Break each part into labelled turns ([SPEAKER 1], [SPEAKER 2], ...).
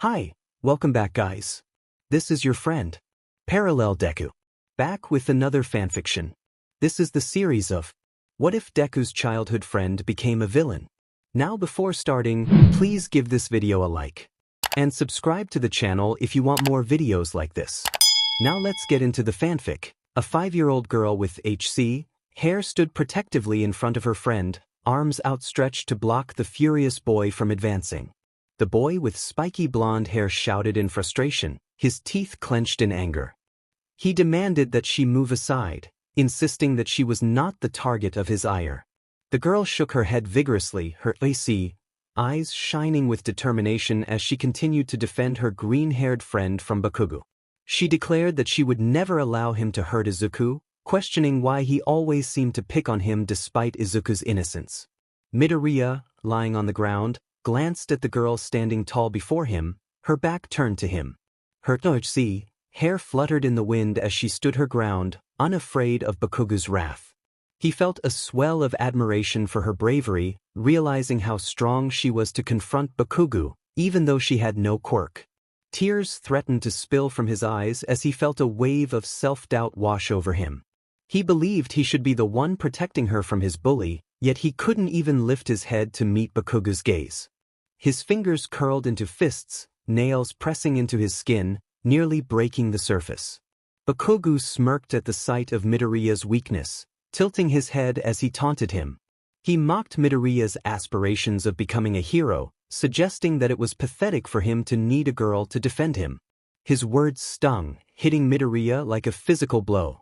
[SPEAKER 1] Hi, welcome back guys. This is your friend, Parallel Deku. Back with another fanfiction. This is the series of What if Deku's childhood friend became a villain? Now before starting, please give this video a like. And subscribe to the channel if you want more videos like this. Now let's get into the fanfic. A 5-year-old girl with HC hair stood protectively in front of her friend, arms outstretched to block the furious boy from advancing. The boy with spiky blonde hair shouted in frustration, his teeth clenched in anger. He demanded that she move aside, insisting that she was not the target of his ire. The girl shook her head vigorously, her eyes shining with determination as she continued to defend her green-haired friend from Bakugou. She declared that she would never allow him to hurt Izuku, questioning why he always seemed to pick on him despite Izuku's innocence. Midoriya, lying on the ground, glanced at the girl standing tall before him, her back turned to him. Her hair fluttered in the wind as she stood her ground, unafraid of Bakugou's wrath. He felt a swell of admiration for her bravery, realizing how strong she was to confront Bakugou, even though she had no quirk. Tears threatened to spill from his eyes as he felt a wave of self-doubt wash over him. He believed he should be the one protecting her from his bully, yet he couldn't even lift his head to meet Bakugou's gaze. His fingers curled into fists, nails pressing into his skin, nearly breaking the surface. Bakugou smirked at the sight of Midoriya's weakness, tilting his head as he taunted him. He mocked Midoriya's aspirations of becoming a hero, suggesting that it was pathetic for him to need a girl to defend him. His words stung, hitting Midoriya like a physical blow.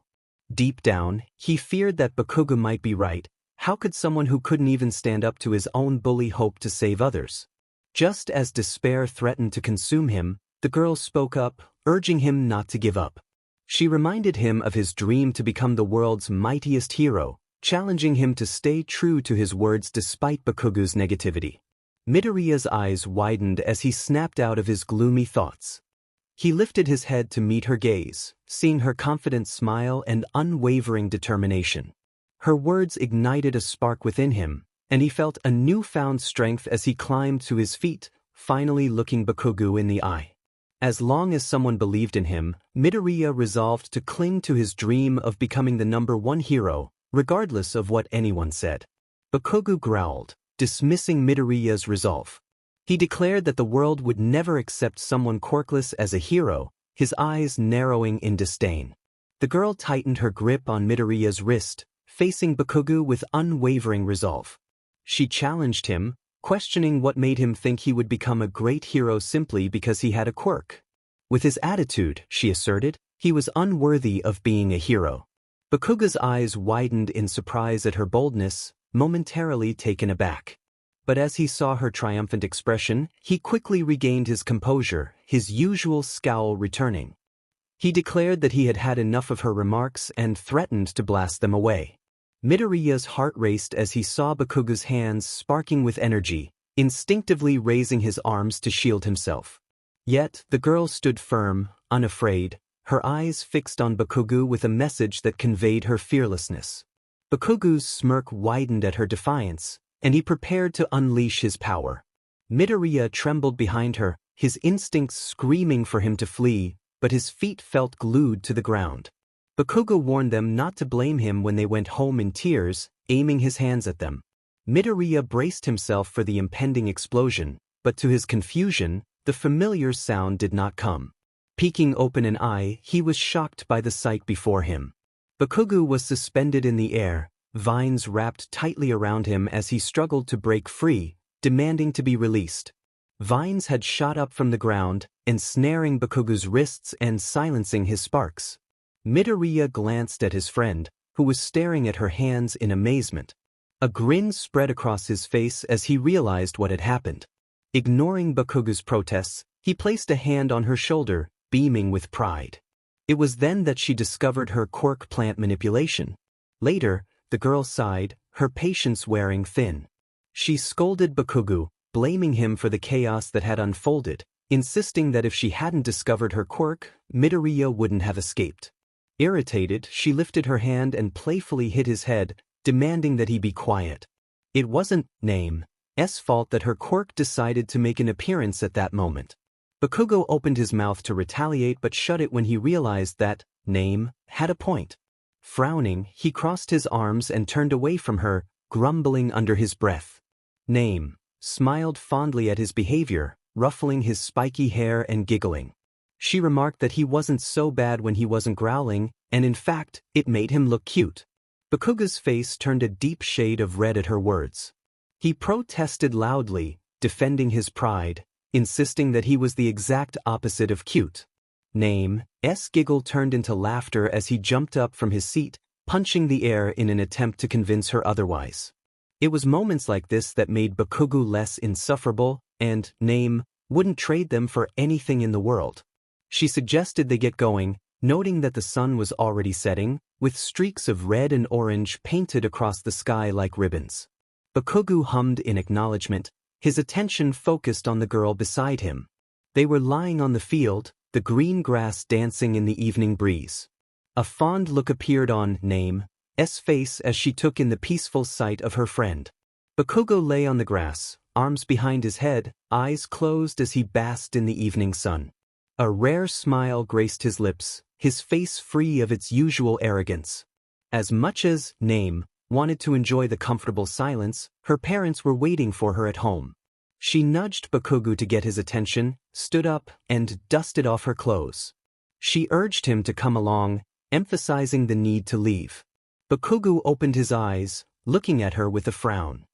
[SPEAKER 1] Deep down, he feared that Bakugou might be right. How could someone who couldn't even stand up to his own bully hope to save others? Just as despair threatened to consume him, the girl spoke up, urging him not to give up. She reminded him of his dream to become the world's mightiest hero, challenging him to stay true to his words despite Bakugou's negativity. Midoriya's eyes widened as he snapped out of his gloomy thoughts. He lifted his head to meet her gaze, seeing her confident smile and unwavering determination. Her words ignited a spark within him, and he felt a newfound strength as he climbed to his feet, finally looking Bakugou in the eye. As long as someone believed in him, Midoriya resolved to cling to his dream of becoming the #1 hero, regardless of what anyone said. Bakugou growled, dismissing Midoriya's resolve. He declared that the world would never accept someone quirkless as a hero, his eyes narrowing in disdain. The girl tightened her grip on Midoriya's wrist, facing Bakugou with unwavering resolve. She challenged him, questioning what made him think he would become a great hero simply because he had a quirk. With his attitude, she asserted, he was unworthy of being a hero. Bakugou's eyes widened in surprise at her boldness, momentarily taken aback. But as he saw her triumphant expression, he quickly regained his composure, his usual scowl returning. He declared that he had had enough of her remarks and threatened to blast them away. Midoriya's heart raced as he saw Bakugou's hands sparking with energy, instinctively raising his arms to shield himself. Yet, the girl stood firm, unafraid, her eyes fixed on Bakugou with a message that conveyed her fearlessness. Bakugou's smirk widened at her defiance, and he prepared to unleash his power. Midoriya trembled behind her, his instincts screaming for him to flee, but his feet felt glued to the ground. Bakugou warned them not to blame him when they went home in tears, aiming his hands at them. Midoriya braced himself for the impending explosion, but to his confusion, the familiar sound did not come. Peeking open an eye, he was shocked by the sight before him. Bakugou was suspended in the air, vines wrapped tightly around him as he struggled to break free, demanding to be released. Vines had shot up from the ground, ensnaring Bakugou's wrists and silencing his sparks. Midoriya glanced at his friend, who was staring at her hands in amazement. A grin spread across his face as he realized what had happened. Ignoring Bakugou's protests, he placed a hand on her shoulder, beaming with pride. It was then that she discovered her quirk plant manipulation. Later, the girl sighed, her patience wearing thin. She scolded Bakugou, blaming him for the chaos that had unfolded, insisting that if she hadn't discovered her quirk, Midoriya wouldn't have escaped. Irritated, she lifted her hand and playfully hit his head, demanding that he be quiet. It wasn't name's fault that her quirk decided to make an appearance at that moment. Bakugou opened his mouth to retaliate but shut it when he realized that name had a point. Frowning, he crossed his arms and turned away from her, grumbling under his breath. Name smiled fondly at his behavior, ruffling his spiky hair and giggling. She remarked that he wasn't so bad when he wasn't growling, and in fact, it made him look cute. Bakugou's face turned a deep shade of red at her words. He protested loudly, defending his pride, insisting that he was the exact opposite of cute. Name's giggle turned into laughter as he jumped up from his seat, punching the air in an attempt to convince her otherwise. It was moments like this that made Bakugou less insufferable, and Name wouldn't trade them for anything in the world. She suggested they get going, noting that the sun was already setting, with streaks of red and orange painted across the sky like ribbons. Bakugou hummed in acknowledgement, his attention focused on the girl beside him. They were lying on the field, the green grass dancing in the evening breeze. A fond look appeared on Name's face as she took in the peaceful sight of her friend. Bakugou lay on the grass, arms behind his head, eyes closed as he basked in the evening sun. A rare smile graced his lips, his face free of its usual arrogance. As much as Name wanted to enjoy the comfortable silence, her parents were waiting for her at home. She nudged Bakugou to get his attention, stood up, and dusted off her clothes. She urged him to come along, emphasizing the need to leave. Bakugou opened his eyes, looking at her with a frown.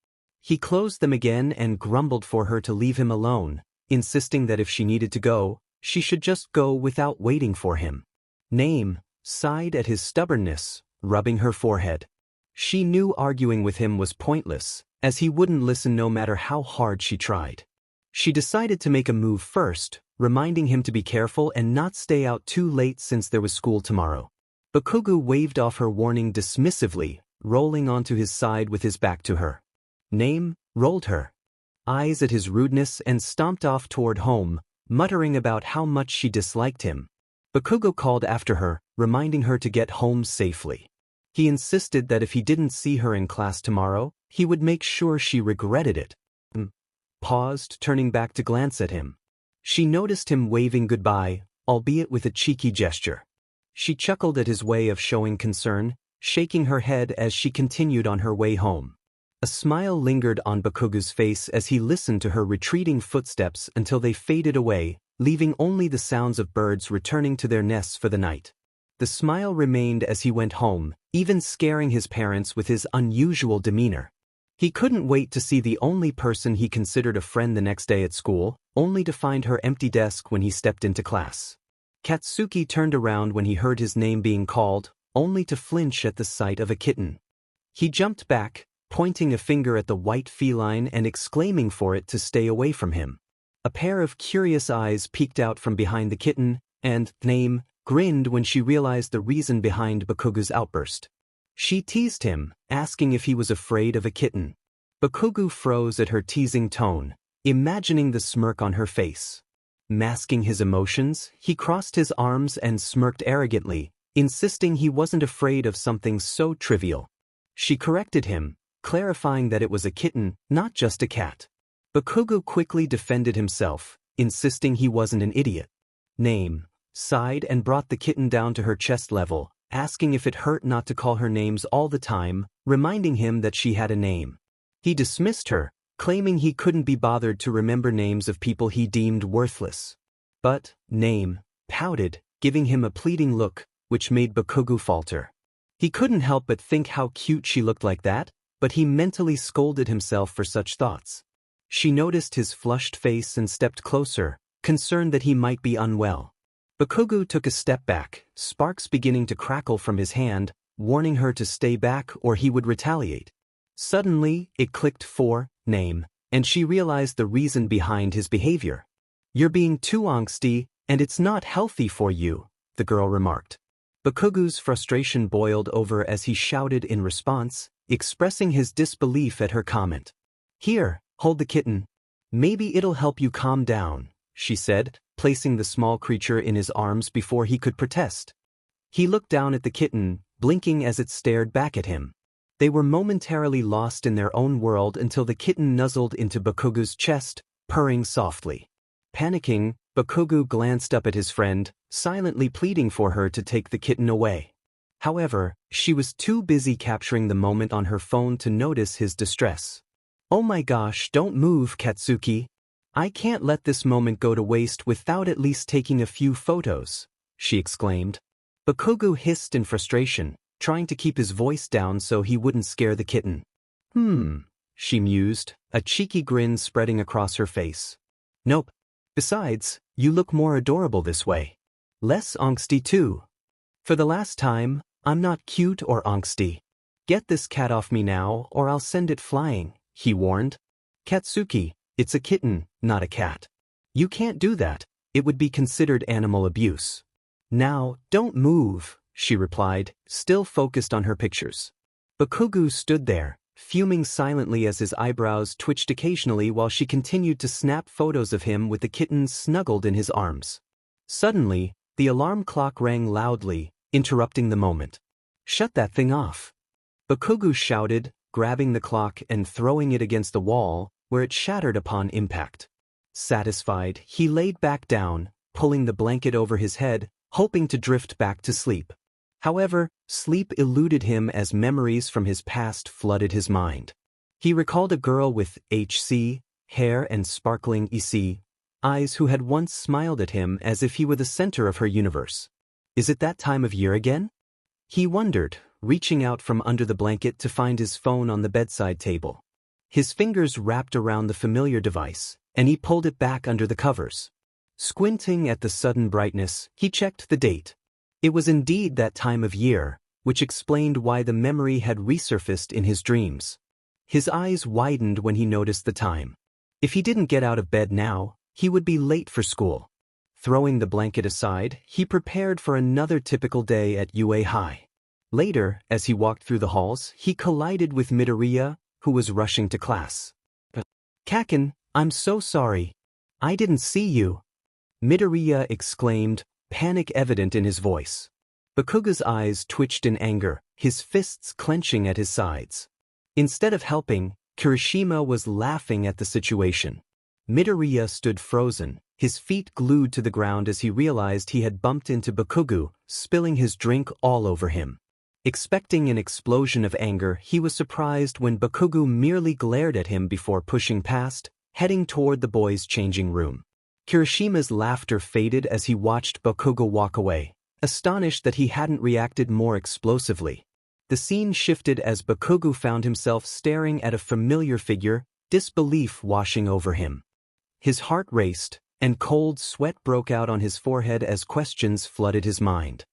[SPEAKER 1] He closed them again and grumbled for her to leave him alone, insisting that if she needed to go, she should just go without waiting for him. Name sighed at his stubbornness, rubbing her forehead. She knew arguing with him was pointless, as he wouldn't listen no matter how hard she tried. She decided to make a move first, reminding him to be careful and not stay out too late since there was school tomorrow. Bakugou waved off her warning dismissively, rolling onto his side with his back to her. Name rolled her eyes at his rudeness and stomped off toward home, muttering about how much she disliked him. Bakugou called after her, reminding her to get home safely. He insisted that if he didn't see her in class tomorrow, he would make sure she regretted it. Paused, turning back to glance at him. She noticed him waving goodbye, albeit with a cheeky gesture. She chuckled at his way of showing concern, shaking her head as she continued on her way home. A smile lingered on Bakugou's face as he listened to her retreating footsteps until they faded away, leaving only the sounds of birds returning to their nests for the night. The smile remained as he went home, even scaring his parents with his unusual demeanor. He couldn't wait to see the only person he considered a friend the next day at school, only to find her empty desk when he stepped into class. Katsuki turned around when he heard his name being called, only to flinch at the sight of a kitten. He jumped back, pointing a finger at the white feline and exclaiming for it to stay away from him. A pair of curious eyes peeked out from behind the kitten, and Name grinned when she realized the reason behind Bakugou's outburst. She teased him, asking if he was afraid of a kitten. Bakugou froze at her teasing tone, imagining the smirk on her face. Masking his emotions, he crossed his arms and smirked arrogantly, insisting he wasn't afraid of something so trivial. She corrected him, clarifying that it was a kitten, not just a cat. Bakugou quickly defended himself, insisting he wasn't an idiot. Name sighed and brought the kitten down to her chest level, asking if it hurt not to call her names all the time, reminding him that she had a name. He dismissed her, claiming he couldn't be bothered to remember names of people he deemed worthless. But Name pouted, giving him a pleading look, which made Bakugou falter. He couldn't help but think how cute she looked like that, but he mentally scolded himself for such thoughts. She noticed his flushed face and stepped closer, concerned that he might be unwell. Bakugou took a step back, sparks beginning to crackle from his hand, warning her to stay back or he would retaliate. Suddenly, it clicked for Name, and she realized the reason behind his behavior. "You're being too angsty, and it's not healthy for you," the girl remarked. Bakugou's frustration boiled over as he shouted in response, expressing his disbelief at her comment. "Here, hold the kitten. Maybe it'll help you calm down," she said, placing the small creature in his arms before he could protest. He looked down at the kitten, blinking as it stared back at him. They were momentarily lost in their own world until the kitten nuzzled into Bakugou's chest, purring softly. Panicking, Bakugou glanced up at his friend, silently pleading for her to take the kitten away. However, she was too busy capturing the moment on her phone to notice his distress. "Oh my gosh, don't move, Katsuki. I can't let this moment go to waste without at least taking a few photos," she exclaimed. Bakugou hissed in frustration, trying to keep his voice down so he wouldn't scare the kitten. She mused, a cheeky grin spreading across her face. "Nope. Besides, you look more adorable this way. Less angsty too. For the last time, I'm not cute or angsty. Get this cat off me now or I'll send it flying," he warned. "Katsuki, it's a kitten, not a cat. You can't do that. It would be considered animal abuse." "Now, don't move," she replied, still focused on her pictures. Bakugou stood there, fuming silently as his eyebrows twitched occasionally while she continued to snap photos of him with the kitten snuggled in his arms. Suddenly, the alarm clock rang loudly, interrupting the moment. "Shut that thing off!" Bakugou shouted, grabbing the clock and throwing it against the wall, where it shattered upon impact. Satisfied, he laid back down, pulling the blanket over his head, hoping to drift back to sleep. However, sleep eluded him as memories from his past flooded his mind. He recalled a girl with HC, hair and sparkling EC, eyes who had once smiled at him as if he were the center of her universe. Is it that time of year again? He wondered, reaching out from under the blanket to find his phone on the bedside table. His fingers wrapped around the familiar device, and he pulled it back under the covers. Squinting at the sudden brightness, he checked the date. It was indeed that time of year, which explained why the memory had resurfaced in his dreams. His eyes widened when he noticed the time. If he didn't get out of bed now, he would be late for school. Throwing the blanket aside, he prepared for another typical day at UA High. Later, as he walked through the halls, he collided with Midoriya, who was rushing to class. "Kaken, I'm so sorry. I didn't see you," Midoriya exclaimed, panic evident in his voice. Bakugou's eyes twitched in anger, his fists clenching at his sides. Instead of helping, Kirishima was laughing at the situation. Midoriya stood frozen, his feet glued to the ground as he realized he had bumped into Bakugou, spilling his drink all over him. Expecting an explosion of anger, he was surprised when Bakugou merely glared at him before pushing past, heading toward the boys' changing room. Kirishima's laughter faded as he watched Bakugou walk away, astonished that he hadn't reacted more explosively. The scene shifted as Bakugou found himself staring at a familiar figure, disbelief washing over him. His heart raced, and cold sweat broke out on his forehead as questions flooded his mind.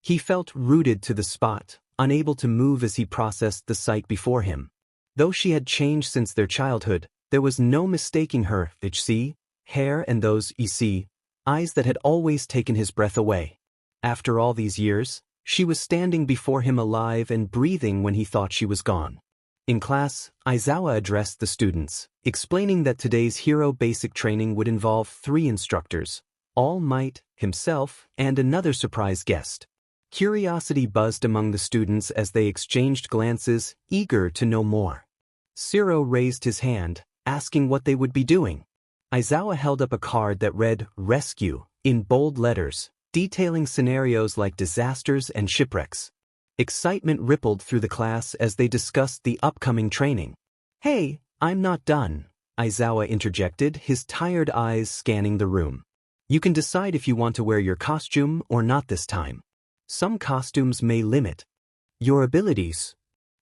[SPEAKER 1] He felt rooted to the spot, unable to move as he processed the sight before him. Though she had changed since their childhood, there was no mistaking her HC, hair and those EC, eyes that had always taken his breath away. After all these years, she was standing before him alive and breathing when he thought she was gone. In class, Aizawa addressed the students, explaining that today's hero basic training would involve 3 instructors, All Might, himself, and another surprise guest. Curiosity buzzed among the students as they exchanged glances, eager to know more. Siro raised his hand, asking what they would be doing. Aizawa held up a card that read, "Rescue," in bold letters, detailing scenarios like disasters and shipwrecks. Excitement rippled through the class as they discussed the upcoming training. "Hey, I'm not done," Aizawa interjected, his tired eyes scanning the room. "You can decide if you want to wear your costume or not this time. Some costumes may limit your abilities."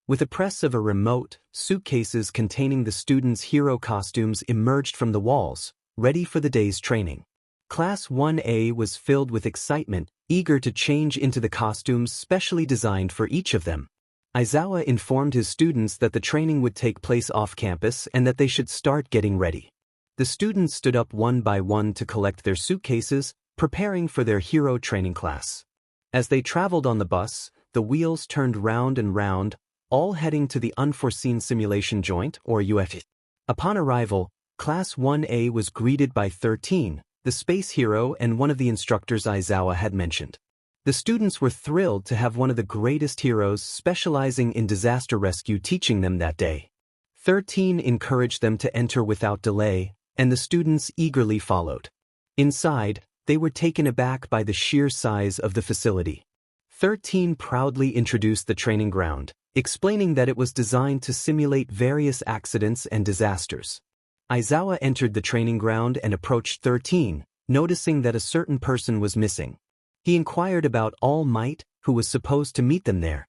[SPEAKER 1] With a press of a remote, suitcases containing the students' hero costumes emerged from the walls, ready for the day's training. Class 1A was filled with excitement, eager to change into the costumes specially designed for each of them. Aizawa informed his students that the training would take place off-campus and that they should start getting ready. The students stood up one by one to collect their suitcases, preparing for their hero training class. As they traveled on the bus, the wheels turned round and round, all heading to the unforeseen simulation joint, or U.S.J. Upon arrival, Class 1A was greeted by 13, the space hero and one of the instructors Aizawa had mentioned. The students were thrilled to have one of the greatest heroes specializing in disaster rescue teaching them that day. 13 encouraged them to enter without delay, and the students eagerly followed. Inside, they were taken aback by the sheer size of the facility. 13 proudly introduced the training ground, explaining that it was designed to simulate various accidents and disasters. Aizawa entered the training ground and approached 13, noticing that a certain person was missing. He inquired about All Might, who was supposed to meet them there.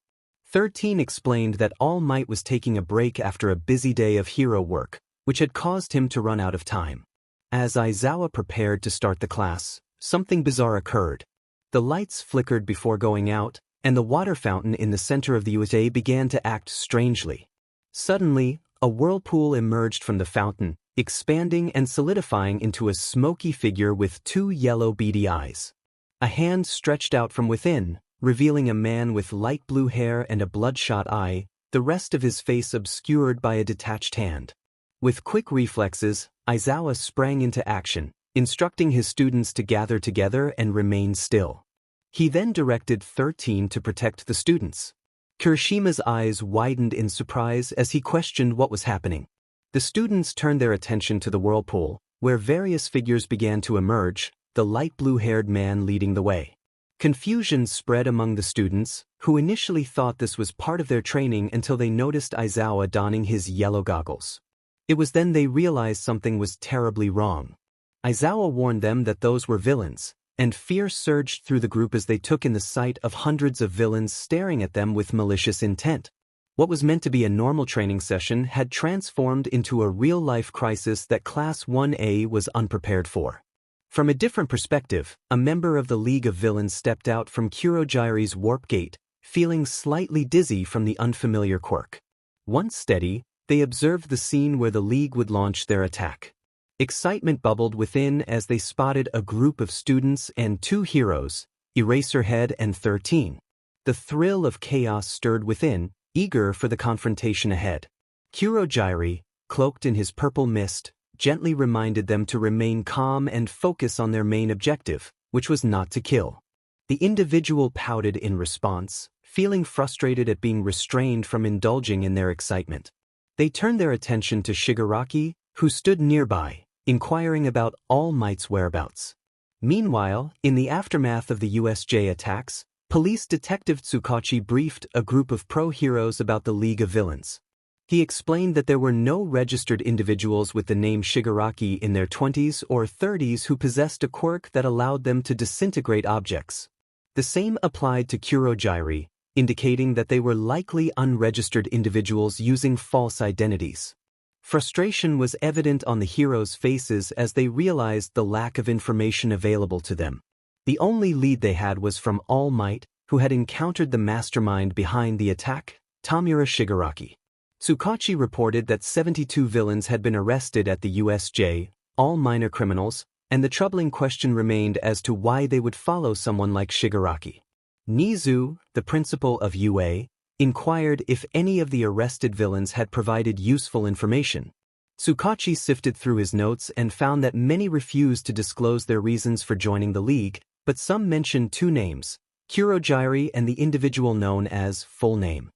[SPEAKER 1] 13 explained that All Might was taking a break after a busy day of hero work, which had caused him to run out of time. As Aizawa prepared to start the class, something bizarre occurred. The lights flickered before going out, and the water fountain in the center of the U.S.J began to act strangely. Suddenly, a whirlpool emerged from the fountain, expanding and solidifying into a smoky figure with 2 yellow beady eyes. A hand stretched out from within, revealing a man with light blue hair and a bloodshot eye, the rest of his face obscured by a detached hand. With quick reflexes, Aizawa sprang into action, instructing his students to gather together and remain still. He then directed 13 to protect the students. Kirishima's eyes widened in surprise as he questioned what was happening. The students turned their attention to the whirlpool, where various figures began to emerge, the light blue-haired man leading the way. Confusion spread among the students, who initially thought this was part of their training until they noticed Aizawa donning his yellow goggles. It was then they realized something was terribly wrong. Aizawa warned them that those were villains, and fear surged through the group as they took in the sight of hundreds of villains staring at them with malicious intent. What was meant to be a normal training session had transformed into a real-life crisis that Class 1A was unprepared for. From a different perspective, a member of the League of Villains stepped out from Kurogiri's warp gate, feeling slightly dizzy from the unfamiliar quirk. Once steady, they observed the scene where the League would launch their attack. Excitement bubbled within as they spotted a group of students and 2 heroes, Eraserhead and 13. The thrill of chaos stirred within, eager for the confrontation ahead. Kurogiri, cloaked in his purple mist, gently reminded them to remain calm and focus on their main objective, which was not to kill. The individual pouted in response, feeling frustrated at being restrained from indulging in their excitement. They turned their attention to Shigaraki, who stood nearby, inquiring about All Might's whereabouts. Meanwhile, in the aftermath of the U.S.J attacks, Police Detective Tsukachi briefed a group of pro-heroes about the League of Villains. He explained that there were no registered individuals with the name Shigaraki in their 20s or 30s who possessed a quirk that allowed them to disintegrate objects. The same applied to Kurogiri, indicating that they were likely unregistered individuals using false identities. Frustration was evident on the heroes' faces as they realized the lack of information available to them. The only lead they had was from All Might, who had encountered the mastermind behind the attack, Tamura Shigaraki. Tsukachi reported that 72 villains had been arrested at the U.S.J, all minor criminals, and the troubling question remained as to why they would follow someone like Shigaraki. Nizu, the principal of UA, inquired if any of the arrested villains had provided useful information. Tsukachi sifted through his notes and found that many refused to disclose their reasons for joining the League, but some mentioned 2 names, Kurogiri and the individual known as full name.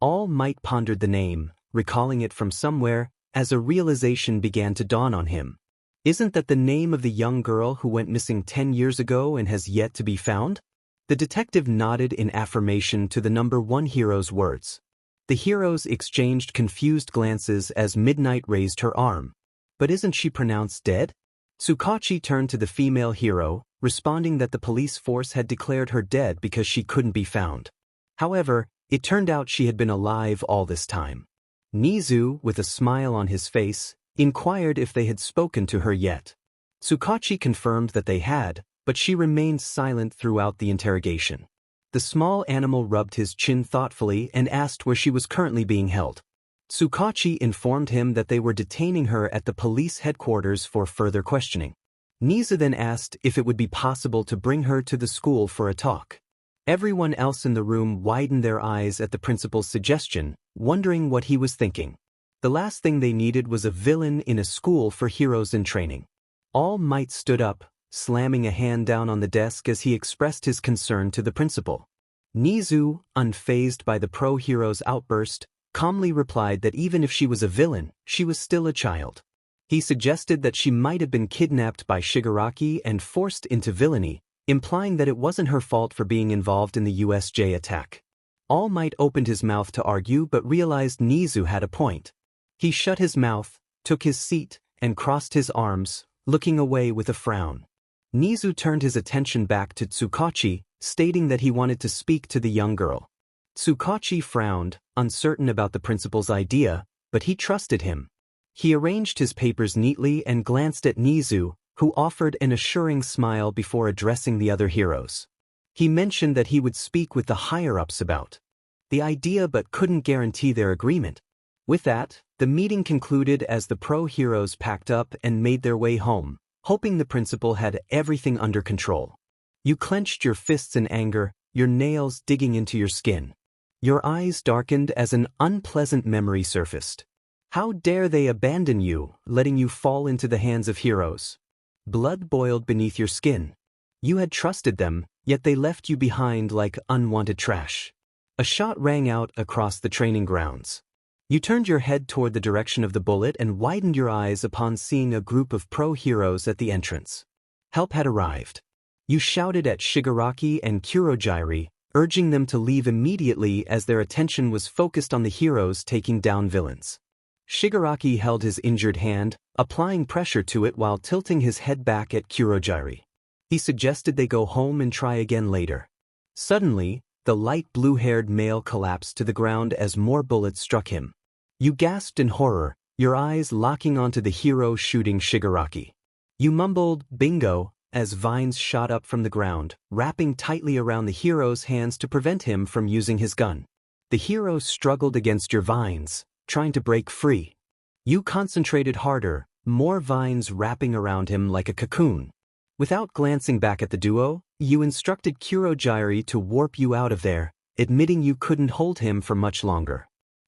[SPEAKER 1] All Might pondered the name, recalling it from somewhere, as a realization began to dawn on him. Isn't that the name of the young girl who went missing 10 years ago and has yet to be found? The detective nodded in affirmation to the number 1 hero's words. The heroes exchanged confused glances as Midnight raised her arm. But isn't she pronounced dead? Tsukachi turned to the female hero, responding that the police force had declared her dead because she couldn't be found. However, it turned out she had been alive all this time. Nizu, with a smile on his face, inquired if they had spoken to her yet. Tsukachi confirmed that they had, but she remained silent throughout the interrogation. The small animal rubbed his chin thoughtfully and asked where she was currently being held. Tsukachi informed him that they were detaining her at the police headquarters for further questioning. Nizu then asked if it would be possible to bring her to the school for a talk. Everyone else in the room widened their eyes at the principal's suggestion, wondering what he was thinking. The last thing they needed was a villain in a school for heroes in training. All Might stood up, slamming a hand down on the desk as he expressed his concern to the principal. Nizu, unfazed by the pro-hero's outburst, calmly replied that even if she was a villain, she was still a child. He suggested that she might have been kidnapped by Shigaraki and forced into villainy, implying that it wasn't her fault for being involved in the U.S.J. attack. All Might opened his mouth to argue but realized Nizu had a point. He shut his mouth, took his seat, and crossed his arms, looking away with a frown. Nizu turned his attention back to Tsukachi, stating that he wanted to speak to the young girl. Tsukachi frowned, uncertain about the principal's idea, but he trusted him. He arranged his papers neatly and glanced at Nizu, who offered an assuring smile before addressing the other heroes. He mentioned that he would speak with the higher-ups about the idea but couldn't guarantee their agreement. With that, the meeting concluded as the pro-heroes packed up and made their way home, hoping the principal had everything under control. You clenched your fists in anger, your nails digging into your skin. Your eyes darkened as an unpleasant memory surfaced. How dare they abandon you, letting you fall into the hands of heroes? Blood boiled beneath your skin. You had trusted them, yet they left you behind like unwanted trash. A shot rang out across the training grounds. You turned your head toward the direction of the bullet and widened your eyes upon seeing a group of pro-heroes at the entrance. Help had arrived. You shouted at Shigaraki and Kurojiri, urging them to leave immediately as their attention was focused on the heroes taking down villains. Shigaraki held his injured hand, applying pressure to it while tilting his head back at Kurojiri. He suggested they go home and try again later. Suddenly, the light blue-haired male collapsed to the ground as more bullets struck him. You gasped in horror, your eyes locking onto the hero shooting Shigaraki. You mumbled, "Bingo," as vines shot up from the ground, wrapping tightly around the hero's hands to prevent him from using his gun. The hero struggled against your vines, trying to break free. You concentrated harder, more vines wrapping around him like a cocoon. Without glancing back at the duo, you instructed Kurojiri to warp you out of there, admitting you couldn't hold him for much longer.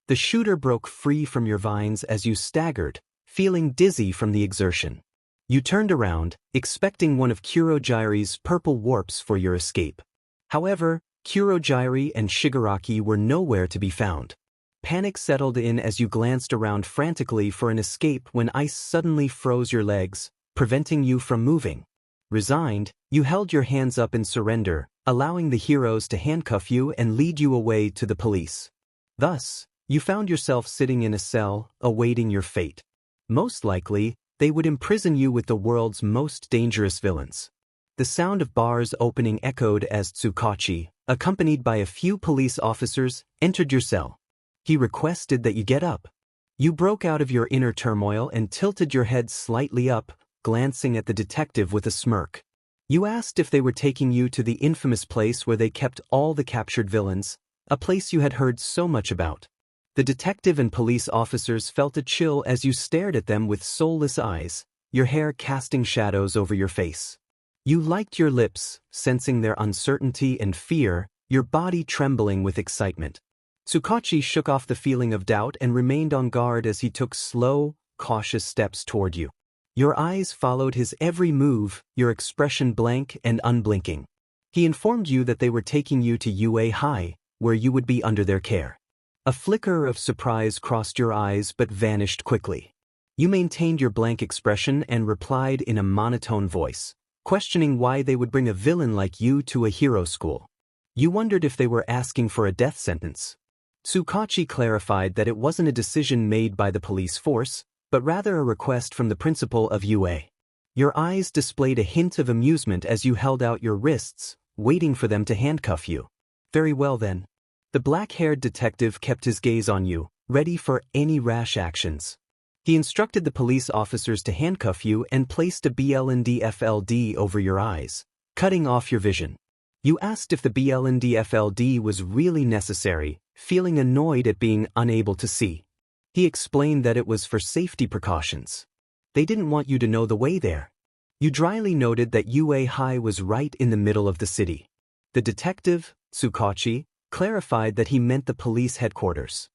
[SPEAKER 1] The shooter broke free from your vines as you staggered, feeling dizzy from the exertion. You turned around, expecting one of Kurojiri's purple warps for your escape. However, Kurojiri and Shigaraki were nowhere to be found. Panic settled in as you glanced around frantically for an escape when ice suddenly froze your legs, preventing you from moving. Resigned, you held your hands up in surrender, allowing the heroes to handcuff you and lead you away to the police. Thus, you found yourself sitting in a cell, awaiting your fate. Most likely, they would imprison you with the world's most dangerous villains. The sound of bars opening echoed as Tsukachi, accompanied by a few police officers, entered your cell. He requested that you get up. You broke out of your inner turmoil and tilted your head slightly up, glancing at the detective with a smirk. You asked if they were taking you to the infamous place where they kept all the captured villains, a place you had heard so much about. The detective and police officers felt a chill as you stared at them with soulless eyes, your hair casting shadows over your face. You liked your lips, sensing their uncertainty and fear, your body trembling with excitement. Tsukachi shook off the feeling of doubt and remained on guard as he took slow, cautious steps toward you. Your eyes followed his every move, your expression blank and unblinking. He informed you that they were taking you to U.S.J, where you would be under their care. A flicker of surprise crossed your eyes but vanished quickly. You maintained your blank expression and replied in a monotone voice, questioning why they would bring a villain like you to a hero school. You wondered if they were asking for a death sentence. Tsukachi clarified that it wasn't a decision made by the police force, but rather a request from the principal of U.S.J. Your eyes displayed a hint of amusement as you held out your wrists, waiting for them to handcuff you. Very well then. The black-haired detective kept his gaze on you, ready for any rash actions. He instructed the police officers to handcuff you and placed a BLND-FLD over your eyes, cutting off your vision. You asked if the BLND-FLD was really necessary, feeling annoyed at being unable to see. He explained that it was for safety precautions. They didn't want you to know the way there. You dryly noted that U.S.J was right in the middle of the city. The detective, Tsukachi, clarified that he meant the police headquarters.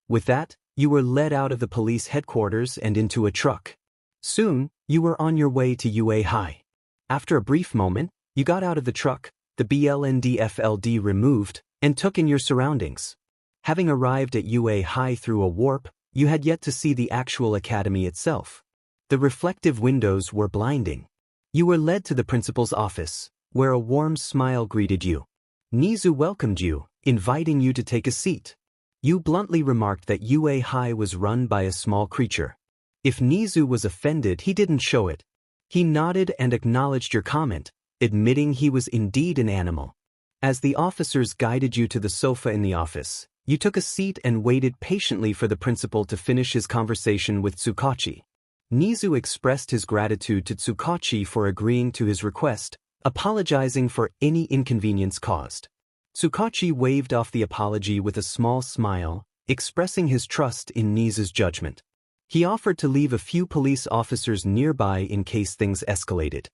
[SPEAKER 1] With that, you were led out of the police headquarters and into a truck. Soon, you were on your way to U.S.J. After a brief moment, you got out of the truck, the BLND-FLD removed, and took in your surroundings. Having arrived at U.S.J through a warp, you had yet to see the actual academy itself. The reflective windows were blinding. You were led to the principal's office, where a warm smile greeted you. Nizu welcomed you, inviting you to take a seat. You bluntly remarked that U.S.J was run by a small creature. If Nizu was offended, he didn't show it. He nodded and acknowledged your comment, admitting he was indeed an animal. As the officers guided you to the sofa in the office, you took a seat and waited patiently for the principal to finish his conversation with Tsukachi. Nizu expressed his gratitude to Tsukachi for agreeing to his request, apologizing for any inconvenience caused. Tsukachi waved off the apology with a small smile, expressing his trust in Nizu's judgment. He offered to leave a few police officers nearby in case things escalated.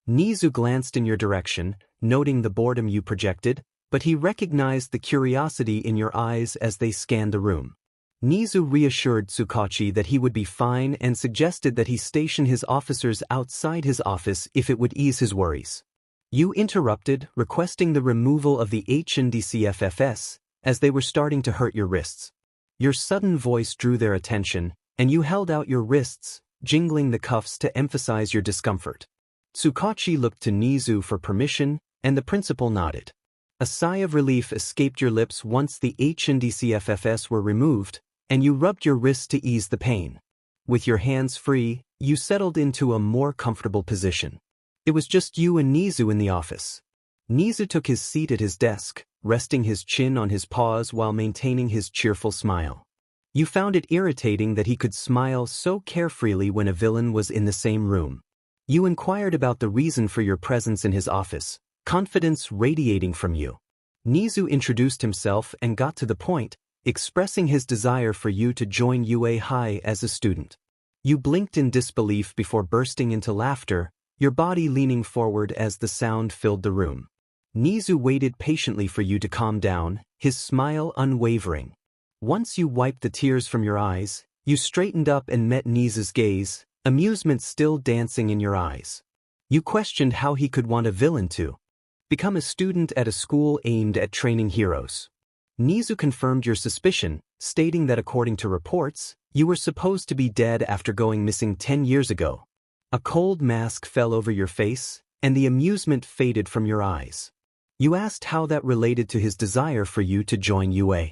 [SPEAKER 1] Nizu glanced in your direction, noting the boredom you projected, but he recognized the curiosity in your eyes as they scanned the room. Nizu reassured Tsukachi that he would be fine and suggested that he station his officers outside his office if it would ease his worries. You interrupted, requesting the removal of the HNDCFFS, as they were starting to hurt your wrists. Your sudden voice drew their attention, and you held out your wrists, jingling the cuffs to emphasize your discomfort. Tsukachi looked to Nizu for permission, and the principal nodded. A sigh of relief escaped your lips once the HNDCFFS were removed, and you rubbed your wrists to ease the pain. With your hands free, you settled into a more comfortable position. It was just you and Nizu in the office. Nizu took his seat at his desk, resting his chin on his paws while maintaining his cheerful smile. You found it irritating that he could smile so carefreely when a villain was in the same room. You inquired about the reason for your presence in his office, confidence radiating from you. Nizu introduced himself and got to the point, expressing his desire for you to join U.S.J as a student. You blinked in disbelief before bursting into laughter, your body leaning forward as the sound filled the room. Nizu waited patiently for you to calm down, his smile unwavering. Once you wiped the tears from your eyes, you straightened up and met Nizu's gaze, amusement still dancing in your eyes. You questioned how he could want a villain to become a student at a school aimed at training heroes. Nizu confirmed your suspicion, stating that according to reports, you were supposed to be dead after going missing 10 years ago. A cold mask fell over your face, and the amusement faded from your eyes. You asked how that related to his desire for you to join UA.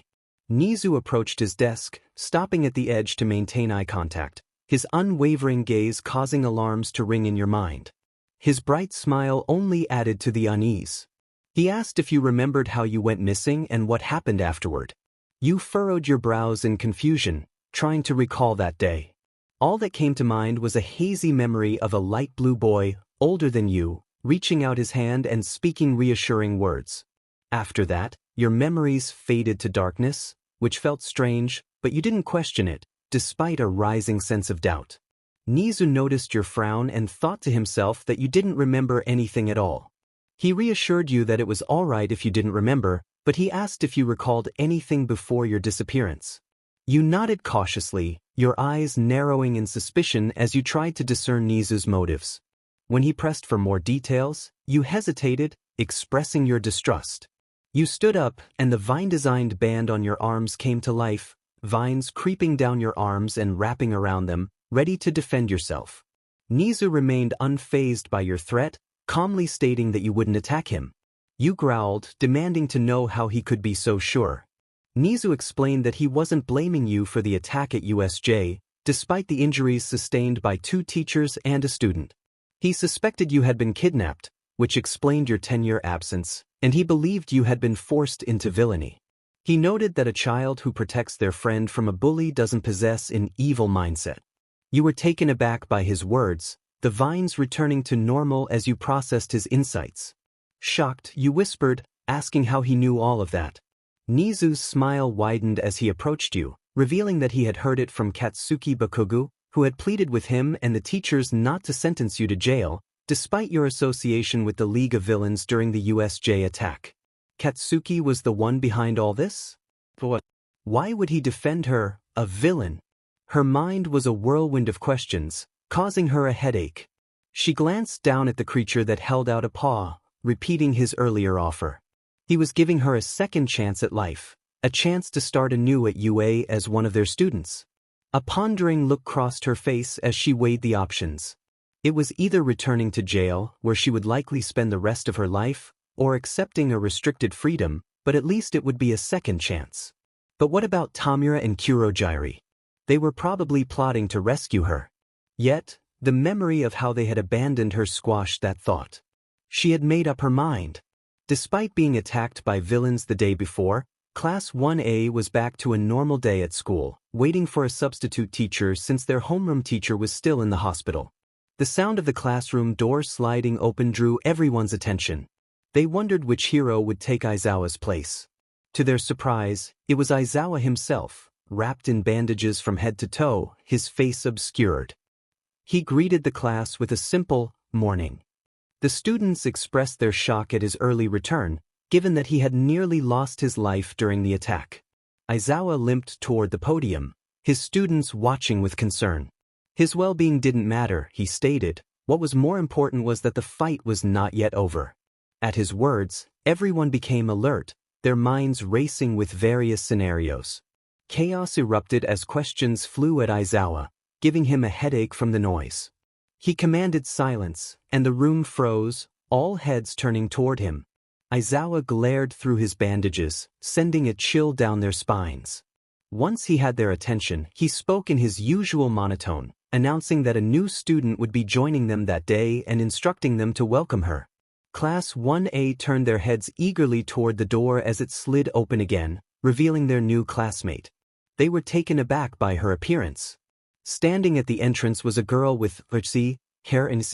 [SPEAKER 1] Nizu approached his desk, stopping at the edge to maintain eye contact, his unwavering gaze causing alarms to ring in your mind. His bright smile only added to the unease. He asked if you remembered how you went missing and what happened afterward. You furrowed your brows in confusion, trying to recall that day. All that came to mind was a hazy memory of a light blue boy, older than you, reaching out his hand and speaking reassuring words. After that, your memories faded to darkness, which felt strange, but you didn't question it, despite a rising sense of doubt. Nizu noticed your frown and thought to himself that you didn't remember anything at all. He reassured you that it was all right if you didn't remember, but he asked if you recalled anything before your disappearance. You nodded cautiously, your eyes narrowing in suspicion as you tried to discern Nizu's motives. When he pressed for more details, you hesitated, expressing your distrust. You stood up, and the vine-designed band on your arms came to life, vines creeping down your arms and wrapping around them, ready to defend yourself. Nizu remained unfazed by your threat, calmly stating that you wouldn't attack him. You growled, demanding to know how he could be so sure. Nizu explained that he wasn't blaming you for the attack at U.S.J, despite the injuries sustained by 2 teachers and a student. He suspected you had been kidnapped, which explained your 10-year absence, and he believed you had been forced into villainy. He noted that a child who protects their friend from a bully doesn't possess an evil mindset. You were taken aback by his words, the vines returning to normal as you processed his insights. Shocked, you whispered, asking how he knew all of that. Nizu's smile widened as he approached you, revealing that he had heard it from Katsuki Bakugou, who had pleaded with him and the teachers not to sentence you to jail, despite your association with the League of Villains during the U.S.J attack. Katsuki was the one behind all this? For what? Why would he defend her, a villain? Her mind was a whirlwind of questions, causing her a headache. She glanced down at the creature that held out a paw, repeating his earlier offer. He was giving her a second chance at life, a chance to start anew at UA as one of their students. A pondering look crossed her face as she weighed the options. It was either returning to jail, where she would likely spend the rest of her life, or accepting a restricted freedom, but at least it would be a second chance. But what about Tamura and Kurojiri? They were probably plotting to rescue her. Yet, the memory of how they had abandoned her squashed that thought. She had made up her mind. Despite being attacked by villains the day before, Class 1A was back to a normal day at school, waiting for a substitute teacher since their homeroom teacher was still in the hospital. The sound of the classroom door sliding open drew everyone's attention. They wondered which hero would take Aizawa's place. To their surprise, it was Aizawa himself, wrapped in bandages from head to toe, his face obscured. He greeted the class with a simple, "Morning." The students expressed their shock at his early return, given that he had nearly lost his life during the attack. Aizawa limped toward the podium, his students watching with concern. His well-being didn't matter, he stated. What was more important was that the fight was not yet over. At his words, everyone became alert, their minds racing with various scenarios. Chaos erupted as questions flew at Aizawa, giving him a headache from the noise. He commanded silence, and the room froze, all heads turning toward him. Aizawa glared through his bandages, sending a chill down their spines. Once he had their attention, he spoke in his usual monotone, announcing that a new student would be joining them that day and instructing them to welcome her. Class 1A turned their heads eagerly toward the door as it slid open again, revealing their new classmate. They were taken aback by her appearance. Standing at the entrance was a girl with U.S.J hair and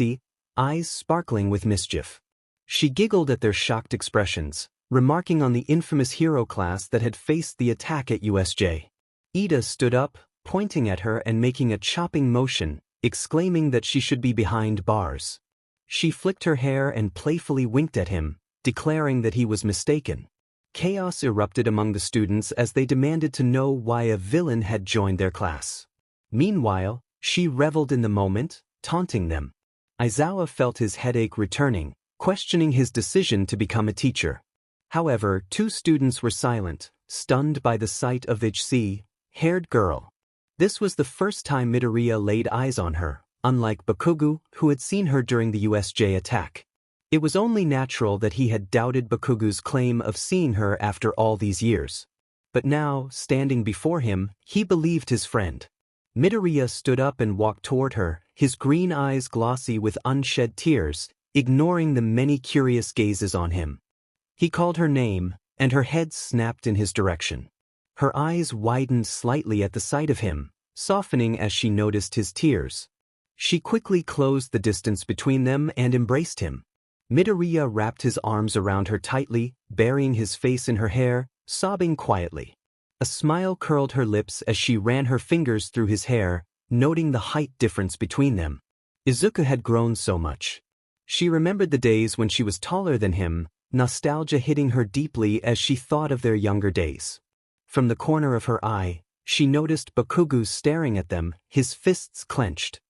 [SPEAKER 1] eyes sparkling with mischief. She giggled at their shocked expressions, remarking on the infamous hero class that had faced the attack at U.S.J. Ida stood up, pointing at her and making a chopping motion, exclaiming that she should be behind bars. She flicked her hair and playfully winked at him, declaring that he was mistaken. Chaos erupted among the students as they demanded to know why a villain had joined their class. Meanwhile, she reveled in the moment, taunting them. Aizawa felt his headache returning, questioning his decision to become a teacher. However, two students were silent, stunned by the sight of haired girl. This was the first time Midoriya laid eyes on her, unlike Bakugou, who had seen her during the U.S.J. attack. It was only natural that he had doubted Bakugou's claim of seeing her after all these years. But now, standing before him, he believed his friend. Midoriya stood up and walked toward her, his green eyes glossy with unshed tears, ignoring the many curious gazes on him. He called her name, and her head snapped in his direction. Her eyes widened slightly at the sight of him, softening as she noticed his tears. She quickly closed the distance between them and embraced him. Midoriya wrapped his arms around her tightly, burying his face in her hair, sobbing quietly. A smile curled her lips as she ran her fingers through his hair, noting the height difference between them. Izuku had grown so much. She remembered the days when she was taller than him, nostalgia hitting her deeply as she thought of their younger days. From the corner of her eye, she noticed Bakugou staring at them, his fists clenched.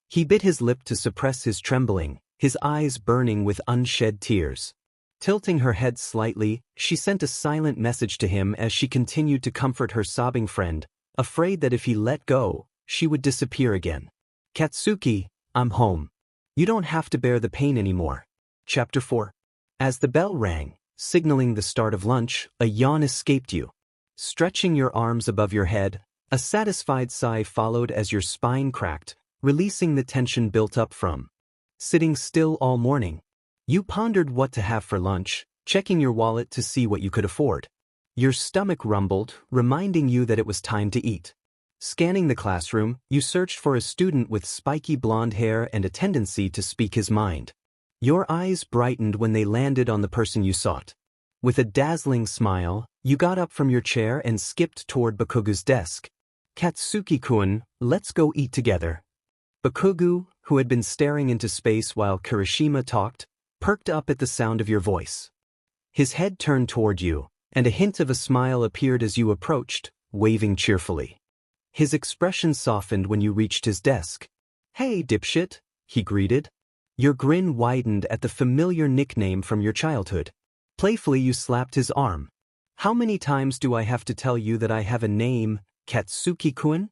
[SPEAKER 1] He bit his lip to suppress his trembling, his eyes burning with unshed tears. Tilting her head slightly, she sent a silent message to him as she continued to comfort her sobbing friend, afraid that if he let go, she would disappear again. "Katsuki, I'm home. You don't have to bear the pain anymore." Chapter 4. As the bell rang, signaling the start of lunch, a yawn escaped you. Stretching your arms above your head, a satisfied sigh followed as your spine cracked, releasing the tension built up from sitting still all morning. You pondered what to have for lunch, checking your wallet to see what you could afford. Your stomach rumbled, reminding you that it was time to eat. Scanning the classroom, you searched for a student with spiky blonde hair and a tendency to speak his mind. Your eyes brightened when they landed on the person you sought. With a dazzling smile, you got up from your chair and skipped toward Bakugou's desk. "Katsuki-kun, let's go eat together." Bakugou, who had been staring into space while Kirishima talked, perked up at the sound of your voice. His head turned toward you, and a hint of a smile appeared as you approached, waving cheerfully. His expression softened when you reached his desk. "Hey, dipshit," he greeted. Your grin widened at the familiar nickname from your childhood. Playfully you slapped his arm. "How many times do I have to tell you that I have a name, Katsuki-kun?"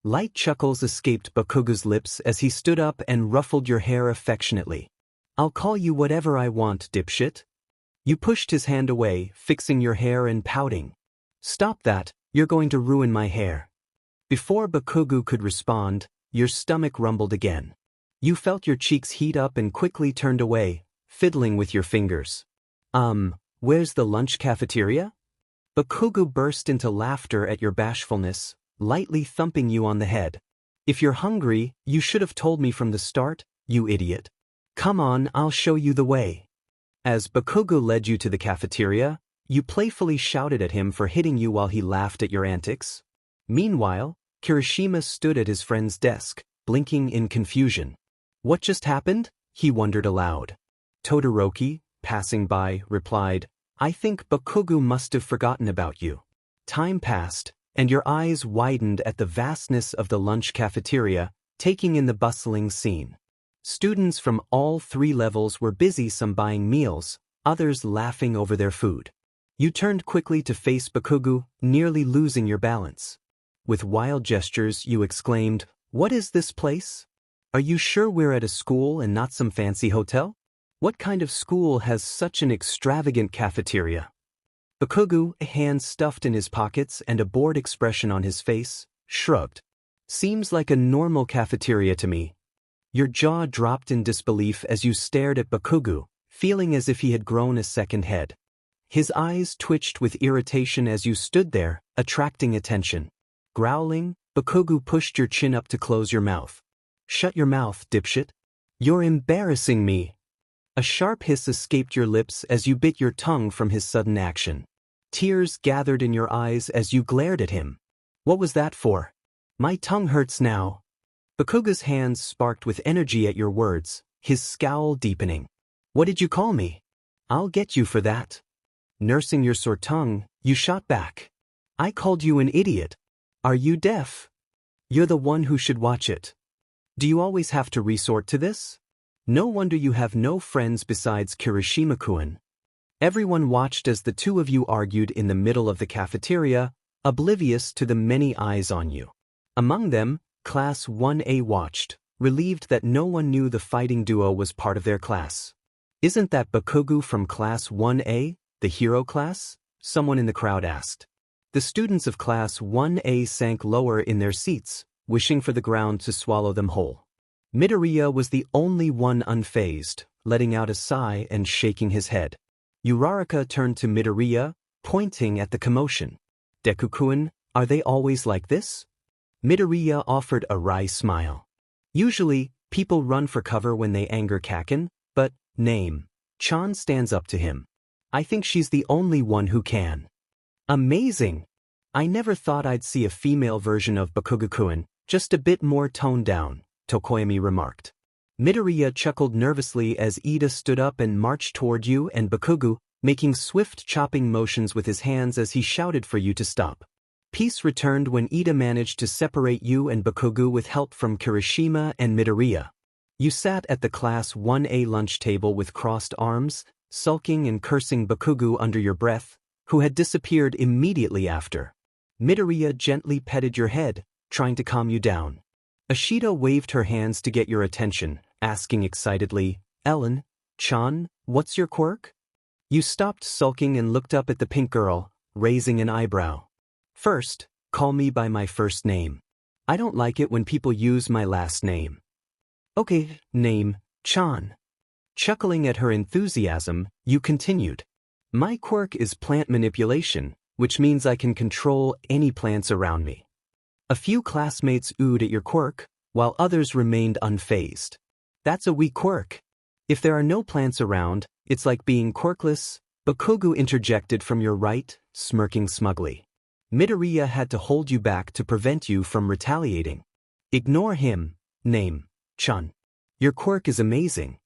[SPEAKER 1] Light chuckles escaped Bakugou's lips as he stood up and ruffled your hair affectionately. I'll call you whatever I want, dipshit. You pushed his hand away, fixing your hair and pouting. Stop that, you're going to ruin my hair. Before Bakugou could respond, your stomach rumbled again. You felt your cheeks heat up and quickly turned away, fiddling with your fingers. Where's the lunch cafeteria? Bakugou burst into laughter at your bashfulness, lightly thumping you on the head. If you're hungry, you should have told me from the start, you idiot. Come on, I'll show you the way. As Bakugou led you to the cafeteria, you playfully shouted at him for hitting you while he laughed at your antics. Meanwhile, Kirishima stood at his friend's desk, blinking in confusion. What just happened? He wondered aloud. Todoroki, passing by, replied, I think Bakugou must have forgotten about you. Time passed, and your eyes widened at the vastness of the lunch cafeteria, taking in the bustling scene. Students from all 3 levels were busy, some buying meals, others laughing over their food. You turned quickly to face Bakugou, nearly losing your balance. With wild gestures, you exclaimed, What is this place? Are you sure we're at a school and not some fancy hotel? What kind of school has such an extravagant cafeteria? Bakugou, hands stuffed in his pockets and a bored expression on his face, shrugged. Seems like a normal cafeteria to me. Your jaw dropped in disbelief as you stared at Bakugou, feeling as if he had grown a second head. His eyes twitched with irritation as you stood there, attracting attention. Growling, Bakugou pushed your chin up to close your mouth. Shut your mouth, dipshit. You're embarrassing me. A sharp hiss escaped your lips as you bit your tongue from his sudden action. Tears gathered in your eyes as you glared at him. What was that for? My tongue hurts now. Bakugou's hands sparked with energy at your words, his scowl deepening. What did you call me? I'll get you for that. Nursing your sore tongue, you shot back. I called you an idiot. Are you deaf? You're the one who should watch it. Do you always have to resort to this? No wonder you have no friends besides Kirishima-kun. Everyone watched as the two of you argued in the middle of the cafeteria, oblivious to the many eyes on you. Among them, Class 1A watched, relieved that no one knew the fighting duo was part of their class. Isn't that Bakugou from Class 1A, the hero class? Someone in the crowd asked. The students of Class 1A sank lower in their seats, wishing for the ground to swallow them whole. Midoriya was the only one unfazed, letting out a sigh and shaking his head. Uraraka turned to Midoriya, pointing at the commotion. Deku-kun, are they always like this? Midoriya offered a wry smile. Usually, people run for cover when they anger Kaken, but, Chan stands up to him. I think she's the only one who can. Amazing! I never thought I'd see a female version of Bakugou-kun, just a bit more toned down, Tokoyami remarked. Midoriya chuckled nervously as Ida stood up and marched toward you and Bakugou, making swift chopping motions with his hands as he shouted for you to stop. Peace returned when Ida managed to separate you and Bakugou with help from Kirishima and Midoriya. You sat at the Class 1A lunch table with crossed arms, sulking and cursing Bakugou under your breath, who had disappeared immediately after. Midoriya gently petted your head, trying to calm you down. Ashita waved her hands to get your attention, asking excitedly, Chan, what's your quirk? You stopped sulking and looked up at the pink girl, raising an eyebrow. First, call me by my first name. I don't like it when people use my last name. Okay, Chan. Chuckling at her enthusiasm, you continued. My quirk is plant manipulation, which means I can control any plants around me. A few classmates oohed at your quirk, while others remained unfazed. That's a weak quirk. If there are no plants around, it's like being quirkless, Bakugou interjected from your right, smirking smugly. Midoriya had to hold you back to prevent you from retaliating. Ignore him, Chan. Your quirk is amazing.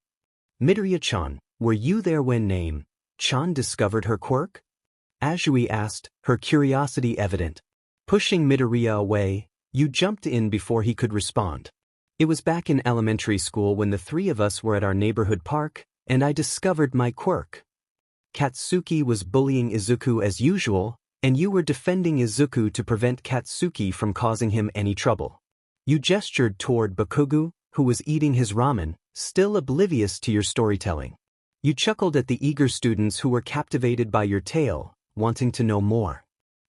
[SPEAKER 1] Midoriya-chan, were you there when Chan discovered her quirk? Azui asked, her curiosity evident. Pushing Midoriya away, you jumped in before he could respond. It was back in elementary school when the 3 of us were at our neighborhood park, and I discovered my quirk. Katsuki was bullying Izuku as usual, and you were defending Izuku to prevent Katsuki from causing him any trouble. You gestured toward Bakugou, who was eating his ramen, still oblivious to your storytelling. You chuckled at the eager students who were captivated by your tale, wanting to know more.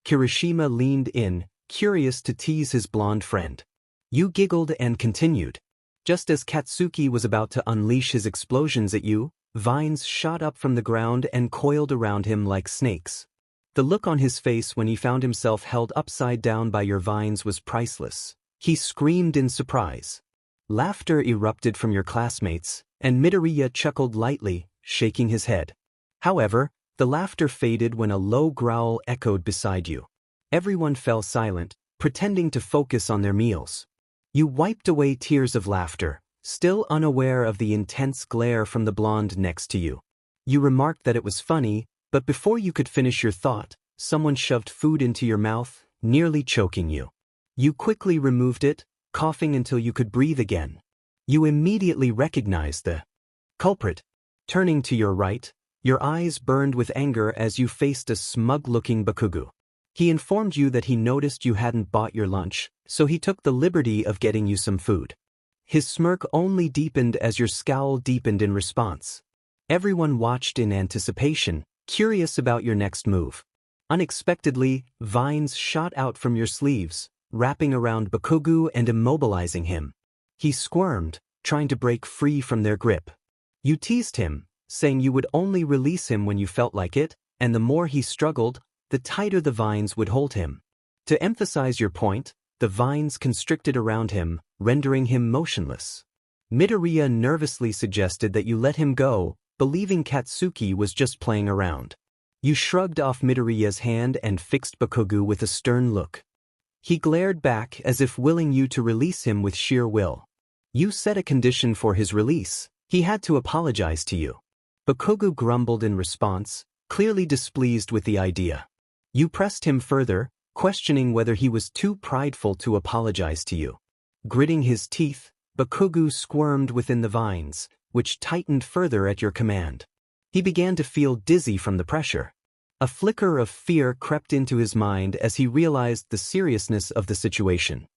[SPEAKER 1] Kirishima leaned in, curious to tease his blonde friend. You giggled and continued. Just as Katsuki was about to unleash his explosions at you, vines shot up from the ground and coiled around him like snakes. The look on his face when he found himself held upside down by your vines was priceless. He screamed in surprise. Laughter erupted from your classmates, and Midoriya chuckled lightly, shaking his head. However, the laughter faded when a low growl echoed beside you. Everyone fell silent, pretending to focus on their meals. You wiped away tears of laughter, still unaware of the intense glare from the blonde next to you. You remarked that it was funny, but before you could finish your thought, someone shoved food into your mouth, nearly choking you. You quickly removed it, coughing until you could breathe again. You immediately recognized the culprit. Turning to your right, your eyes burned with anger as you faced a smug-looking Bakugou. He informed you that he noticed you hadn't bought your lunch, so he took the liberty of getting you some food. His smirk only deepened as your scowl deepened in response. Everyone watched in anticipation, curious about your next move. Unexpectedly, vines shot out from your sleeves, wrapping around Bakugou and immobilizing him. He squirmed, trying to break free from their grip. You teased him, saying you would only release him when you felt like it, and the more he struggled, the tighter the vines would hold him. To emphasize your point, the vines constricted around him, rendering him motionless. Midoriya nervously suggested that you let him go, believing Katsuki was just playing around. You shrugged off Midoriya's hand and fixed Bakugou with a stern look. He glared back as if willing you to release him with sheer will. You set a condition for his release. He had to apologize to you. Bakugou grumbled in response, clearly displeased with the idea. You pressed him further, questioning whether he was too prideful to apologize to you. Gritting his teeth, Bakugou squirmed within the vines, which tightened further at your command. He began to feel dizzy from the pressure. A flicker of fear crept into his mind as he realized the seriousness of the situation.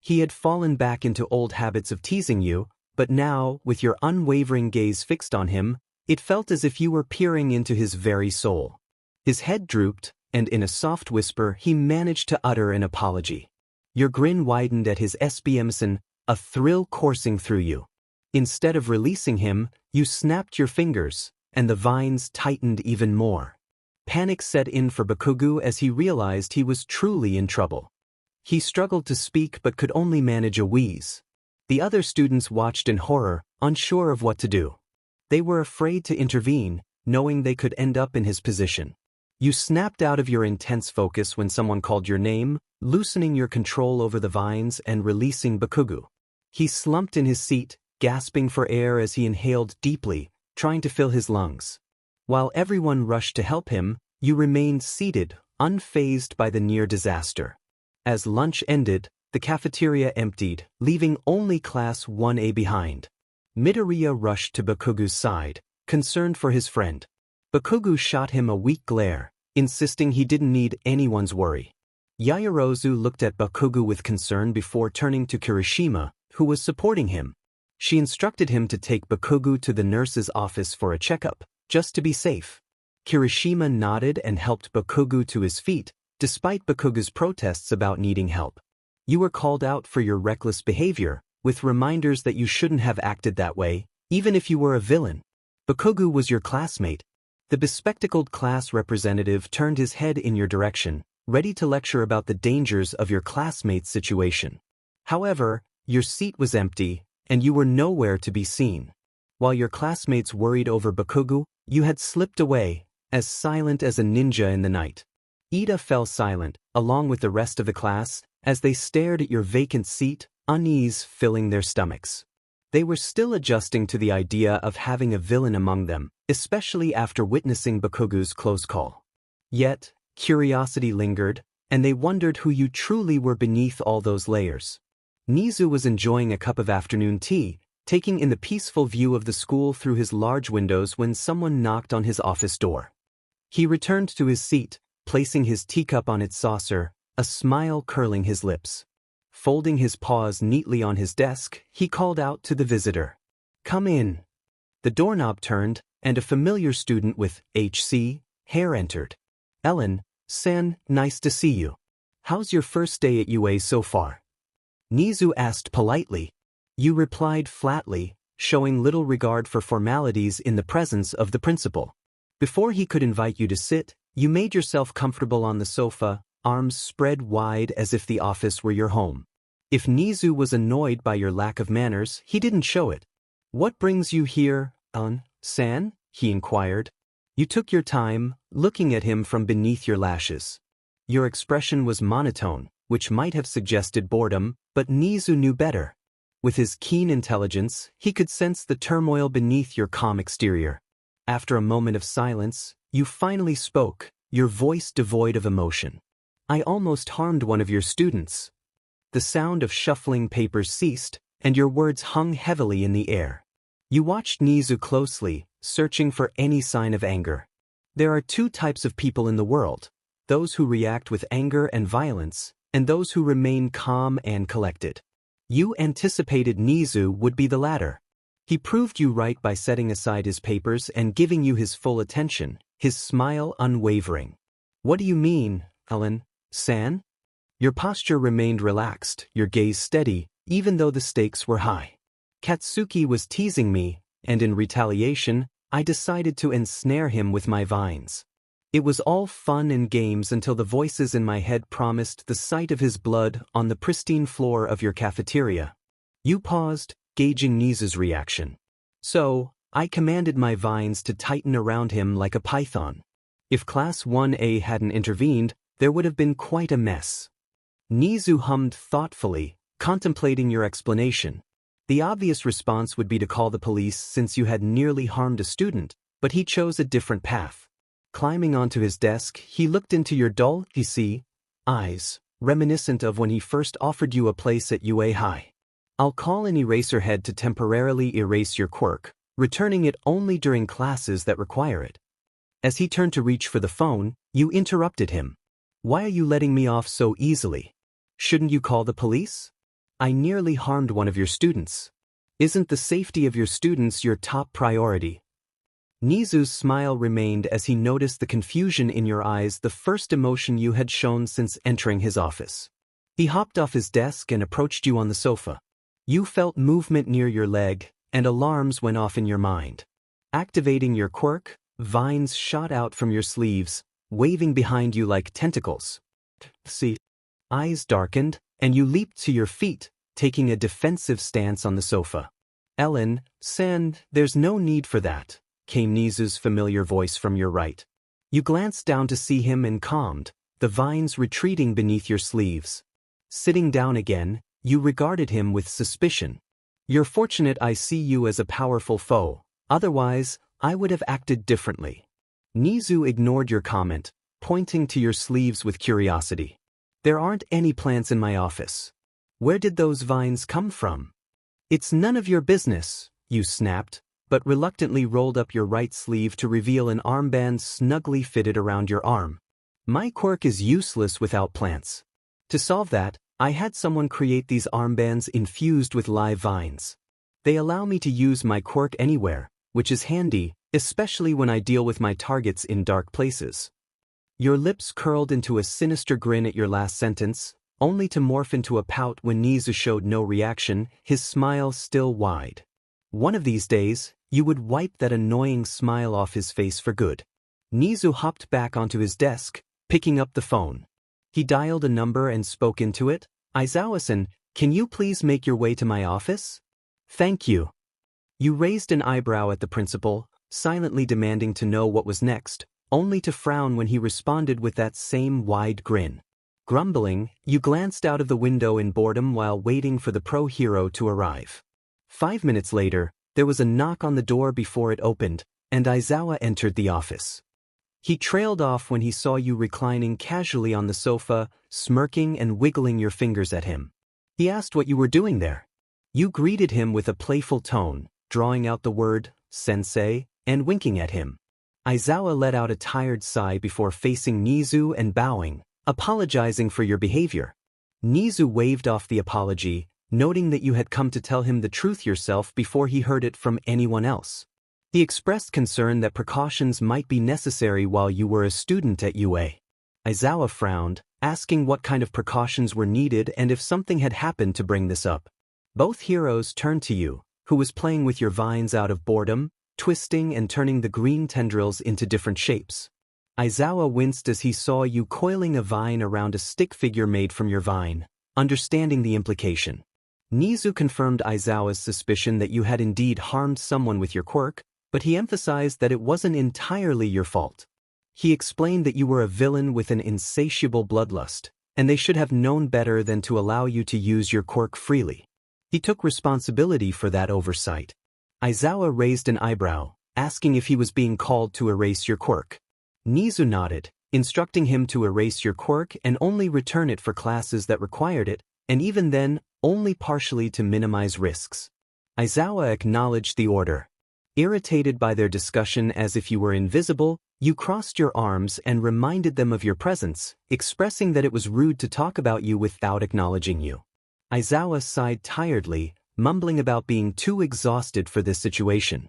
[SPEAKER 1] He had fallen back into old habits of teasing you, but now, with your unwavering gaze fixed on him, it felt as if you were peering into his very soul. His head drooped, and in a soft whisper he managed to utter an apology. Your grin widened at his SBMson, a thrill coursing through you. Instead of releasing him, you snapped your fingers, and the vines tightened even more. Panic set in for Bakugou as he realized he was truly in trouble. He struggled to speak but could only manage a wheeze. The other students watched in horror, unsure of what to do. They were afraid to intervene, knowing they could end up in his position. You snapped out of your intense focus when someone called your name, loosening your control over the vines and releasing Bakugou. He slumped in his seat, gasping for air as he inhaled deeply, trying to fill his lungs. While everyone rushed to help him, you remained seated, unfazed by the near disaster. As lunch ended, the cafeteria emptied, leaving only Class 1A behind. Midoriya rushed to Bakugou's side, concerned for his friend. Bakugou shot him a weak glare, insisting he didn't need anyone's worry. Yaoyorozu looked at Bakugou with concern before turning to Kirishima, who was supporting him. She instructed him to take Bakugou to the nurse's office for a checkup, just to be safe. Kirishima nodded and helped Bakugou to his feet, despite Bakugou's protests about needing help. You were called out for your reckless behavior, with reminders that you shouldn't have acted that way, even if you were a villain. Bakugou was your classmate. The bespectacled class representative turned his head in your direction, ready to lecture about the dangers of your classmate's situation. However, your seat was empty, and you were nowhere to be seen. While your classmates worried over Bakugou, you had slipped away, as silent as a ninja in the night. Ida fell silent, along with the rest of the class, as they stared at your vacant seat, unease filling their stomachs. They were still adjusting to the idea of having a villain among them, especially after witnessing Bakugou's close call. Yet, curiosity lingered, and they wondered who you truly were beneath all those layers. Nizu was enjoying a cup of afternoon tea, taking in the peaceful view of the school through his large windows when someone knocked on his office door. He returned to his seat, placing his teacup on its saucer, a smile curling his lips. Folding his paws neatly on his desk, he called out to the visitor. "Come in." The doorknob turned, and a familiar student with HC hair entered. "Ellen, San, nice to see you. How's your first day at UA so far?" Nizu asked politely. You replied flatly, showing little regard for formalities in the presence of the principal. Before he could invite you to sit, you made yourself comfortable on the sofa, arms spread wide as if the office were your home. If Nizu was annoyed by your lack of manners, he didn't show it. "What brings you here, San?" he inquired. You took your time, looking at him from beneath your lashes. Your expression was monotone, which might have suggested boredom, but Nizu knew better. With his keen intelligence, he could sense the turmoil beneath your calm exterior. After a moment of silence, you finally spoke, your voice devoid of emotion. "I almost harmed one of your students." The sound of shuffling papers ceased, and your words hung heavily in the air. You watched Nizu closely, searching for any sign of anger. There are two types of people in the world: those who react with anger and violence, and those who remain calm and collected. You anticipated Nizu would be the latter. He proved you right by setting aside his papers and giving you his full attention, his smile unwavering. "What do you mean, San?" Your posture remained relaxed, your gaze steady, even though the stakes were high. "Katsuki was teasing me, and in retaliation, I decided to ensnare him with my vines. It was all fun and games until the voices in my head promised the sight of his blood on the pristine floor of your cafeteria." You paused, gauging Nizu's reaction. "So, I commanded my vines to tighten around him like a python. If Class 1A hadn't intervened, there would have been quite a mess." Nizu hummed thoughtfully, contemplating your explanation. The obvious response would be to call the police since you had nearly harmed a student, but he chose a different path. Climbing onto his desk, he looked into your dull, eyes, reminiscent of when he first offered you a place at UA High. "I'll call an eraserhead to temporarily erase your quirk, returning it only during classes that require it." As he turned to reach for the phone, you interrupted him. "Why are you letting me off so easily? Shouldn't you call the police? I nearly harmed one of your students. Isn't the safety of your students your top priority?" Nizu's smile remained as he noticed the confusion in your eyes, the first emotion you had shown since entering his office. He hopped off his desk and approached you on the sofa. You felt movement near your leg, and alarms went off in your mind. Activating your quirk, vines shot out from your sleeves, waving behind you like tentacles. Eyes darkened, and you leaped to your feet, taking a defensive stance on the sofa. "San, there's no need for that," came Nizu's familiar voice from your right. You glanced down to see him and calmed, the vines retreating beneath your sleeves. Sitting down again, you regarded him with suspicion. "You're fortunate I see you as a powerful foe, otherwise, I would have acted differently." Nizu ignored your comment, pointing to your sleeves with curiosity. "There aren't any plants in my office. Where did those vines come from?" "It's none of your business," you snapped, but reluctantly rolled up your right sleeve to reveal an armband snugly fitted around your arm. "My quirk is useless without plants. To solve that, I had someone create these armbands infused with live vines. They allow me to use my quirk anywhere, which is handy, especially when I deal with my targets in dark places." Your lips curled into a sinister grin at your last sentence, only to morph into a pout when Nizu showed no reaction, his smile still wide. One of these days, you would wipe that annoying smile off his face for good. Nizu hopped back onto his desk, picking up the phone. He dialed a number and spoke into it. "Aizawa-san, can you please make your way to my office?" "Thank you." You raised an eyebrow at the principal, silently demanding to know what was next, only to frown when he responded with that same wide grin. Grumbling, you glanced out of the window in boredom while waiting for the pro-hero to arrive. 5 minutes later, there was a knock on the door before it opened, and Aizawa entered the office. He trailed off when he saw you reclining casually on the sofa, smirking and wiggling your fingers at him. He asked what you were doing there. You greeted him with a playful tone, drawing out the word, "sensei," and winking at him. Aizawa let out a tired sigh before facing Nizu and bowing, apologizing for your behavior. Nizu waved off the apology, noting that you had come to tell him the truth yourself before he heard it from anyone else. He expressed concern that precautions might be necessary while you were a student at UA. Aizawa frowned, asking what kind of precautions were needed and if something had happened to bring this up. Both heroes turned to you, who was playing with your vines out of boredom, twisting and turning the green tendrils into different shapes. Aizawa winced as he saw you coiling a vine around a stick figure made from your vine, understanding the implication. Nizu confirmed Aizawa's suspicion that you had indeed harmed someone with your quirk, but he emphasized that it wasn't entirely your fault. He explained that you were a villain with an insatiable bloodlust, and they should have known better than to allow you to use your quirk freely. He took responsibility for that oversight. Aizawa raised an eyebrow, asking if he was being called to erase your quirk. Nizu nodded, instructing him to erase your quirk and only return it for classes that required it, and even then, only partially to minimize risks. Aizawa acknowledged the order. Irritated by their discussion as if you were invisible, you crossed your arms and reminded them of your presence, expressing that it was rude to talk about you without acknowledging you. Aizawa sighed tiredly, mumbling about being too exhausted for this situation.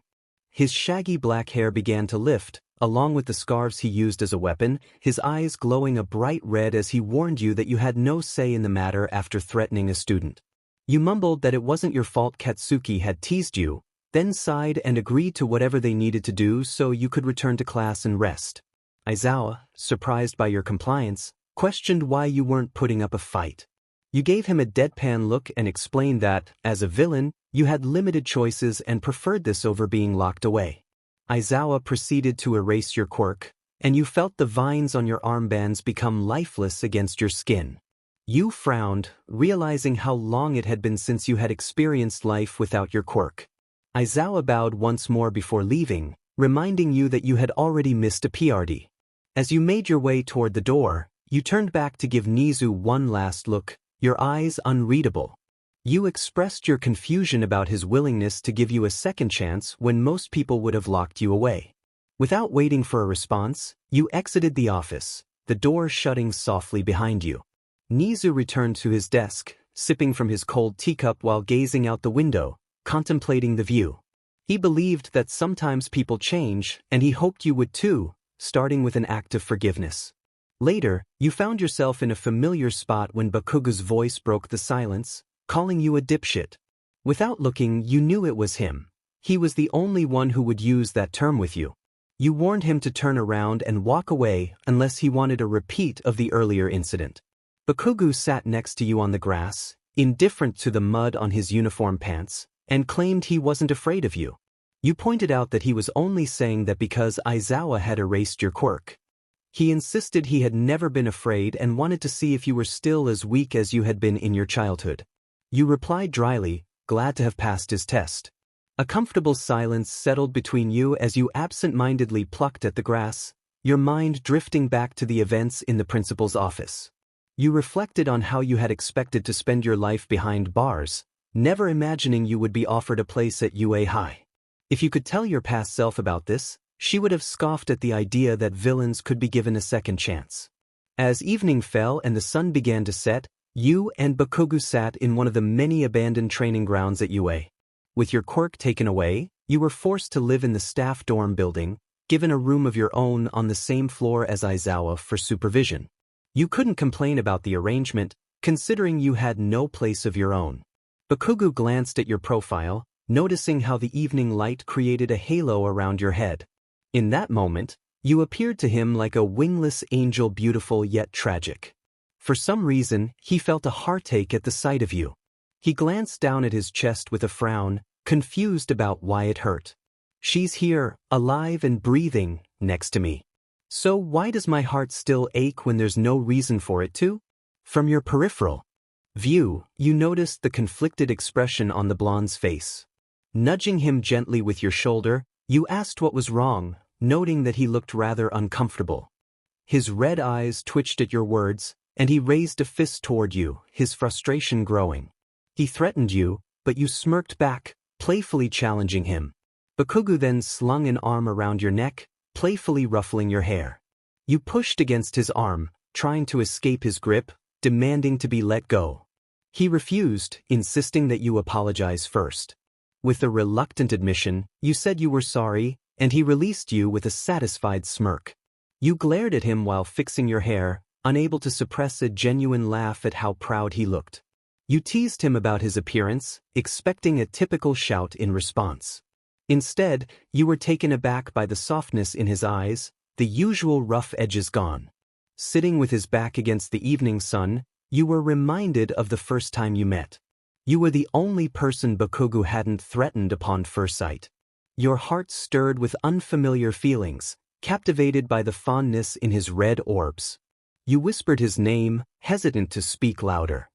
[SPEAKER 1] His shaggy black hair began to lift, along with the scarves he used as a weapon, his eyes glowing a bright red as he warned you that you had no say in the matter after threatening a student. You mumbled that it wasn't your fault Katsuki had teased you, then sighed and agreed to whatever they needed to do so you could return to class and rest. Aizawa, surprised by your compliance, questioned why you weren't putting up a fight. You gave him a deadpan look and explained that, as a villain, you had limited choices and preferred this over being locked away. Aizawa proceeded to erase your quirk, and you felt the vines on your armbands become lifeless against your skin. You frowned, realizing how long it had been since you had experienced life without your quirk. Aizawa bowed once more before leaving, reminding you that you had already missed a PRD. As you made your way toward the door, you turned back to give Nizu one last look, your eyes unreadable. You expressed your confusion about his willingness to give you a second chance when most people would have locked you away. Without waiting for a response, you exited the office, the door shutting softly behind you. Nizu returned to his desk, sipping from his cold teacup while gazing out the window, contemplating the view. He believed that sometimes people change, and he hoped you would too, starting with an act of forgiveness. Later, you found yourself in a familiar spot when Bakugou's voice broke the silence, calling you a dipshit. Without looking, you knew it was him. He was the only one who would use that term with you. You warned him to turn around and walk away unless he wanted a repeat of the earlier incident. Bakugou sat next to you on the grass, indifferent to the mud on his uniform pants, and claimed he wasn't afraid of you. You pointed out that he was only saying that because Aizawa had erased your quirk. He insisted he had never been afraid and wanted to see if you were still as weak as you had been in your childhood. You replied dryly, glad to have passed his test. A comfortable silence settled between you as you absent-mindedly plucked at the grass, your mind drifting back to the events in the principal's office. You reflected on how you had expected to spend your life behind bars, never imagining you would be offered a place at UA High. If you could tell your past self about this, she would have scoffed at the idea that villains could be given a second chance. As evening fell and the sun began to set, you and Bakugou sat in one of the many abandoned training grounds at UA. With your quirk taken away, you were forced to live in the staff dorm building, given a room of your own on the same floor as Aizawa for supervision. You couldn't complain about the arrangement, considering you had no place of your own. Bakugou glanced at your profile, noticing how the evening light created a halo around your head. In that moment, you appeared to him like a wingless angel, beautiful yet tragic. For some reason, he felt a heartache at the sight of you. He glanced down at his chest with a frown, confused about why it hurt. She's here, alive and breathing, next to me. So why does my heart still ache when there's no reason for it to? From your peripheral view, you noticed the conflicted expression on the blonde's face. Nudging him gently with your shoulder, you asked what was wrong, noting that he looked rather uncomfortable. His red eyes twitched at your words, and he raised a fist toward you, his frustration growing. He threatened you, but you smirked back, playfully challenging him. Bakugou then slung an arm around your neck, playfully ruffling your hair. You pushed against his arm, trying to escape his grip, demanding to be let go. He refused, insisting that you apologize first. With a reluctant admission, you said you were sorry, and he released you with a satisfied smirk. You glared at him while fixing your hair, unable to suppress a genuine laugh at how proud he looked. You teased him about his appearance, expecting a typical shout in response. Instead, you were taken aback by the softness in his eyes, the usual rough edges gone. Sitting with his back against the evening sun, you were reminded of the first time you met. You were the only person Bakugou hadn't threatened upon first sight. Your heart stirred with unfamiliar feelings, captivated by the fondness in his red orbs. You whispered his name, hesitant to speak louder.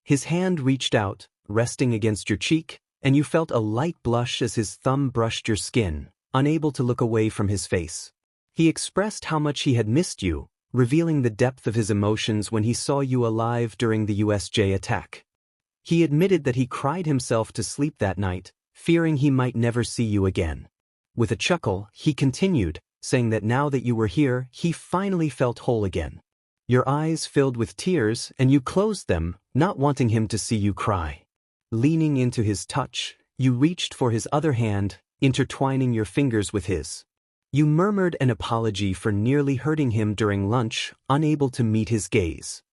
[SPEAKER 1] His hand reached out, resting against your cheek, and you felt a light blush as his thumb brushed your skin, unable to look away from his face. He expressed how much he had missed you, revealing the depth of his emotions when he saw you alive during the U.S.J. attack. He admitted that he cried himself to sleep that night, fearing he might never see you again. With a chuckle, he continued, saying that now that you were here, he finally felt whole again. Your eyes filled with tears, and you closed them, not wanting him to see you cry. Leaning into his touch, you reached for his other hand, intertwining your fingers with his. You murmured an apology for nearly hurting him during lunch, unable to meet his gaze.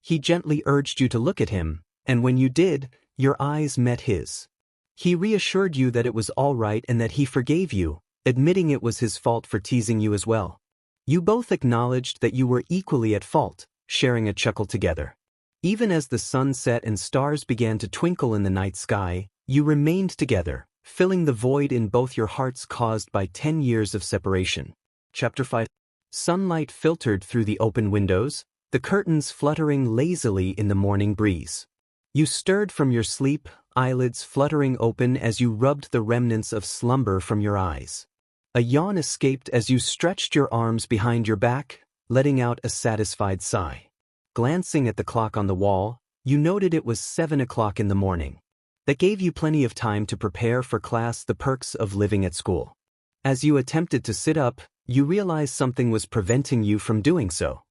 [SPEAKER 1] He gently urged you to look at him, and when you did, your eyes met his. He reassured you that it was all right and that he forgave you, admitting it was his fault for teasing you as well. You both acknowledged that you were equally at fault, sharing a chuckle together. Even as the sun set and stars began to twinkle in the night sky, you remained together, filling the void in both your hearts caused by 10 years of separation. Chapter 5. Sunlight filtered through the open windows, the curtains fluttering lazily in the morning breeze. You stirred from your sleep, eyelids fluttering open as you rubbed the remnants of slumber from your eyes. A yawn escaped as you stretched your arms behind your back, letting out a satisfied sigh. Glancing at the clock on the wall, you noted it was 7 o'clock in the morning. That gave you plenty of time to prepare for class, the perks of living at school. As you attempted to sit up, you realized something was preventing you from doing so.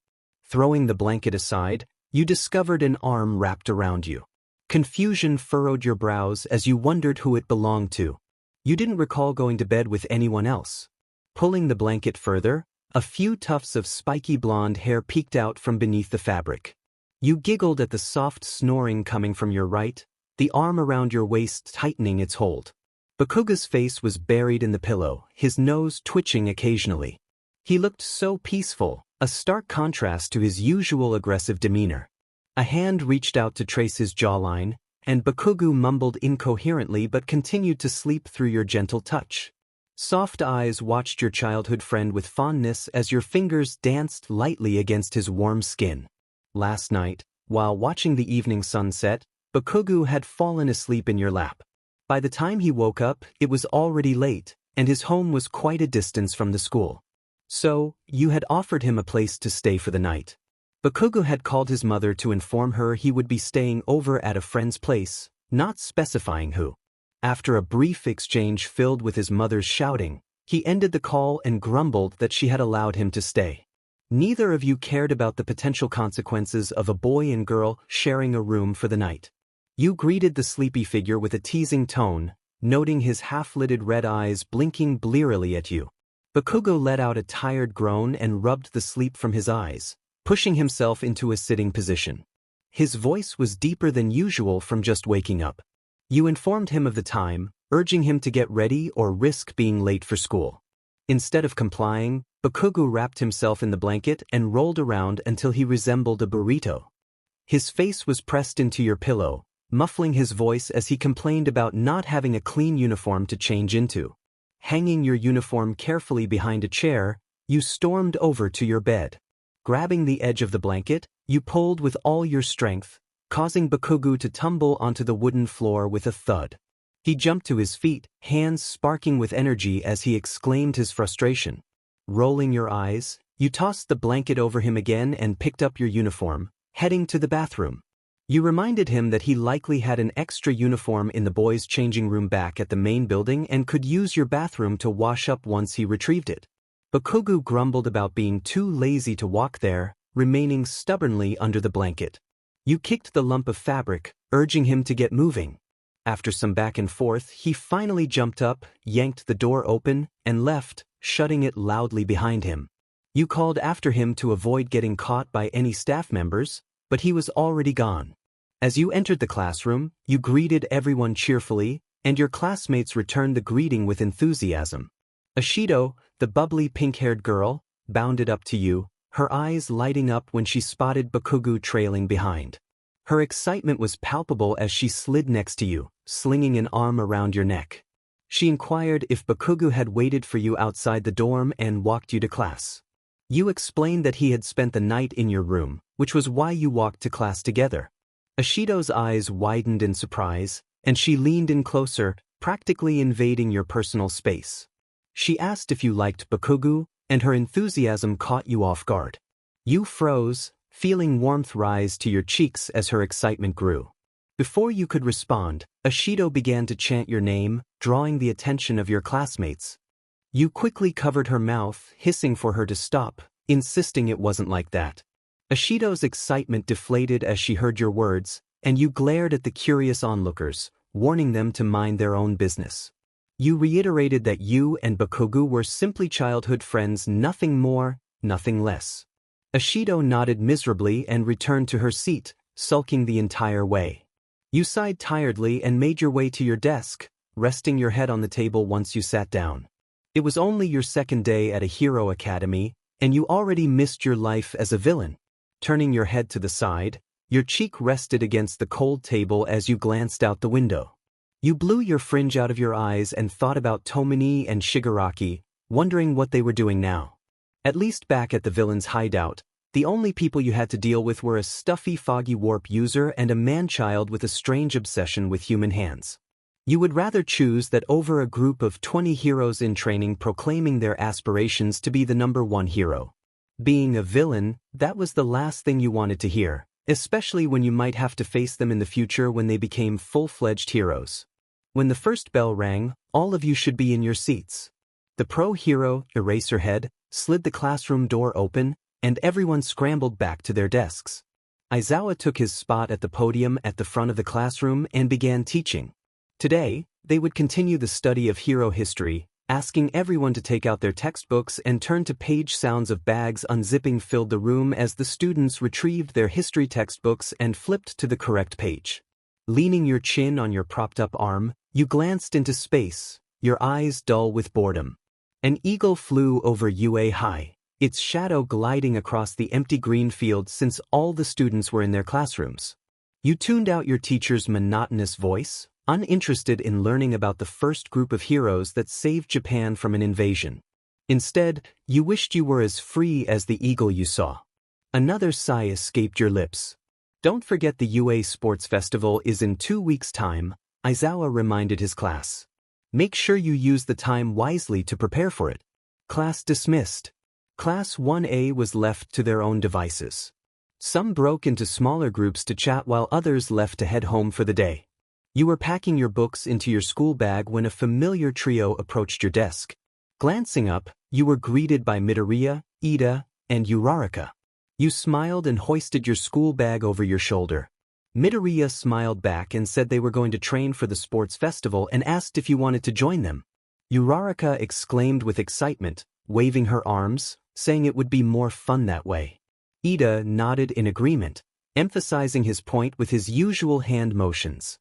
[SPEAKER 1] Throwing the blanket aside, you discovered an arm wrapped around you. Confusion furrowed your brows as you wondered who it belonged to. You didn't recall going to bed with anyone else. Pulling the blanket further, a few tufts of spiky blonde hair peeked out from beneath the fabric. You giggled at the soft snoring coming from your right, the arm around your waist tightening its hold. Bakugou's face was buried in the pillow, his nose twitching occasionally. He looked so peaceful, a stark contrast to his usual aggressive demeanor. A hand reached out to trace his jawline, and Bakugou mumbled incoherently but continued to sleep through your gentle touch. Soft eyes watched your childhood friend with fondness as your fingers danced lightly against his warm skin. Last night, while watching the evening sunset, Bakugou had fallen asleep in your lap. By the time he woke up, it was already late, and his home was quite a distance from the school. So, you had offered him a place to stay for the night. Bakugou had called his mother to inform her he would be staying over at a friend's place, not specifying who. After a brief exchange filled with his mother's shouting, he ended the call and grumbled that she had allowed him to stay. Neither of you cared about the potential consequences of a boy and girl sharing a room for the night. You greeted the sleepy figure with a teasing tone, noting his half-lidded red eyes blinking blearily at you. Bakugou let out a tired groan and rubbed the sleep from his eyes, pushing himself into a sitting position. His voice was deeper than usual from just waking up. You informed him of the time, urging him to get ready or risk being late for school. Instead of complying, Bakugou wrapped himself in the blanket and rolled around until he resembled a burrito. His face was pressed into your pillow, muffling his voice as he complained about not having a clean uniform to change into. Hanging your uniform carefully behind a chair, you stormed over to your bed. Grabbing the edge of the blanket, you pulled with all your strength, causing Bakugou to tumble onto the wooden floor with a thud. He jumped to his feet, hands sparking with energy as he exclaimed his frustration. Rolling your eyes, you tossed the blanket over him again and picked up your uniform, heading to the bathroom. You reminded him that he likely had an extra uniform in the boys' changing room back at the main building and could use your bathroom to wash up once he retrieved it. Bakugou grumbled about being too lazy to walk there, remaining stubbornly under the blanket. You kicked the lump of fabric, urging him to get moving. After some back and forth, he finally jumped up, yanked the door open, and left, shutting it loudly behind him. You called after him to avoid getting caught by any staff members, but he was already gone. As you entered the classroom, you greeted everyone cheerfully, and your classmates returned the greeting with enthusiasm. Ashido, the bubbly pink-haired girl, bounded up to you, her eyes lighting up when she spotted Bakugou trailing behind. Her excitement was palpable as she slid next to you, slinging an arm around your neck. She inquired if Bakugou had waited for you outside the dorm and walked you to class. You explained that he had spent the night in your room, which was why you walked to class together. Ashido's eyes widened in surprise, and she leaned in closer, practically invading your personal space. She asked if you liked Bakugou, and her enthusiasm caught you off guard. You froze, feeling warmth rise to your cheeks as her excitement grew. Before you could respond, Ashido began to chant your name, drawing the attention of your classmates. You quickly covered her mouth, hissing for her to stop, insisting it wasn't like that. Ashido's excitement deflated as she heard your words, and you glared at the curious onlookers, warning them to mind their own business. You reiterated that you and Bakugou were simply childhood friends, nothing more, nothing less. Ashido nodded miserably and returned to her seat, sulking the entire way. You sighed tiredly and made your way to your desk, resting your head on the table once you sat down. It was only your second day at a hero academy, and you already missed your life as a villain. Turning your head to the side, your cheek rested against the cold table as you glanced out the window. You blew your fringe out of your eyes and thought about Tomini and Shigaraki, wondering what they were doing now. At least back at the villain's hideout, the only people you had to deal with were a stuffy foggy warp user and a man-child with a strange obsession with human hands. You would rather choose that over a group of 20 heroes in training proclaiming their aspirations to be the #1 hero. Being a villain, that was the last thing you wanted to hear, especially when you might have to face them in the future when they became full-fledged heroes. When the first bell rang, all of you should be in your seats. The pro hero, Eraserhead, slid the classroom door open, and everyone scrambled back to their desks. Aizawa took his spot at the podium at the front of the classroom and began teaching. Today, they would continue the study of hero history, asking everyone to take out their textbooks and turn to page. Sounds of bags unzipping filled the room as the students retrieved their history textbooks and flipped to the correct page. Leaning your chin on your propped-up arm, you glanced into space, your eyes dull with boredom. An eagle flew over UA High, its shadow gliding across the empty green field since all the students were in their classrooms. You tuned out your teacher's monotonous voice, uninterested in learning about the first group of heroes that saved Japan from an invasion. Instead, you wished you were as free as the eagle you saw. Another sigh escaped your lips. Don't forget the UA Sports Festival is in 2 weeks' time, Aizawa reminded his class. Make sure you use the time wisely to prepare for it. Class dismissed. Class 1A was left to their own devices. Some broke into smaller groups to chat while others left to head home for the day. You were packing your books into your school bag when a familiar trio approached your desk. Glancing up, you were greeted by Midoriya, Ida, and Uraraka. You smiled and hoisted your school bag over your shoulder. Midoriya smiled back and said they were going to train for the sports festival and asked if you wanted to join them. Uraraka exclaimed with excitement, waving her arms, saying it would be more fun that way. Ida nodded in agreement, emphasizing his point with his usual hand motions.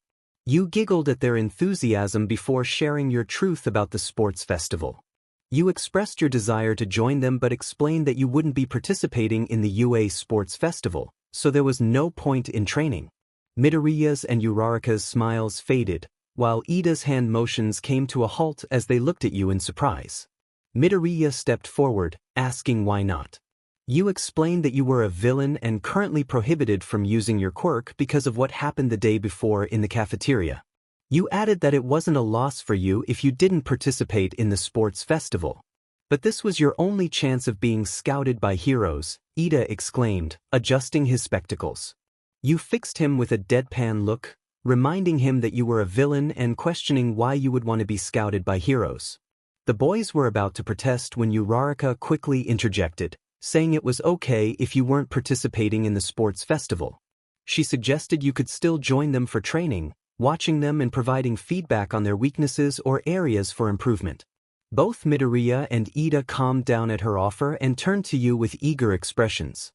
[SPEAKER 1] You giggled at their enthusiasm before sharing your truth about the sports festival. You expressed your desire to join them but explained that you wouldn't be participating in the UA Sports Festival, so there was no point in training. Midoriya's and Uraraka's smiles faded, while Ida's hand motions came to a halt as they looked at you in surprise. Midoriya stepped forward, asking why not. You explained that you were a villain and currently prohibited from using your quirk because of what happened the day before in the cafeteria. You added that it wasn't a loss for you if you didn't participate in the sports festival. But this was your only chance of being scouted by heroes, Ida exclaimed, adjusting his spectacles. You fixed him with a deadpan look, reminding him that you were a villain and questioning why you would want to be scouted by heroes. The boys were about to protest when Uraraka quickly interjected, saying it was okay if you weren't participating in the sports festival. She suggested you could still join them for training, watching them and providing feedback on their weaknesses or areas for improvement. Both Midoriya and Ida calmed down at her offer and turned to you with eager expressions.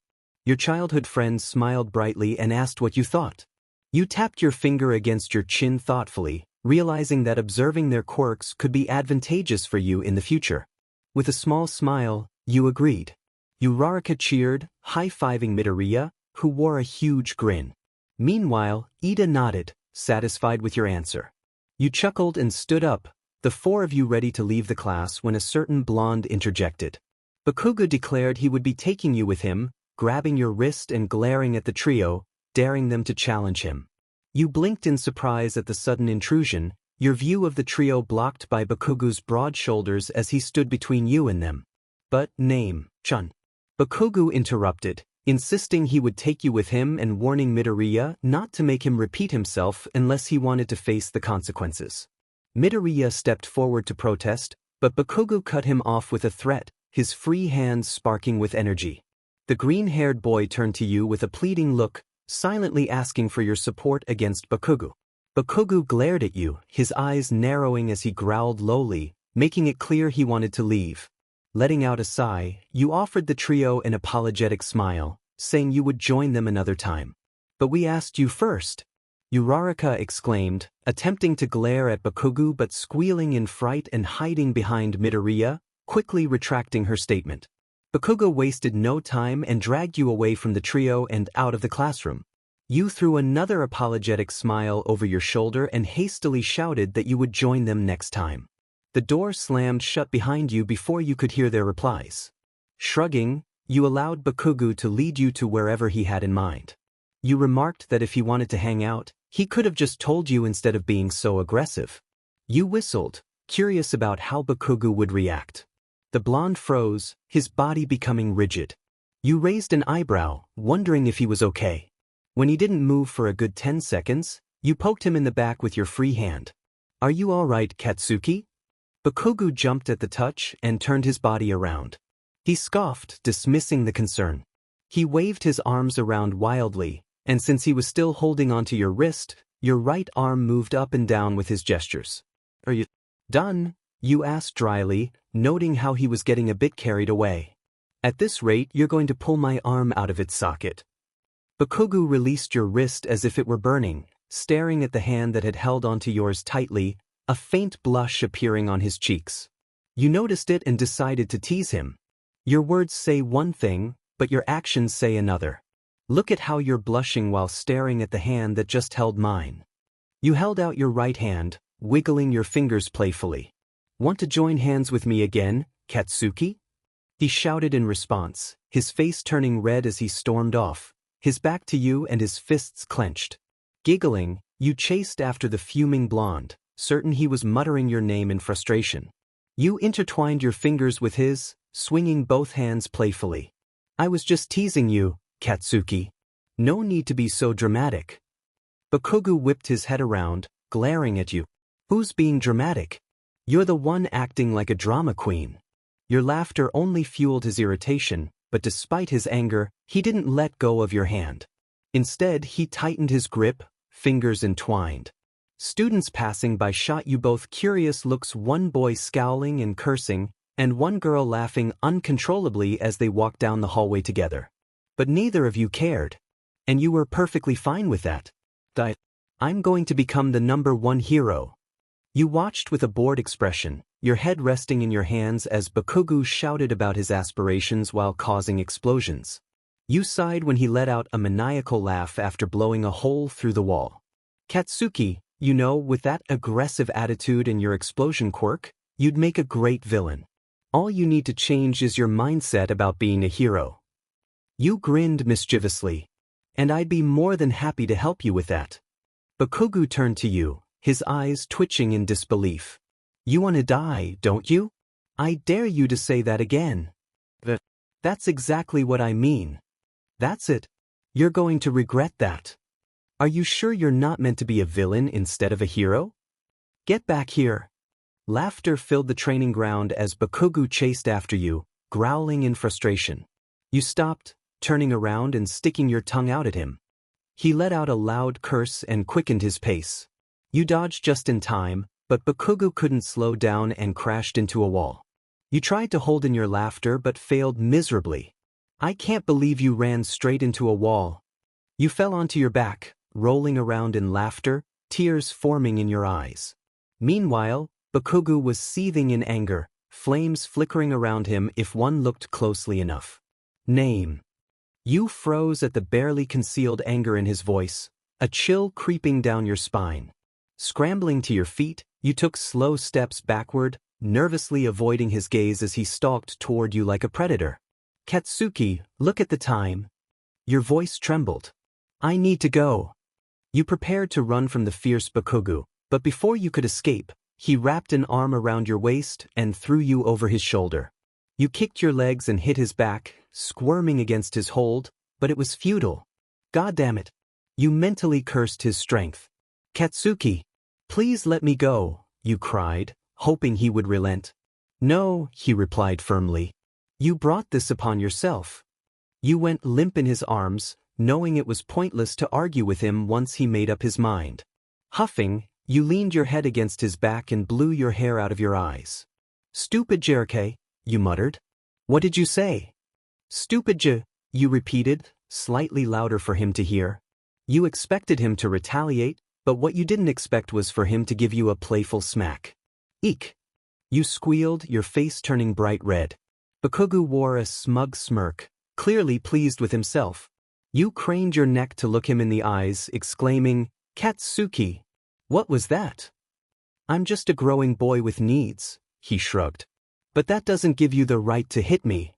[SPEAKER 1] Your childhood friend smiled brightly and asked what you thought. You tapped your finger against your chin thoughtfully, realizing that observing their quirks could be advantageous for you in the future. With a small smile, you agreed. Uraraka cheered, high-fiving Midoriya, who wore a huge grin. Meanwhile, Ida nodded, satisfied with your answer. You chuckled and stood up, the four of you ready to leave the class when a certain blonde interjected. Bakugou declared he would be taking you with him, grabbing your wrist and glaring at the trio, daring them to challenge him. You blinked in surprise at the sudden intrusion, your view of the trio blocked by Bakugou's broad shoulders as he stood between you and them. But, name, Chun. Bakugou interrupted, insisting he would take you with him and warning Midoriya not to make him repeat himself unless he wanted to face the consequences. Midoriya stepped forward to protest, but Bakugou cut him off with a threat, his free hands sparking with energy. The green-haired boy turned to you with a pleading look, silently asking for your support against Bakugou. Bakugou glared at you, his eyes narrowing as he growled lowly, making it clear he wanted to leave. Letting out a sigh, you offered the trio an apologetic smile, saying you would join them another time. But we asked you first. Uraraka exclaimed, attempting to glare at Bakugou but squealing in fright and hiding behind Midoriya, quickly retracting her statement. Bakugou wasted no time and dragged you away from the trio and out of the classroom. You threw another apologetic smile over your shoulder and hastily shouted that you would join them next time. The door slammed shut behind you before you could hear their replies. Shrugging, you allowed Bakugou to lead you to wherever he had in mind. You remarked that if he wanted to hang out, he could have just told you instead of being so aggressive. You whistled, curious about how Bakugou would react. The blonde froze, his body becoming rigid. You raised an eyebrow, wondering if he was okay. When he didn't move for a good 10 seconds, you poked him in the back with your free hand. Are you all right, Katsuki? Bakugou jumped at the touch and turned his body around. He scoffed, dismissing the concern. He waved his arms around wildly, and since he was still holding onto your wrist, your right arm moved up and down with his gestures. Are you done? You asked dryly, noting how he was getting a bit carried away. At this rate, you're going to pull my arm out of its socket. Bakugou released your wrist as if it were burning, staring at the hand that had held onto yours tightly, a faint blush appearing on his cheeks. You noticed it and decided to tease him. Your words say one thing, but your actions say another. Look at how you're blushing while staring at the hand that just held mine. You held out your right hand, wiggling your fingers playfully. Want to join hands with me again, Katsuki? He shouted in response, his face turning red as he stormed off, his back to you and his fists clenched. Giggling, you chased after the fuming blonde, certain he was muttering your name in frustration. You intertwined your fingers with his, swinging both hands playfully. I was just teasing you, Katsuki. No need to be so dramatic. Bakugou whipped his head around, glaring at you. Who's being dramatic? You're the one acting like a drama queen. Your laughter only fueled his irritation, but despite his anger, he didn't let go of your hand. Instead, he tightened his grip, fingers entwined. Students passing by shot you both curious looks, one boy scowling and cursing, and one girl laughing uncontrollably as they walked down the hallway together. But neither of you cared. And you were perfectly fine with that. I'm going to become the #1 hero. You watched with a bored expression, your head resting in your hands as Bakugou shouted about his aspirations while causing explosions. You sighed when he let out a maniacal laugh after blowing a hole through the wall. Katsuki, you know, with that aggressive attitude and your explosion quirk, you'd make a great villain. All you need to change is your mindset about being a hero. You grinned mischievously. And I'd be more than happy to help you with that. Bakugou turned to you, his eyes twitching in disbelief. You want to die, don't you? I dare you to say that again. That's exactly what I mean. That's it. You're going to regret that. Are you sure you're not meant to be a villain instead of a hero? Get back here. Laughter filled the training ground as Bakugou chased after you, growling in frustration. You stopped, turning around and sticking your tongue out at him. He let out a loud curse and quickened his pace. You dodged just in time, but Bakugou couldn't slow down and crashed into a wall. You tried to hold in your laughter but failed miserably. I can't believe you ran straight into a wall. You fell onto your back, rolling around in laughter, tears forming in your eyes. Meanwhile, Bakugou was seething in anger, flames flickering around him if one looked closely enough. Name. You froze at the barely concealed anger in his voice, a chill creeping down your spine. Scrambling to your feet, you took slow steps backward, nervously avoiding his gaze as he stalked toward you like a predator. Katsuki, look at the time. Your voice trembled. I need to go. You prepared to run from the fierce Bakugou, but before you could escape, he wrapped an arm around your waist and threw you over his shoulder. You kicked your legs and hit his back, squirming against his hold, but it was futile. God damn it. You mentally cursed his strength. Katsuki, please let me go, you cried, hoping he would relent. No, he replied firmly. You brought this upon yourself. You went limp in his arms, knowing it was pointless to argue with him once he made up his mind. Huffing, you leaned your head against his back and blew your hair out of your eyes. Stupid Jericho, you muttered. What did you say? Stupid you repeated, slightly louder for him to hear. You expected him to retaliate, but what you didn't expect was for him to give you a playful smack. Eek! You squealed, your face turning bright red. Bakugou wore a smug smirk, clearly pleased with himself. You craned your neck to look him in the eyes, exclaiming, Katsuki, what was that? I'm just a growing boy with needs, he shrugged. But that doesn't give you the right to hit me.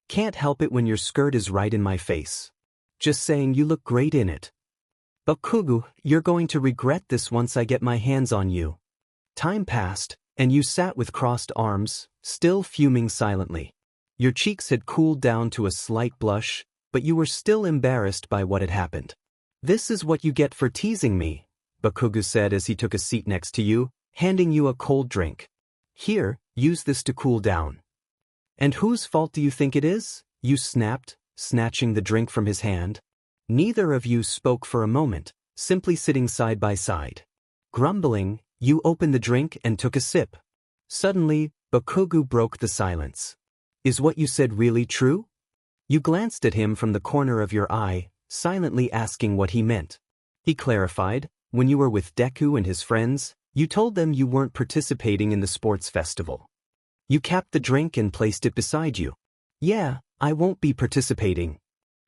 [SPEAKER 1] Can't help it when your skirt is right in my face. Just saying you look great in it. Bakugou, you're going to regret this once I get my hands on you. Time passed, and you sat with crossed arms, still fuming silently. Your cheeks had cooled down to a slight blush, but you were still embarrassed by what had happened. This is what you get for teasing me, Bakugou said as he took a seat next to you, handing you a cold drink. Here, use this to cool down. And whose fault do you think it is? You snapped, snatching the drink from his hand. Neither of you spoke for a moment, simply sitting side by side. Grumbling, you opened the drink and took a sip. Suddenly, Bakugou broke the silence. Is what you said really true? You glanced at him from the corner of your eye, silently asking what he meant. He clarified, when you were with Deku and his friends, you told them you weren't participating in the sports festival. You capped the drink and placed it beside you. Yeah, I won't be participating.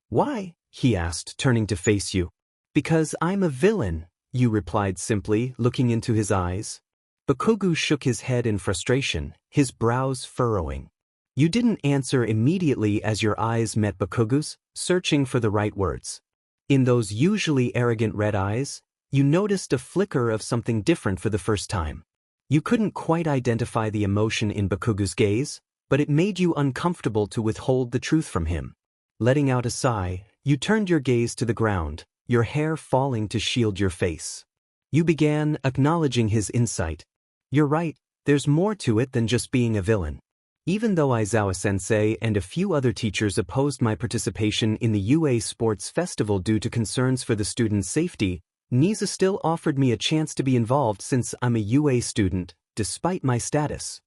[SPEAKER 1] Why? He asked, turning to face you. Because I'm a villain, you replied simply, looking into his eyes. Bakugou shook his head in frustration, his brows furrowing. You didn't answer immediately as your eyes met Bakugou's, searching for the right words. In those usually arrogant red eyes, you noticed a flicker of something different for the first time. You couldn't quite identify the emotion in Bakugou's gaze, but it made you uncomfortable to withhold the truth from him. Letting out a sigh, you turned your gaze to the ground, your hair falling to shield your face. You began acknowledging his insight. You're right, there's more to it than just being a villain. Even though Aizawa-sensei and a few other teachers opposed my participation in the UA Sports Festival due to concerns for the students' safety, Nisa still offered me a chance to be involved since I'm a UA student, despite my status.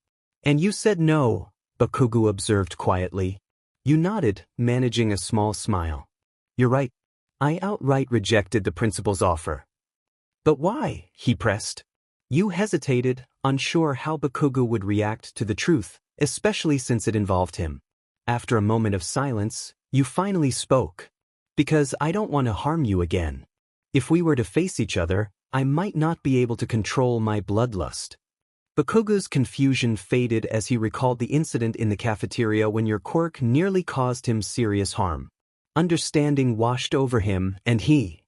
[SPEAKER 1] And you said no, Bakugou observed quietly. You nodded, managing a small smile. You're right. I outright rejected the principal's offer. But why? He pressed. You hesitated, unsure how Bakugou would react to the truth, especially since it involved him. After a moment of silence, you finally spoke. Because I don't want to harm you again. If we were to face each other, I might not be able to control my bloodlust. Bakugou's confusion faded as he recalled the incident in the cafeteria when your quirk nearly caused him serious harm. Understanding washed over him, and he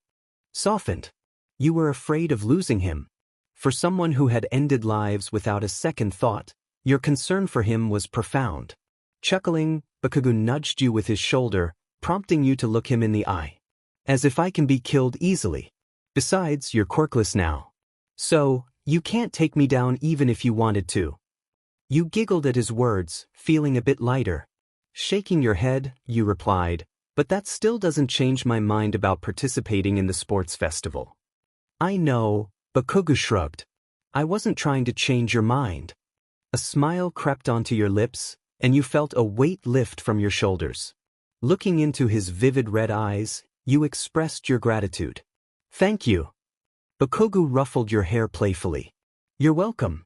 [SPEAKER 1] softened. You were afraid of losing him. For someone who had ended lives without a second thought, your concern for him was profound. Chuckling, Bakugou nudged you with his shoulder, prompting you to look him in the eye. As if I can be killed easily. Besides, you're quirkless now. So, you can't take me down even if you wanted to. You giggled at his words, feeling a bit lighter. Shaking your head, you replied, But that still doesn't change my mind about participating in the sports festival. I know, Bakugou shrugged. I wasn't trying to change your mind. A smile crept onto your lips, and you felt a weight lift from your shoulders. Looking into his vivid red eyes, you expressed your gratitude. Thank you. Bakugou ruffled your hair playfully. You're welcome.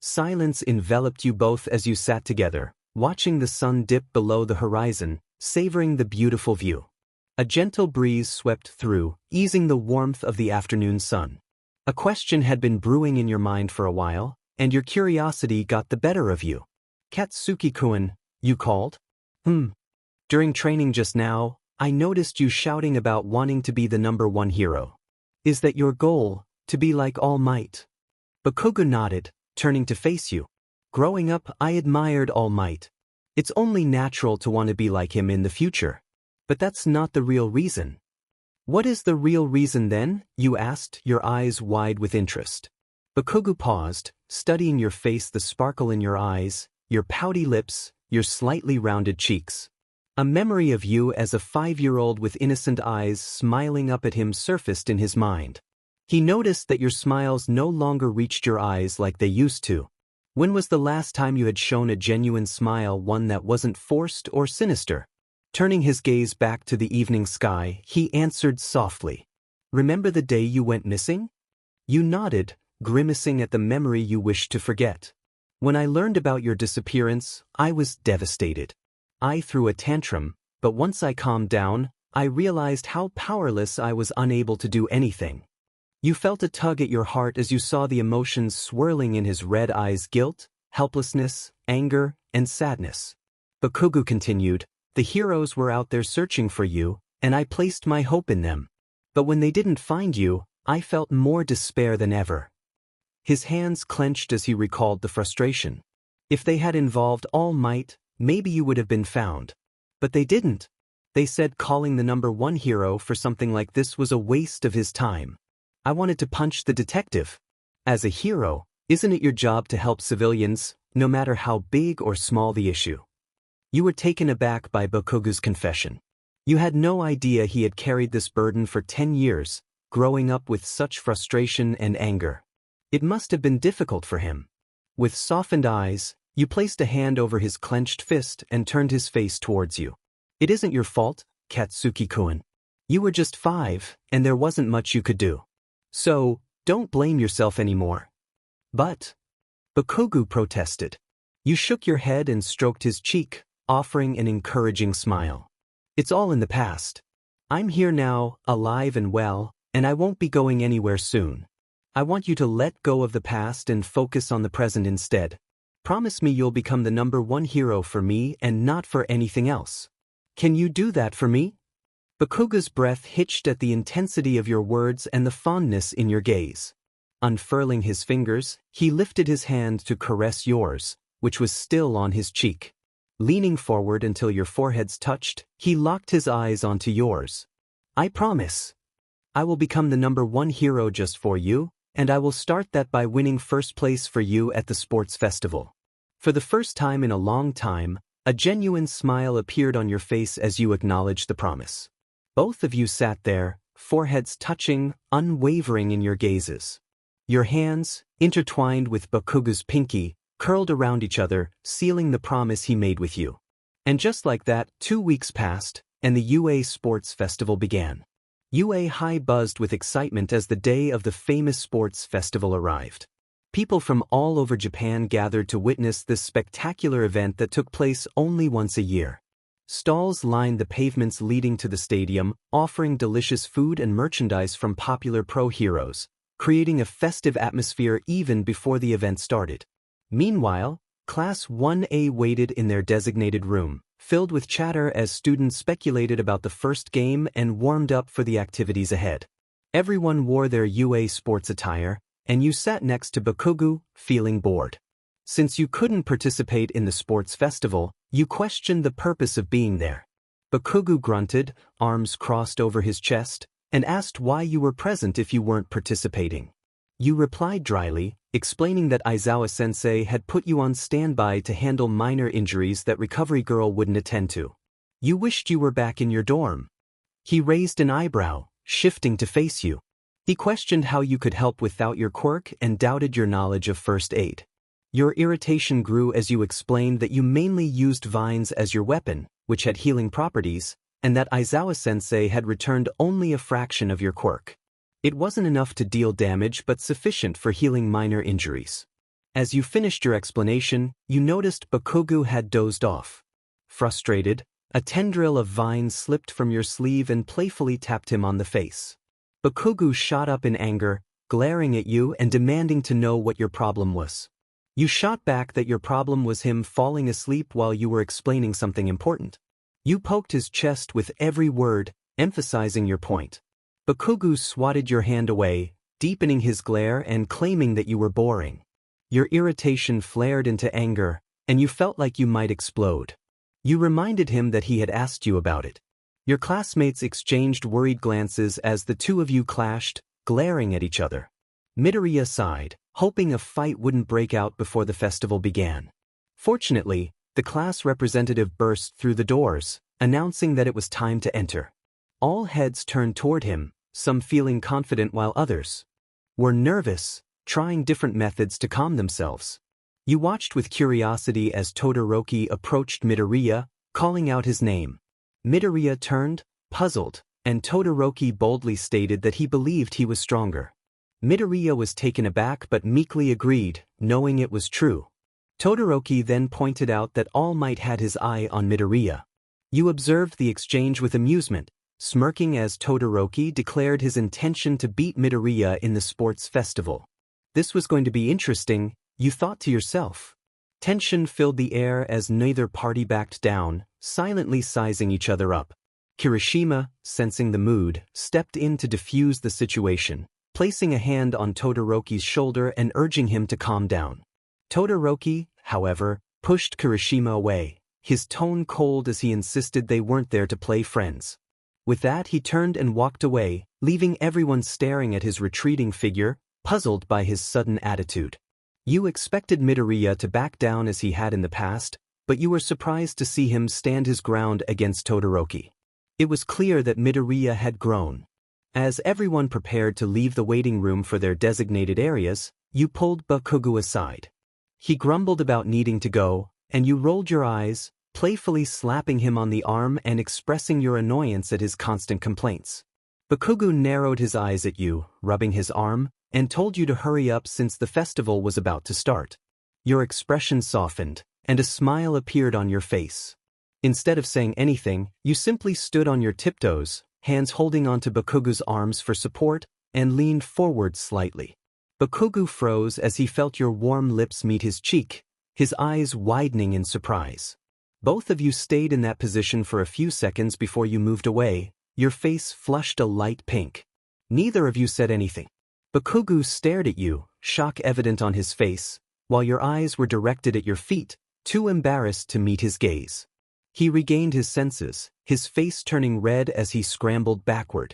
[SPEAKER 1] Silence enveloped you both as you sat together, watching the sun dip below the horizon, savoring the beautiful view. A gentle breeze swept through, easing the warmth of the afternoon sun. A question had been brewing in your mind for a while, and your curiosity got the better of you. Katsuki-kun, you called? During training just now, I noticed you shouting about wanting to be the #1 hero. Is that your goal, to be like All Might? Bakugou nodded, turning to face you. Growing up, I admired All Might. It's only natural to want to be like him in the future. But that's not the real reason. What is the real reason then? You asked, your eyes wide with interest. Bakugou paused, studying your face, the sparkle in your eyes, your pouty lips, your slightly rounded cheeks. A memory of you as a 5-year-old with innocent eyes smiling up at him surfaced in his mind. He noticed that your smiles no longer reached your eyes like they used to. When was the last time you had shown a genuine smile, one that wasn't forced or sinister? Turning his gaze back to the evening sky, he answered softly. Remember the day you went missing? You nodded, grimacing at the memory you wished to forget. When I learned about your disappearance, I was devastated. I threw a tantrum, but once I calmed down, I realized how powerless I was, unable to do anything. You felt a tug at your heart as you saw the emotions swirling in his red eyes: guilt, helplessness, anger, and sadness. Bakugou continued, the heroes were out there searching for you, and I placed my hope in them. But when they didn't find you, I felt more despair than ever. His hands clenched as he recalled the frustration. If they had involved All Might, maybe you would have been found. But they didn't. They said calling the #1 hero for something like this was a waste of his time. I wanted to punch the detective. As a hero, isn't it your job to help civilians, no matter how big or small the issue? You were taken aback by Bakugou's confession. You had no idea he had carried this burden for 10 years, growing up with such frustration and anger. It must have been difficult for him. With softened eyes, you placed a hand over his clenched fist and turned his face towards you. It isn't your fault, Katsuki-kun. You were just 5, and there wasn't much you could do. So, don't blame yourself anymore. But, Bakugou protested. You shook your head and stroked his cheek, offering an encouraging smile. It's all in the past. I'm here now, alive and well, and I won't be going anywhere soon. I want you to let go of the past and focus on the present instead. Promise me you'll become the #1 hero for me and not for anything else. Can you do that for me? Bakugou's breath hitched at the intensity of your words and the fondness in your gaze. Unfurling his fingers, he lifted his hand to caress yours, which was still on his cheek. Leaning forward until your foreheads touched, he locked his eyes onto yours. I promise. I will become the #1 hero just for you, and I will start that by winning first place for you at the sports festival. For the first time in a long time, a genuine smile appeared on your face as you acknowledged the promise. Both of you sat there, foreheads touching, unwavering in your gazes. Your hands, intertwined with Bakugou's pinky, curled around each other, sealing the promise he made with you. And just like that, 2 weeks passed, and the UA Sports Festival began. UA High buzzed with excitement as the day of the famous sports festival arrived. People from all over Japan gathered to witness this spectacular event that took place only once a year. Stalls lined the pavements leading to the stadium, offering delicious food and merchandise from popular pro heroes, creating a festive atmosphere even before the event started. Meanwhile, Class 1A waited in their designated room, filled with chatter as students speculated about the first game and warmed up for the activities ahead. Everyone wore their UA sports attire, and you sat next to Bakugou, feeling bored. Since you couldn't participate in the sports festival, you questioned the purpose of being there. Bakugou grunted, arms crossed over his chest, and asked why you were present if you weren't participating. You replied dryly, explaining that Aizawa-sensei had put you on standby to handle minor injuries that Recovery Girl wouldn't attend to. You wished you were back in your dorm. He raised an eyebrow, shifting to face you. He questioned how you could help without your quirk and doubted your knowledge of first aid. Your irritation grew as you explained that you mainly used vines as your weapon, which had healing properties, and that Aizawa-sensei had returned only a fraction of your quirk. It wasn't enough to deal damage but sufficient for healing minor injuries. As you finished your explanation, you noticed Bakugou had dozed off. Frustrated, a tendril of vines slipped from your sleeve and playfully tapped him on the face. Bakugou shot up in anger, glaring at you and demanding to know what your problem was. You shot back that your problem was him falling asleep while you were explaining something important. You poked his chest with every word, emphasizing your point. Bakugou swatted your hand away, deepening his glare and claiming that you were boring. Your irritation flared into anger, and you felt like you might explode. You reminded him that he had asked you about it. Your classmates exchanged worried glances as the two of you clashed, glaring at each other. Midoriya sighed, hoping a fight wouldn't break out before the festival began. Fortunately, the class representative burst through the doors, announcing that it was time to enter. All heads turned toward him, some feeling confident while others were nervous, trying different methods to calm themselves. You watched with curiosity as Todoroki approached Midoriya, calling out his name. Midoriya turned, puzzled, and Todoroki boldly stated that he believed he was stronger. Midoriya was taken aback but meekly agreed, knowing it was true. Todoroki then pointed out that All Might had his eye on Midoriya. You observed the exchange with amusement, smirking as Todoroki declared his intention to beat Midoriya in the sports festival. This was going to be interesting, you thought to yourself. Tension filled the air as neither party backed down, silently sizing each other up. Kirishima, sensing the mood, stepped in to defuse the situation, placing a hand on Todoroki's shoulder and urging him to calm down. Todoroki, however, pushed Kirishima away, his tone cold as he insisted they weren't there to play friends. With that he turned and walked away, leaving everyone staring at his retreating figure, puzzled by his sudden attitude. You expected Midoriya to back down as he had in the past, but you were surprised to see him stand his ground against Todoroki. It was clear that Midoriya had grown. As everyone prepared to leave the waiting room for their designated areas, you pulled Bakugou aside. He grumbled about needing to go, and you rolled your eyes, playfully slapping him on the arm and expressing your annoyance at his constant complaints. Bakugou narrowed his eyes at you, rubbing his arm, and told you to hurry up since the festival was about to start. Your expression softened, and a smile appeared on your face. Instead of saying anything, you simply stood on your tiptoes, hands holding onto Bakugou's arms for support, and leaned forward slightly. Bakugou froze as he felt your warm lips meet his cheek, his eyes widening in surprise. Both of you stayed in that position for a few seconds before you moved away, your face flushed a light pink. Neither of you said anything. Bakugou stared at you, shock evident on his face, while your eyes were directed at your feet, too embarrassed to meet his gaze. He regained his senses, his face turning red as he scrambled backward.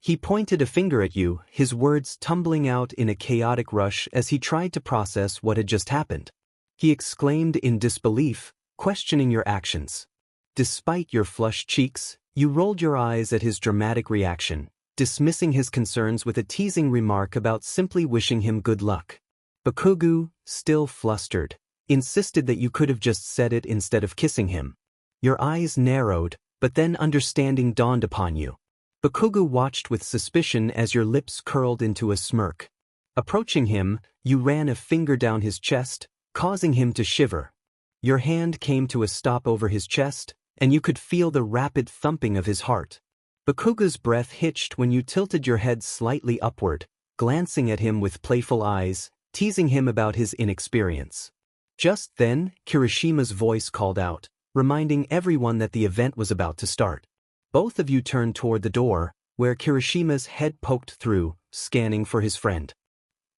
[SPEAKER 1] He pointed a finger at you, his words tumbling out in a chaotic rush as he tried to process what had just happened. He exclaimed in disbelief, questioning your actions. Despite your flushed cheeks, you rolled your eyes at his dramatic reaction, dismissing his concerns with a teasing remark about simply wishing him good luck. Bakugou, still flustered, insisted that you could have just said it instead of kissing him. Your eyes narrowed, but then understanding dawned upon you. Bakugou watched with suspicion as your lips curled into a smirk. Approaching him, you ran a finger down his chest, causing him to shiver. Your hand came to a stop over his chest, and you could feel the rapid thumping of his heart. Bakugou's breath hitched when you tilted your head slightly upward, glancing at him with playful eyes, teasing him about his inexperience. Just then, Kirishima's voice called out, reminding everyone that the event was about to start. Both of you turned toward the door, where Kirishima's head poked through, scanning for his friend.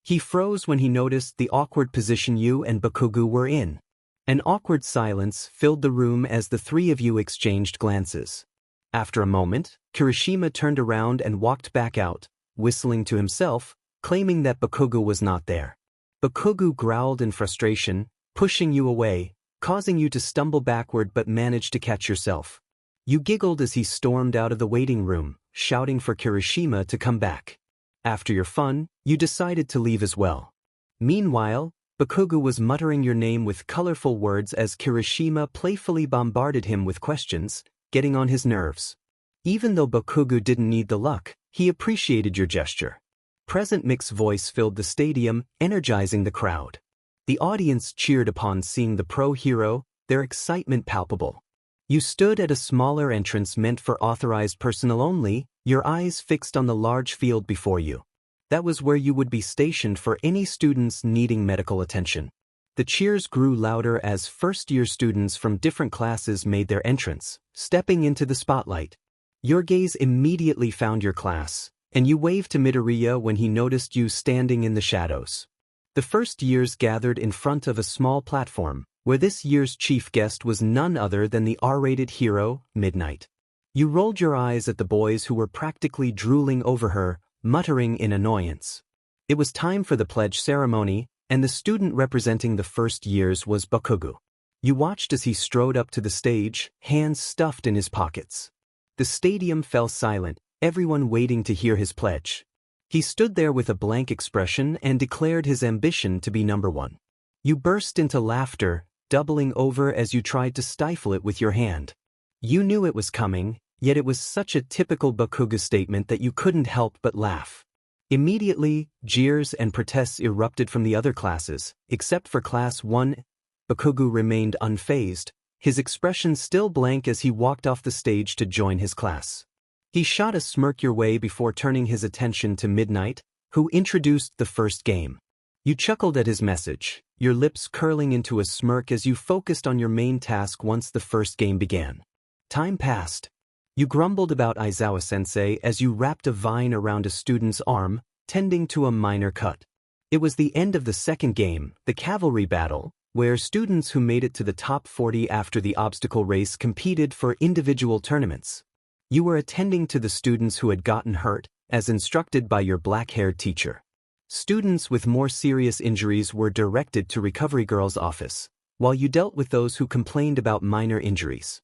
[SPEAKER 1] He froze when he noticed the awkward position you and Bakugou were in. An awkward silence filled the room as the three of you exchanged glances. After a moment, Kirishima turned around and walked back out, whistling to himself, claiming that Bakugou was not there. Bakugou growled in frustration, pushing you away, causing you to stumble backward but managed to catch yourself. You giggled as he stormed out of the waiting room, shouting for Kirishima to come back. After your fun, you decided to leave as well. Meanwhile, Bakugou was muttering your name with colorful words as Kirishima playfully bombarded him with questions, getting on his nerves. Even though Bakugou didn't need the luck, he appreciated your gesture. Present Mick's voice filled the stadium, energizing the crowd. The audience cheered upon seeing the pro hero, their excitement palpable. You stood at a smaller entrance meant for authorized personnel only, your eyes fixed on the large field before you. That was where you would be stationed for any students needing medical attention. The cheers grew louder as first-year students from different classes made their entrance, stepping into the spotlight. Your gaze immediately found your class, and you waved to Midoriya when he noticed you standing in the shadows. The first years gathered in front of a small platform, where this year's chief guest was none other than the R-rated hero, Midnight. You rolled your eyes at the boys who were practically drooling over her, muttering in annoyance. It was time for the pledge ceremony, and the student representing the first years was Bakugou. You watched as he strode up to the stage, hands stuffed in his pockets. The stadium fell silent, everyone waiting to hear his pledge. He stood there with a blank expression and declared his ambition to be number one. You burst into laughter, doubling over as you tried to stifle it with your hand. You knew it was coming, yet it was such a typical Bakugou statement that you couldn't help but laugh. Immediately, jeers and protests erupted from the other classes, except for Class 1. Bakugou remained unfazed, his expression still blank as he walked off the stage to join his class. He shot a smirk your way before turning his attention to Midnight, who introduced the first game. You chuckled at his message, your lips curling into a smirk as you focused on your main task once the first game began. Time passed. You grumbled about Aizawa-sensei as you wrapped a vine around a student's arm, tending to a minor cut. It was the end of the second game, the cavalry battle, where students who made it to the top 40 after the obstacle race competed for individual tournaments. You were attending to the students who had gotten hurt, as instructed by your black-haired teacher. Students with more serious injuries were directed to Recovery Girl's office, while you dealt with those who complained about minor injuries.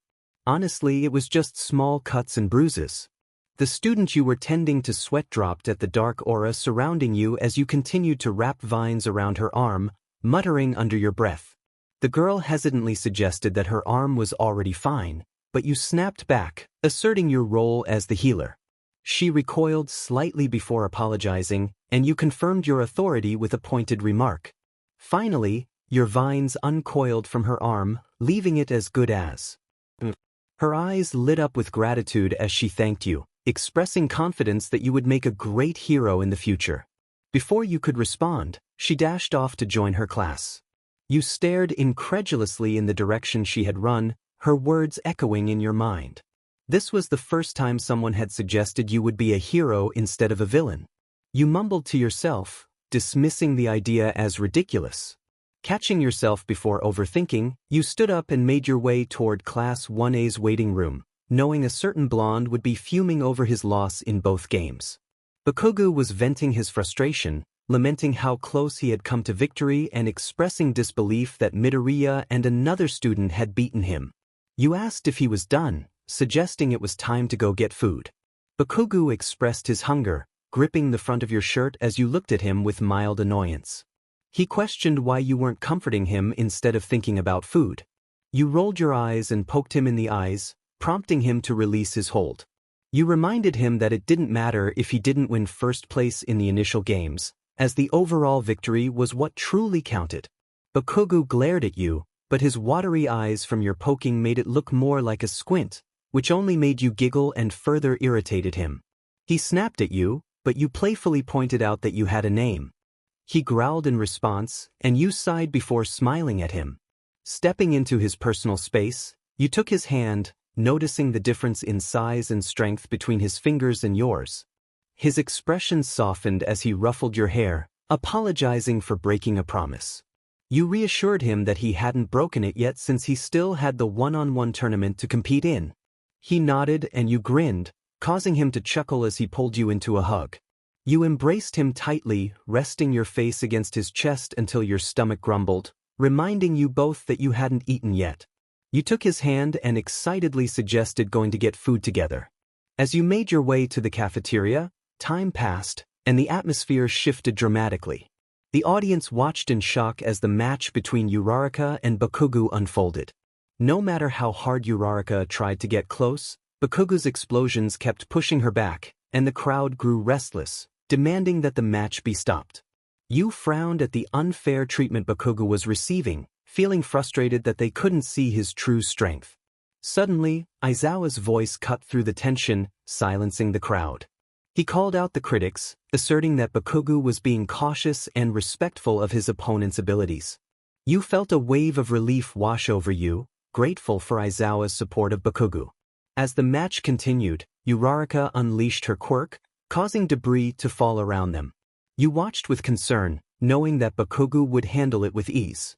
[SPEAKER 1] Honestly, it was just small cuts and bruises. The student you were tending to sweat dropped at the dark aura surrounding you as you continued to wrap vines around her arm, muttering under your breath. The girl hesitantly suggested that her arm was already fine, but you snapped back, asserting your role as the healer. She recoiled slightly before apologizing, and you confirmed your authority with a pointed remark. Finally, your vines uncoiled from her arm, leaving it as good as. Her eyes lit up with gratitude as she thanked you, expressing confidence that you would make a great hero in the future. Before you could respond, she dashed off to join her class. You stared incredulously in the direction she had run, her words echoing in your mind. This was the first time someone had suggested you would be a hero instead of a villain. You mumbled to yourself, dismissing the idea as ridiculous. Catching yourself before overthinking, you stood up and made your way toward Class 1A's waiting room, knowing a certain blonde would be fuming over his loss in both games. Bakugou was venting his frustration, lamenting how close he had come to victory and expressing disbelief that Midoriya and another student had beaten him. You asked if he was done, suggesting it was time to go get food. Bakugou expressed his hunger, gripping the front of your shirt as you looked at him with mild annoyance. He questioned why you weren't comforting him instead of thinking about food. You rolled your eyes and poked him in the eyes, prompting him to release his hold. You reminded him that it didn't matter if he didn't win first place in the initial games, as the overall victory was what truly counted. Bakugou glared at you, but his watery eyes from your poking made it look more like a squint, which only made you giggle and further irritated him. He snapped at you, but you playfully pointed out that you had a name. He growled in response, and you sighed before smiling at him. Stepping into his personal space, you took his hand, noticing the difference in size and strength between his fingers and yours. His expression softened as he ruffled your hair, apologizing for breaking a promise. You reassured him that he hadn't broken it yet since he still had the one-on-one tournament to compete in. He nodded and you grinned, causing him to chuckle as he pulled you into a hug. You embraced him tightly, resting your face against his chest until your stomach grumbled, reminding you both that you hadn't eaten yet. You took his hand and excitedly suggested going to get food together. As you made your way to the cafeteria, time passed, and the atmosphere shifted dramatically. The audience watched in shock as the match between Uraraka and Bakugou unfolded. No matter how hard Uraraka tried to get close, Bakugou's explosions kept pushing her back, and the crowd grew restless, demanding that the match be stopped. You frowned at the unfair treatment Bakugou was receiving, feeling frustrated that they couldn't see his true strength. Suddenly, Aizawa's voice cut through the tension, silencing the crowd. He called out the critics, asserting that Bakugou was being cautious and respectful of his opponent's abilities. You felt a wave of relief wash over you, grateful for Aizawa's support of Bakugou. As the match continued, Uraraka unleashed her quirk, causing debris to fall around them. You watched with concern, knowing that Bakugou would handle it with ease.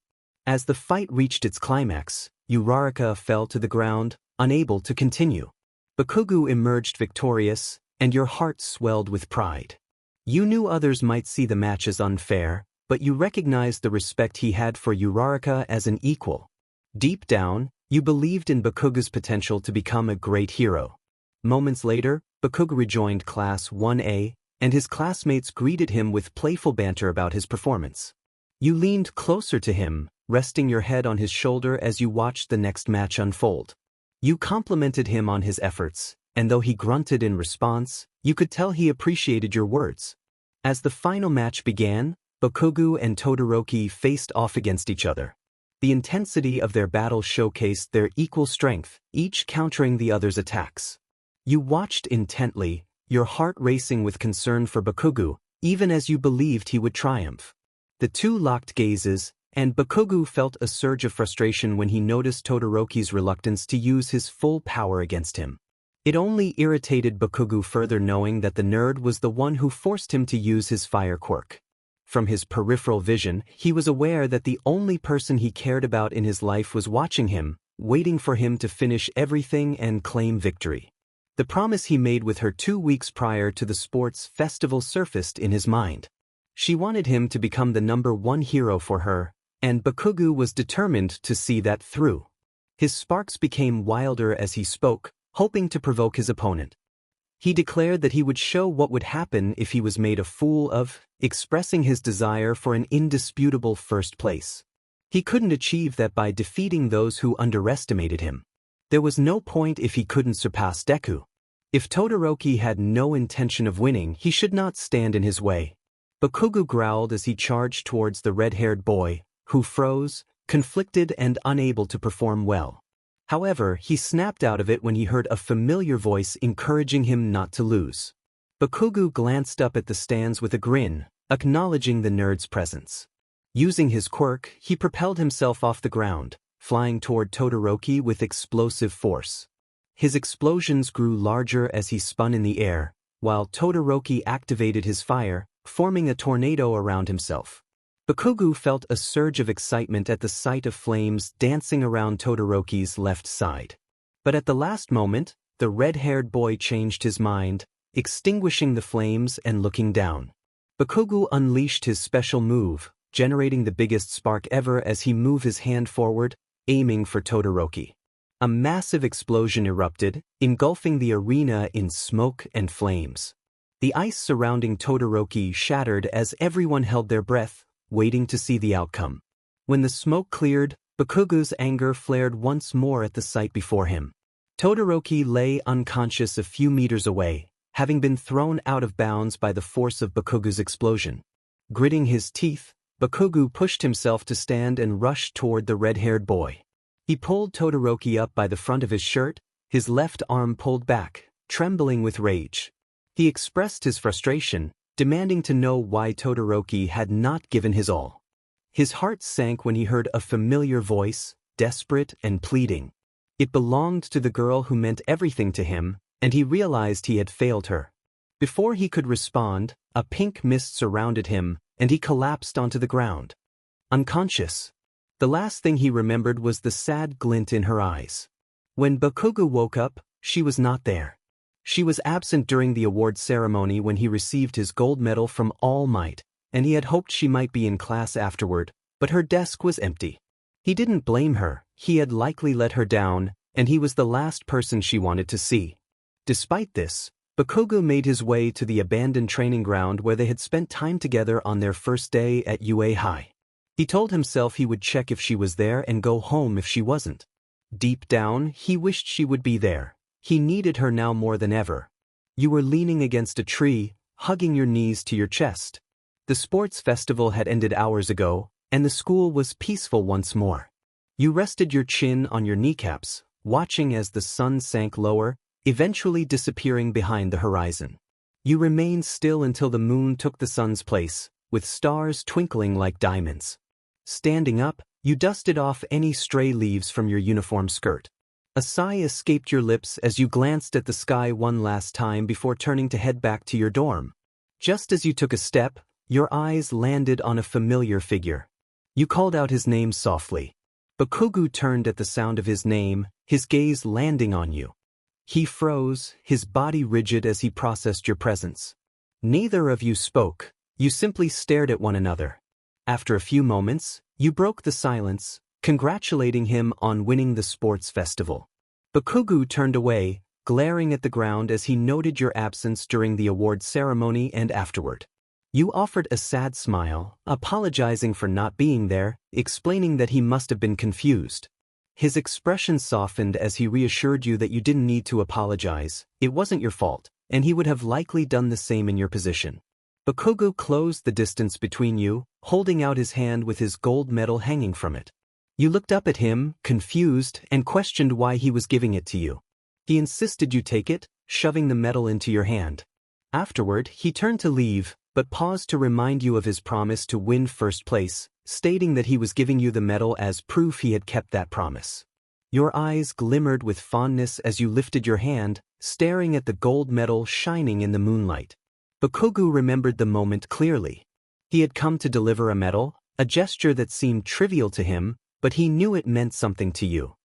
[SPEAKER 1] As the fight reached its climax, Uraraka fell to the ground, unable to continue. Bakugou emerged victorious, and your heart swelled with pride. You knew others might see the match as unfair, but you recognized the respect he had for Uraraka as an equal. Deep down, you believed in Bakugou's potential to become a great hero. Moments later, Bakugou rejoined Class 1A, and his classmates greeted him with playful banter about his performance. You leaned closer to him, resting your head on his shoulder as you watched the next match unfold. You complimented him on his efforts, and though he grunted in response, you could tell he appreciated your words. As the final match began, Bakugou and Todoroki faced off against each other. The intensity of their battle showcased their equal strength, each countering the other's attacks. You watched intently, your heart racing with concern for Bakugou, even as you believed he would triumph. The two locked gazes, and Bakugou felt a surge of frustration when he noticed Todoroki's reluctance to use his full power against him. It only irritated Bakugou further knowing that the nerd was the one who forced him to use his fire quirk. From his peripheral vision, he was aware that the only person he cared about in his life was watching him, waiting for him to finish everything and claim victory. The promise he made with her 2 weeks prior to the sports festival surfaced in his mind. She wanted him to become the #1 hero for her, and Bakugou was determined to see that through. His sparks became wilder as he spoke, hoping to provoke his opponent. He declared that he would show what would happen if he was made a fool of, expressing his desire for an indisputable first place. He couldn't achieve that by defeating those who underestimated him. There was no point if he couldn't surpass Deku. If Todoroki had no intention of winning, he should not stand in his way. Bakugou growled as he charged towards the red-haired boy, who froze, conflicted and unable to perform well. However, he snapped out of it when he heard a familiar voice encouraging him not to lose. Bakugou glanced up at the stands with a grin, acknowledging the nerd's presence. Using his quirk, he propelled himself off the ground, flying toward Todoroki with explosive force. His explosions grew larger as he spun in the air, while Todoroki activated his fire, forming a tornado around himself. Bakugou felt a surge of excitement at the sight of flames dancing around Todoroki's left side. But at the last moment, the red-haired boy changed his mind, extinguishing the flames and looking down. Bakugou unleashed his special move, generating the biggest spark ever as he moved his hand forward, aiming for Todoroki. A massive explosion erupted, engulfing the arena in smoke and flames. The ice surrounding Todoroki shattered as everyone held their breath, waiting to see the outcome. When the smoke cleared, Bakugou's anger flared once more at the sight before him. Todoroki lay unconscious a few meters away, having been thrown out of bounds by the force of Bakugou's explosion. Gritting his teeth, Bakugou pushed himself to stand and rushed toward the red-haired boy. He pulled Todoroki up by the front of his shirt, his left arm pulled back, trembling with rage. He expressed his frustration, demanding to know why Todoroki had not given his all. His heart sank when he heard a familiar voice, desperate and pleading. It belonged to the girl who meant everything to him, and he realized he had failed her. Before he could respond, a pink mist surrounded him, and he collapsed onto the ground. Unconscious. The last thing he remembered was the sad glint in her eyes. When Bakugou woke up, she was not there. She was absent during the award ceremony when he received his gold medal from All Might, and he had hoped she might be in class afterward, but her desk was empty. He didn't blame her, he had likely let her down, and he was the last person she wanted to see. Despite this, Bakugou made his way to the abandoned training ground where they had spent time together on their first day at U.S.J. He told himself he would check if she was there and go home if she wasn't. Deep down, he wished she would be there. He needed her now more than ever. You were leaning against a tree, hugging your knees to your chest. The sports festival had ended hours ago, and the school was peaceful once more. You rested your chin on your kneecaps, watching as the sun sank lower, eventually disappearing behind the horizon. You remained still until the moon took the sun's place, with stars twinkling like diamonds. Standing up, you dusted off any stray leaves from your uniform skirt. A sigh escaped your lips as you glanced at the sky one last time before turning to head back to your dorm. Just as you took a step, your eyes landed on a familiar figure. You called out his name softly. Bakugou turned at the sound of his name, his gaze landing on you. He froze, his body rigid as he processed your presence. Neither of you spoke, you simply stared at one another. After a few moments, you broke the silence, congratulating him on winning the sports festival. Bakugou turned away, glaring at the ground as he noted your absence during the award ceremony and afterward. You offered a sad smile, apologizing for not being there, explaining that he must have been confused. His expression softened as he reassured you that you didn't need to apologize, it wasn't your fault, and he would have likely done the same in your position. Bakugou closed the distance between you, holding out his hand with his gold medal hanging from it. You looked up at him, confused, and questioned why he was giving it to you. He insisted you take it, shoving the medal into your hand. Afterward, he turned to leave, but paused to remind you of his promise to win first place, stating that he was giving you the medal as proof he had kept that promise. Your eyes glimmered with fondness as you lifted your hand, staring at the gold medal shining in the moonlight. Bakugou remembered the moment clearly. He had come to deliver a medal, a gesture that seemed trivial to him, but he knew it meant something to you.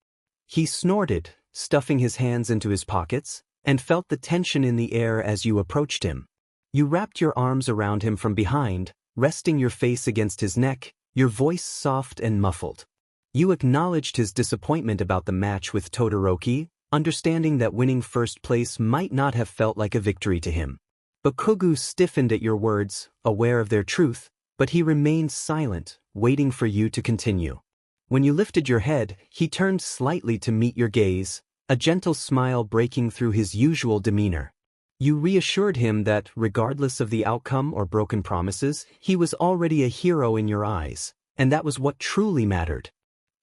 [SPEAKER 1] He snorted, stuffing his hands into his pockets, and felt the tension in the air as you approached him. You wrapped your arms around him from behind, resting your face against his neck, your voice soft and muffled. You acknowledged his disappointment about the match with Todoroki, understanding that winning first place might not have felt like a victory to him. Bakugou stiffened at your words, aware of their truth, but he remained silent, waiting for you to continue. When you lifted your head, he turned slightly to meet your gaze, a gentle smile breaking through his usual demeanor. You reassured him that, regardless of the outcome or broken promises, he was already a hero in your eyes, and that was what truly mattered.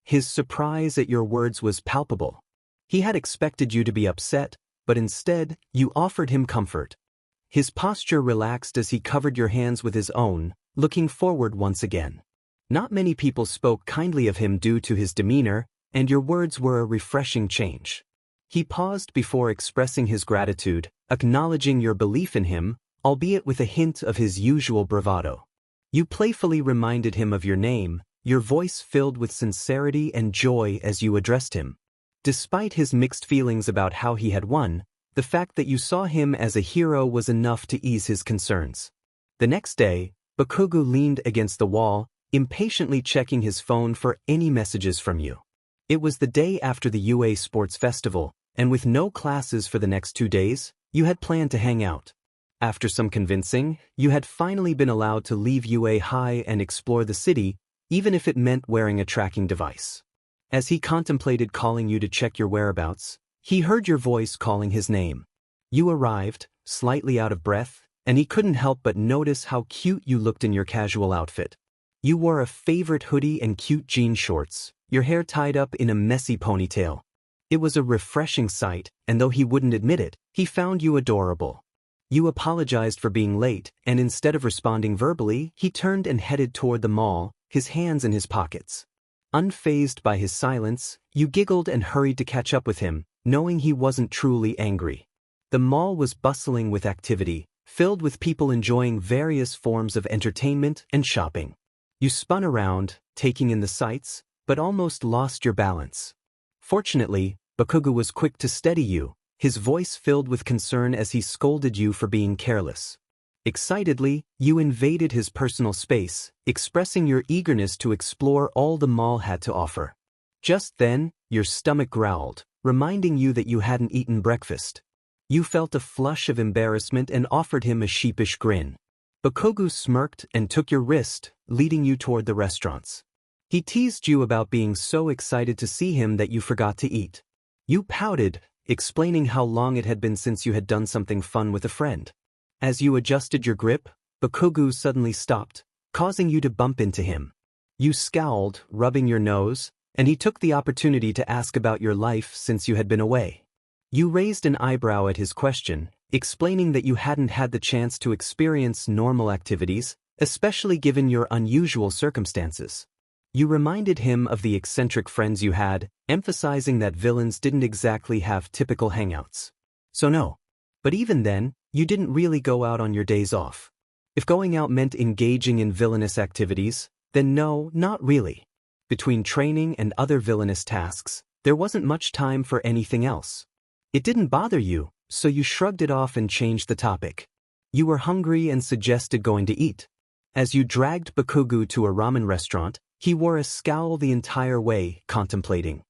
[SPEAKER 1] His surprise at your words was palpable. He had expected you to be upset, but instead, you offered him comfort. His posture relaxed as he covered your hands with his own, looking forward once again. Not many people spoke kindly of him due to his demeanor, and your words were a refreshing change. He paused before expressing his gratitude, acknowledging your belief in him, albeit with a hint of his usual bravado. You playfully reminded him of your name, your voice filled with sincerity and joy as you addressed him. Despite his mixed feelings about how he had won, the fact that you saw him as a hero was enough to ease his concerns. The next day, Bakugou leaned against the wall, impatiently checking his phone for any messages from you. It was the day after the UA Sports Festival, and with no classes for the next 2 days, you had planned to hang out. After some convincing, you had finally been allowed to leave UA and explore the city, even if it meant wearing a tracking device. As he contemplated calling you to check your whereabouts, he heard your voice calling his name. You arrived, slightly out of breath, and he couldn't help but notice how cute you looked in your casual outfit. You wore a favorite hoodie and cute jean shorts, your hair tied up in a messy ponytail. It was a refreshing sight, and though he wouldn't admit it, he found you adorable. You apologized for being late, and instead of responding verbally, he turned and headed toward the mall, his hands in his pockets. Unfazed by his silence, you giggled and hurried to catch up with him, knowing he wasn't truly angry. The mall was bustling with activity, filled with people enjoying various forms of entertainment and shopping. You spun around, taking in the sights, but almost lost your balance. Fortunately, Bakugou was quick to steady you, his voice filled with concern as he scolded you for being careless. Excitedly, you invaded his personal space, expressing your eagerness to explore all the mall had to offer. Just then, your stomach growled, reminding you that you hadn't eaten breakfast. You felt a flush of embarrassment and offered him a sheepish grin. Bakugou smirked and took your wrist, leading you toward the restaurants. He teased you about being so excited to see him that you forgot to eat. You pouted, explaining how long it had been since you had done something fun with a friend. As you adjusted your grip, Bakugou suddenly stopped, causing you to bump into him. You scowled, rubbing your nose, and he took the opportunity to ask about your life since you had been away. You raised an eyebrow at his question, explaining that you hadn't had the chance to experience normal activities, especially given your unusual circumstances. You reminded him of the eccentric friends you had, emphasizing that villains didn't exactly have typical hangouts. So no. But even then, you didn't really go out on your days off. If going out meant engaging in villainous activities, then no, not really. Between training and other villainous tasks, there wasn't much time for anything else. It didn't bother you, so you shrugged it off and changed the topic. You were hungry and suggested going to eat. As you dragged Bakugou to a ramen restaurant, he wore a scowl the entire way, contemplating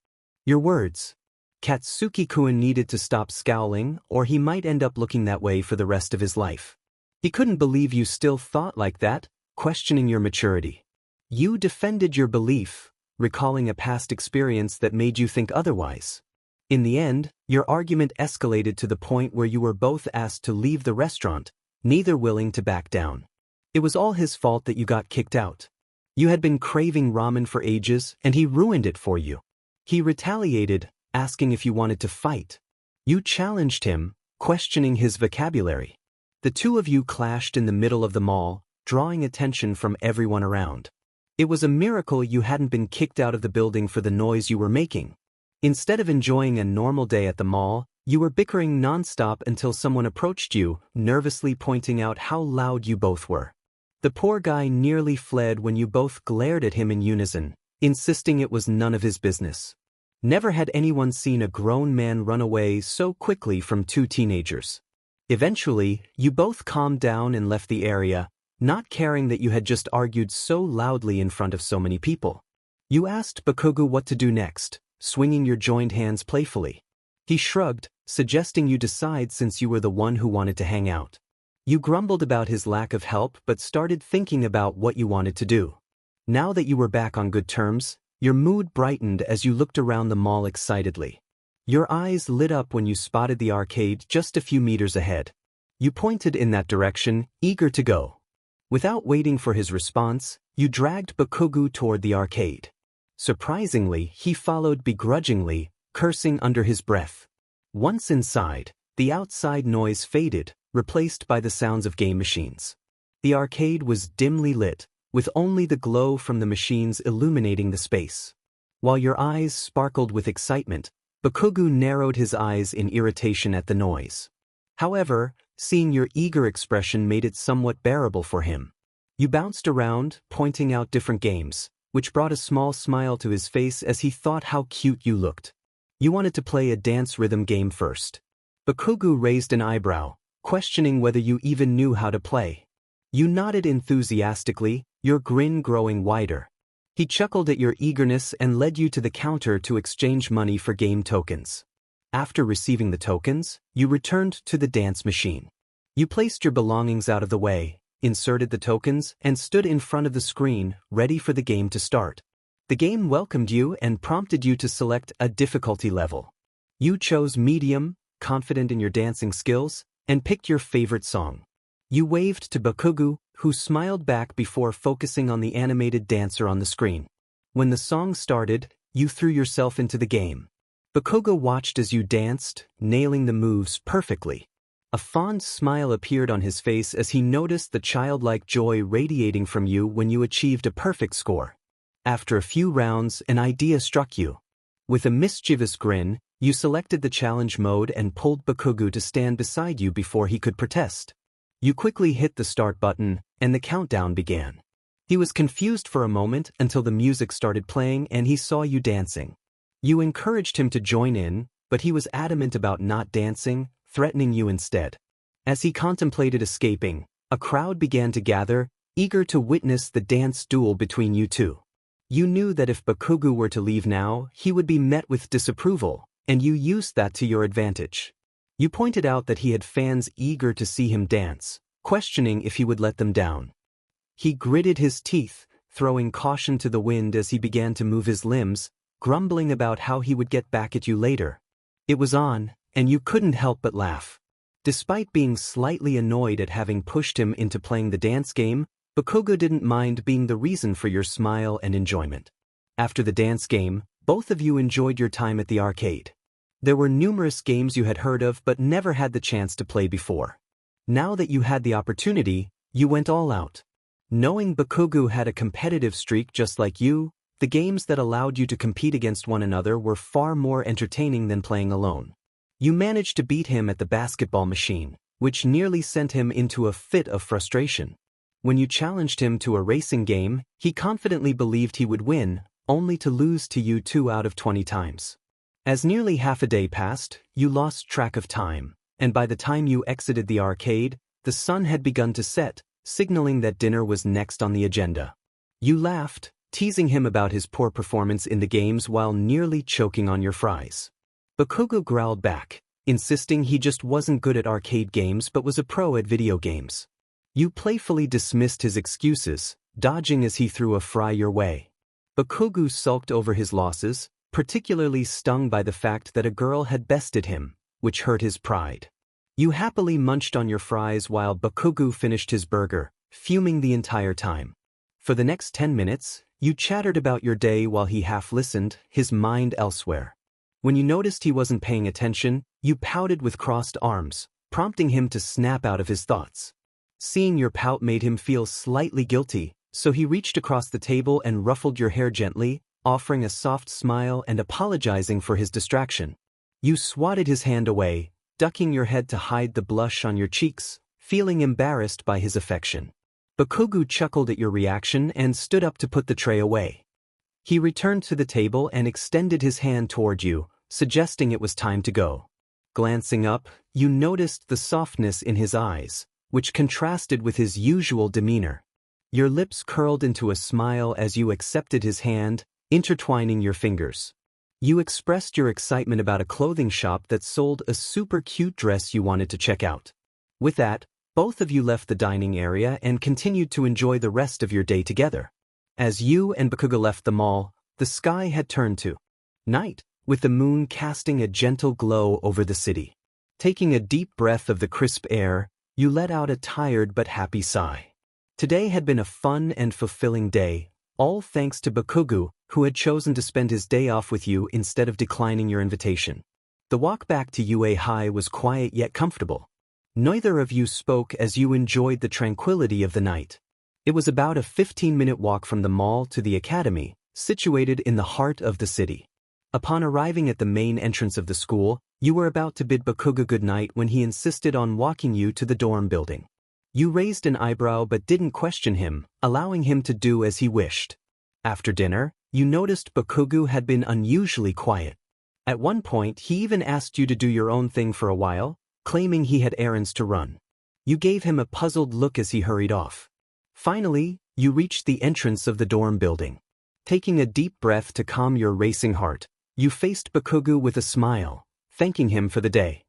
[SPEAKER 1] your words. Katsuki-kun needed to stop scowling, or he might end up looking that way for the rest of his life. He couldn't believe you still thought like that, questioning your maturity. You defended your belief, recalling a past experience that made you think otherwise. In the end, your argument escalated to the point where you were both asked to leave the restaurant, neither willing to back down. It was all his fault that you got kicked out. You had been craving ramen for ages, and he ruined it for you. He retaliated, asking if you wanted to fight. You challenged him, questioning his vocabulary. The two of you clashed in the middle of the mall, drawing attention from everyone around. It was a miracle you hadn't been kicked out of the building for the noise you were making. Instead of enjoying a normal day at the mall, you were bickering nonstop until someone approached you, nervously pointing out how loud you both were. The poor guy nearly fled when you both glared at him in unison, insisting it was none of his business. Never had anyone seen a grown man run away so quickly from two teenagers. Eventually, you both calmed down and left the area, not caring that you had just argued so loudly in front of so many people. You asked Bakugou what to do next, swinging your joined hands playfully. He shrugged, suggesting you decide since you were the one who wanted to hang out. You grumbled about his lack of help but started thinking about what you wanted to do. Now that you were back on good terms, your mood brightened as you looked around the mall excitedly. Your eyes lit up when you spotted the arcade just a few meters ahead. You pointed in that direction, eager to go. Without waiting for his response, you dragged Bakugou toward the arcade. Surprisingly, he followed begrudgingly, cursing under his breath. Once inside, the outside noise faded, replaced by the sounds of game machines. The arcade was dimly lit, with only the glow from the machines illuminating the space. While your eyes sparkled with excitement, Bakugou narrowed his eyes in irritation at the noise. However, seeing your eager expression made it somewhat bearable for him. You bounced around, pointing out different games, which brought a small smile to his face as he thought how cute you looked. You wanted to play a dance rhythm game first. Bakugou raised an eyebrow, questioning whether you even knew how to play. You nodded enthusiastically, your grin growing wider. He chuckled at your eagerness and led you to the counter to exchange money for game tokens. After receiving the tokens, you returned to the dance machine. You placed your belongings out of the way, inserted the tokens, and stood in front of the screen, ready for the game to start. The game welcomed you and prompted you to select a difficulty level. You chose medium, confident in your dancing skills, and picked your favorite song. You waved to Bakugou, who smiled back before focusing on the animated dancer on the screen. When the song started, you threw yourself into the game. Bakugou watched as you danced, nailing the moves perfectly. A fond smile appeared on his face as he noticed the childlike joy radiating from you when you achieved a perfect score. After a few rounds, an idea struck you. With a mischievous grin, you selected the challenge mode and pulled Bakugou to stand beside you before he could protest. You quickly hit the start button, and the countdown began. He was confused for a moment until the music started playing and he saw you dancing. You encouraged him to join in, but he was adamant about not dancing, threatening you instead. As he contemplated escaping, a crowd began to gather, eager to witness the dance duel between you two. You knew that if Bakugou were to leave now, he would be met with disapproval, and you used that to your advantage. You pointed out that he had fans eager to see him dance, questioning if he would let them down. He gritted his teeth, throwing caution to the wind as he began to move his limbs, grumbling about how he would get back at you later. It was on, and you couldn't help but laugh. Despite being slightly annoyed at having pushed him into playing the dance game, Bakugou didn't mind being the reason for your smile and enjoyment. After the dance game, both of you enjoyed your time at the arcade. There were numerous games you had heard of but never had the chance to play before. Now that you had the opportunity, you went all out. Knowing Bakugou had a competitive streak just like you, the games that allowed you to compete against one another were far more entertaining than playing alone. You managed to beat him at the basketball machine, which nearly sent him into a fit of frustration. When you challenged him to a racing game, he confidently believed he would win, only to lose to you 2 out of 20 times. As nearly half a day passed, you lost track of time, and by the time you exited the arcade, the sun had begun to set, signaling that dinner was next on the agenda. You laughed, teasing him about his poor performance in the games while nearly choking on your fries. Bakugou growled back, insisting he just wasn't good at arcade games but was a pro at video games. You playfully dismissed his excuses, dodging as he threw a fry your way. Bakugou sulked over his losses, particularly stung by the fact that a girl had bested him, which hurt his pride. You happily munched on your fries while Bakugou finished his burger, fuming the entire time. For the next 10 minutes, you chattered about your day while he half listened, his mind elsewhere. When you noticed he wasn't paying attention, you pouted with crossed arms, prompting him to snap out of his thoughts. Seeing your pout made him feel slightly guilty, so he reached across the table and ruffled your hair gently, offering a soft smile and apologizing for his distraction. You swatted his hand away, ducking your head to hide the blush on your cheeks, feeling embarrassed by his affection. Bakugou chuckled at your reaction and stood up to put the tray away. He returned to the table and extended his hand toward you, suggesting it was time to go. Glancing up, you noticed the softness in his eyes, which contrasted with his usual demeanor. Your lips curled into a smile as you accepted his hand, intertwining your fingers. You expressed your excitement about a clothing shop that sold a super cute dress you wanted to check out. With that, both of you left the dining area and continued to enjoy the rest of your day together. As you and Bakugou left the mall, the sky had turned to night, with the moon casting a gentle glow over the city. Taking a deep breath of the crisp air, you let out a tired but happy sigh. Today had been a fun and fulfilling day, all thanks to Bakugou, who had chosen to spend his day off with you instead of declining your invitation. The walk back to U.S.J was quiet yet comfortable. Neither of you spoke as you enjoyed the tranquility of the night. It was about a 15-minute walk from the mall to the academy, situated in the heart of the city. Upon arriving at the main entrance of the school, you were about to bid Bakugou goodnight when he insisted on walking you to the dorm building. You raised an eyebrow but didn't question him, allowing him to do as he wished. After dinner, you noticed Bakugou had been unusually quiet. At one point, he even asked you to do your own thing for a while, claiming he had errands to run. You gave him a puzzled look as he hurried off. Finally, you reached the entrance of the dorm building. Taking a deep breath to calm your racing heart, you faced Bakugou with a smile, thanking him for the day.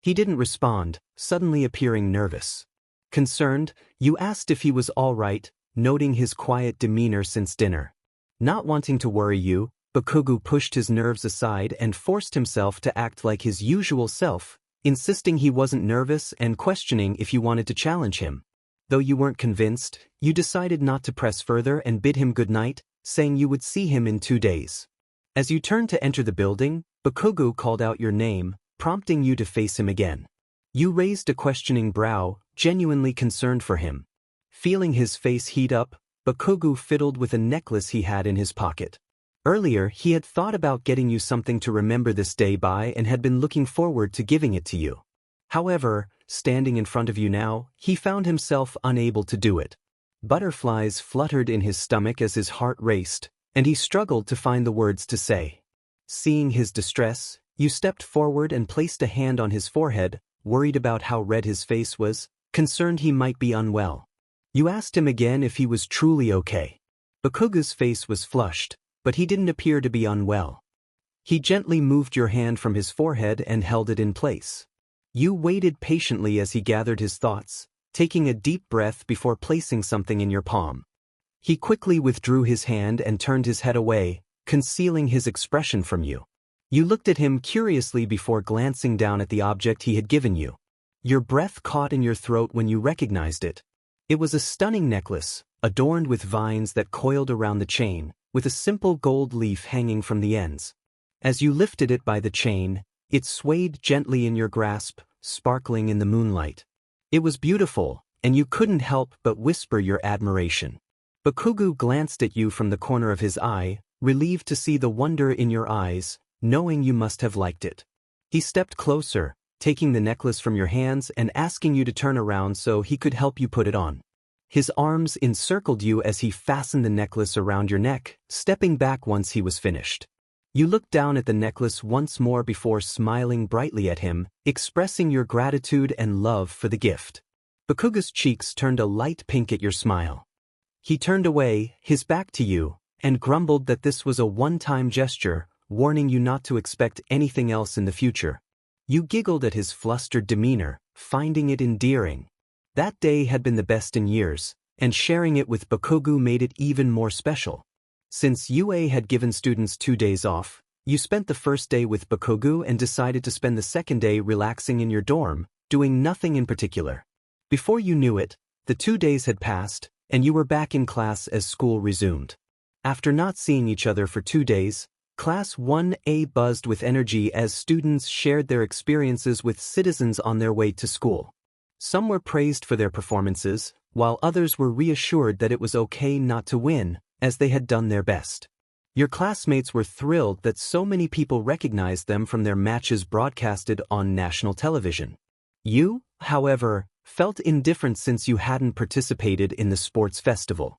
[SPEAKER 1] He didn't respond, suddenly appearing nervous. Concerned, you asked if he was all right, noting his quiet demeanor since dinner. Not wanting to worry you, Bakugou pushed his nerves aside and forced himself to act like his usual self, insisting he wasn't nervous and questioning if you wanted to challenge him. Though you weren't convinced, you decided not to press further and bid him good night, saying you would see him in 2 days. As you turned to enter the building, Bakugou called out your name, prompting you to face him again. You raised a questioning brow, genuinely concerned for him. Feeling his face heat up, Bakugou fiddled with a necklace he had in his pocket. Earlier, he had thought about getting you something to remember this day by and had been looking forward to giving it to you. However, standing in front of you now, he found himself unable to do it. Butterflies fluttered in his stomach as his heart raced, and he struggled to find the words to say. Seeing his distress, you stepped forward and placed a hand on his forehead, worried about how red his face was, concerned he might be unwell. You asked him again if he was truly okay. Bakugou's face was flushed, but he didn't appear to be unwell. He gently moved your hand from his forehead and held it in place. You waited patiently as he gathered his thoughts, taking a deep breath before placing something in your palm. He quickly withdrew his hand and turned his head away, concealing his expression from you. You looked at him curiously before glancing down at the object he had given you. Your breath caught in your throat when you recognized it. It was a stunning necklace, adorned with vines that coiled around the chain, with a simple gold leaf hanging from the ends. As you lifted it by the chain, it swayed gently in your grasp, sparkling in the moonlight. It was beautiful, and you couldn't help but whisper your admiration. Bakugou glanced at you from the corner of his eye, relieved to see the wonder in your eyes, knowing you must have liked it. He stepped closer, taking the necklace from your hands and asking you to turn around so he could help you put it on. His arms encircled you as he fastened the necklace around your neck, stepping back once he was finished. You looked down at the necklace once more before smiling brightly at him, expressing your gratitude and love for the gift. Bakugou's cheeks turned a light pink at your smile. He turned away, his back to you, and grumbled that this was a one-time gesture, warning you not to expect anything else in the future. You giggled at his flustered demeanor, finding it endearing. That day had been the best in years, and sharing it with Bakugou made it even more special. Since UA had given students 2 days off, you spent the first day with Bakugou and decided to spend the second day relaxing in your dorm, doing nothing in particular. Before you knew it, the 2 days had passed, and you were back in class as school resumed. After not seeing each other for 2 days, Class 1A buzzed with energy as students shared their experiences with citizens on their way to school. Some were praised for their performances, while others were reassured that it was okay not to win, as they had done their best. Your classmates were thrilled that so many people recognized them from their matches broadcasted on national television. You, however, felt indifferent since you hadn't participated in the sports festival.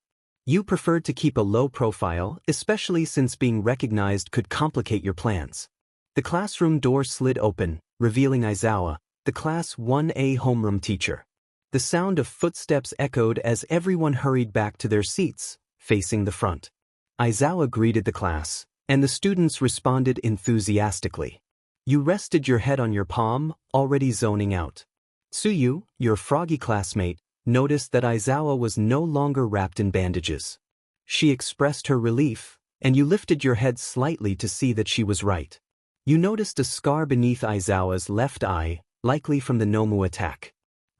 [SPEAKER 1] You preferred to keep a low profile, especially since being recognized could complicate your plans. The classroom door slid open, revealing Aizawa, the Class 1A homeroom teacher. The sound of footsteps echoed as everyone hurried back to their seats, facing the front. Aizawa greeted the class, and the students responded enthusiastically. You rested your head on your palm, already zoning out. Tsuyu, your froggy classmate, noticed that Aizawa was no longer wrapped in bandages. She expressed her relief, and you lifted your head slightly to see that she was right. You noticed a scar beneath Aizawa's left eye, likely from the Nomu attack.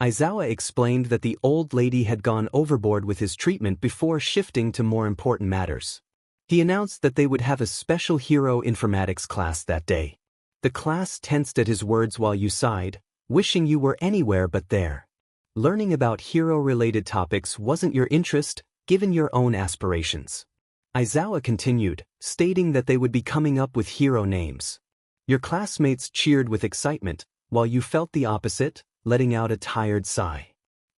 [SPEAKER 1] Aizawa explained that the old lady had gone overboard with his treatment before shifting to more important matters. He announced that they would have a special hero informatics class that day. The class tensed at his words while you sighed, wishing you were anywhere but there. Learning about hero-related topics wasn't your interest, given your own aspirations. Aizawa continued, stating that they would be coming up with hero names. Your classmates cheered with excitement, while you felt the opposite, letting out a tired sigh.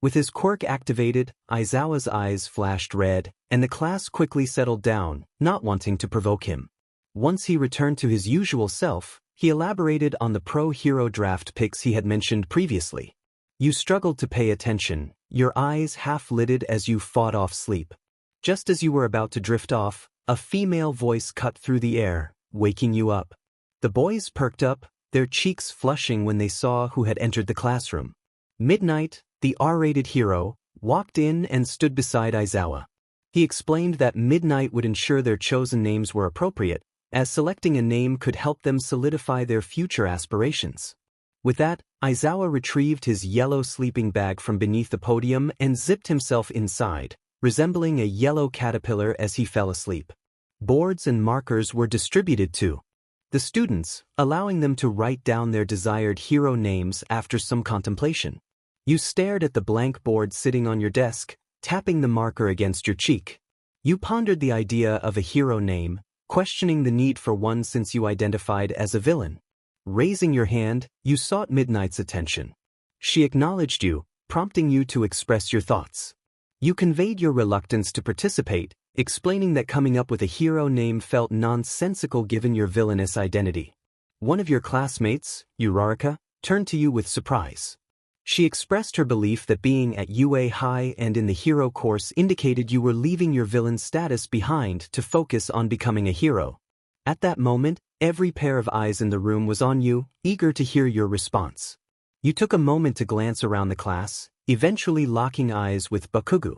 [SPEAKER 1] With his quirk activated, Aizawa's eyes flashed red, and the class quickly settled down, not wanting to provoke him. Once he returned to his usual self, he elaborated on the pro-hero draft picks he had mentioned previously. You struggled to pay attention, your eyes half-lidded as you fought off sleep. Just as you were about to drift off, a female voice cut through the air, waking you up. The boys perked up, their cheeks flushing when they saw who had entered the classroom. Midnight, the R-rated hero, walked in and stood beside Aizawa. He explained that Midnight would ensure their chosen names were appropriate, as selecting a name could help them solidify their future aspirations. With that, Aizawa retrieved his yellow sleeping bag from beneath the podium and zipped himself inside, resembling a yellow caterpillar as he fell asleep. Boards and markers were distributed to the students, allowing them to write down their desired hero names after some contemplation. You stared at the blank board sitting on your desk, tapping the marker against your cheek. You pondered the idea of a hero name, questioning the need for one since you identified as a villain. Raising your hand, you sought Midnight's attention. She acknowledged you, prompting you to express your thoughts. You conveyed your reluctance to participate, explaining that coming up with a hero name felt nonsensical given your villainous identity. One of your classmates, Uraraka, turned to you with surprise. She expressed her belief that being at U.S.J and in the hero course indicated you were leaving your villain status behind to focus on becoming a hero. At that moment, every pair of eyes in the room was on you, eager to hear your response. You took a moment to glance around the class, eventually locking eyes with Bakugou.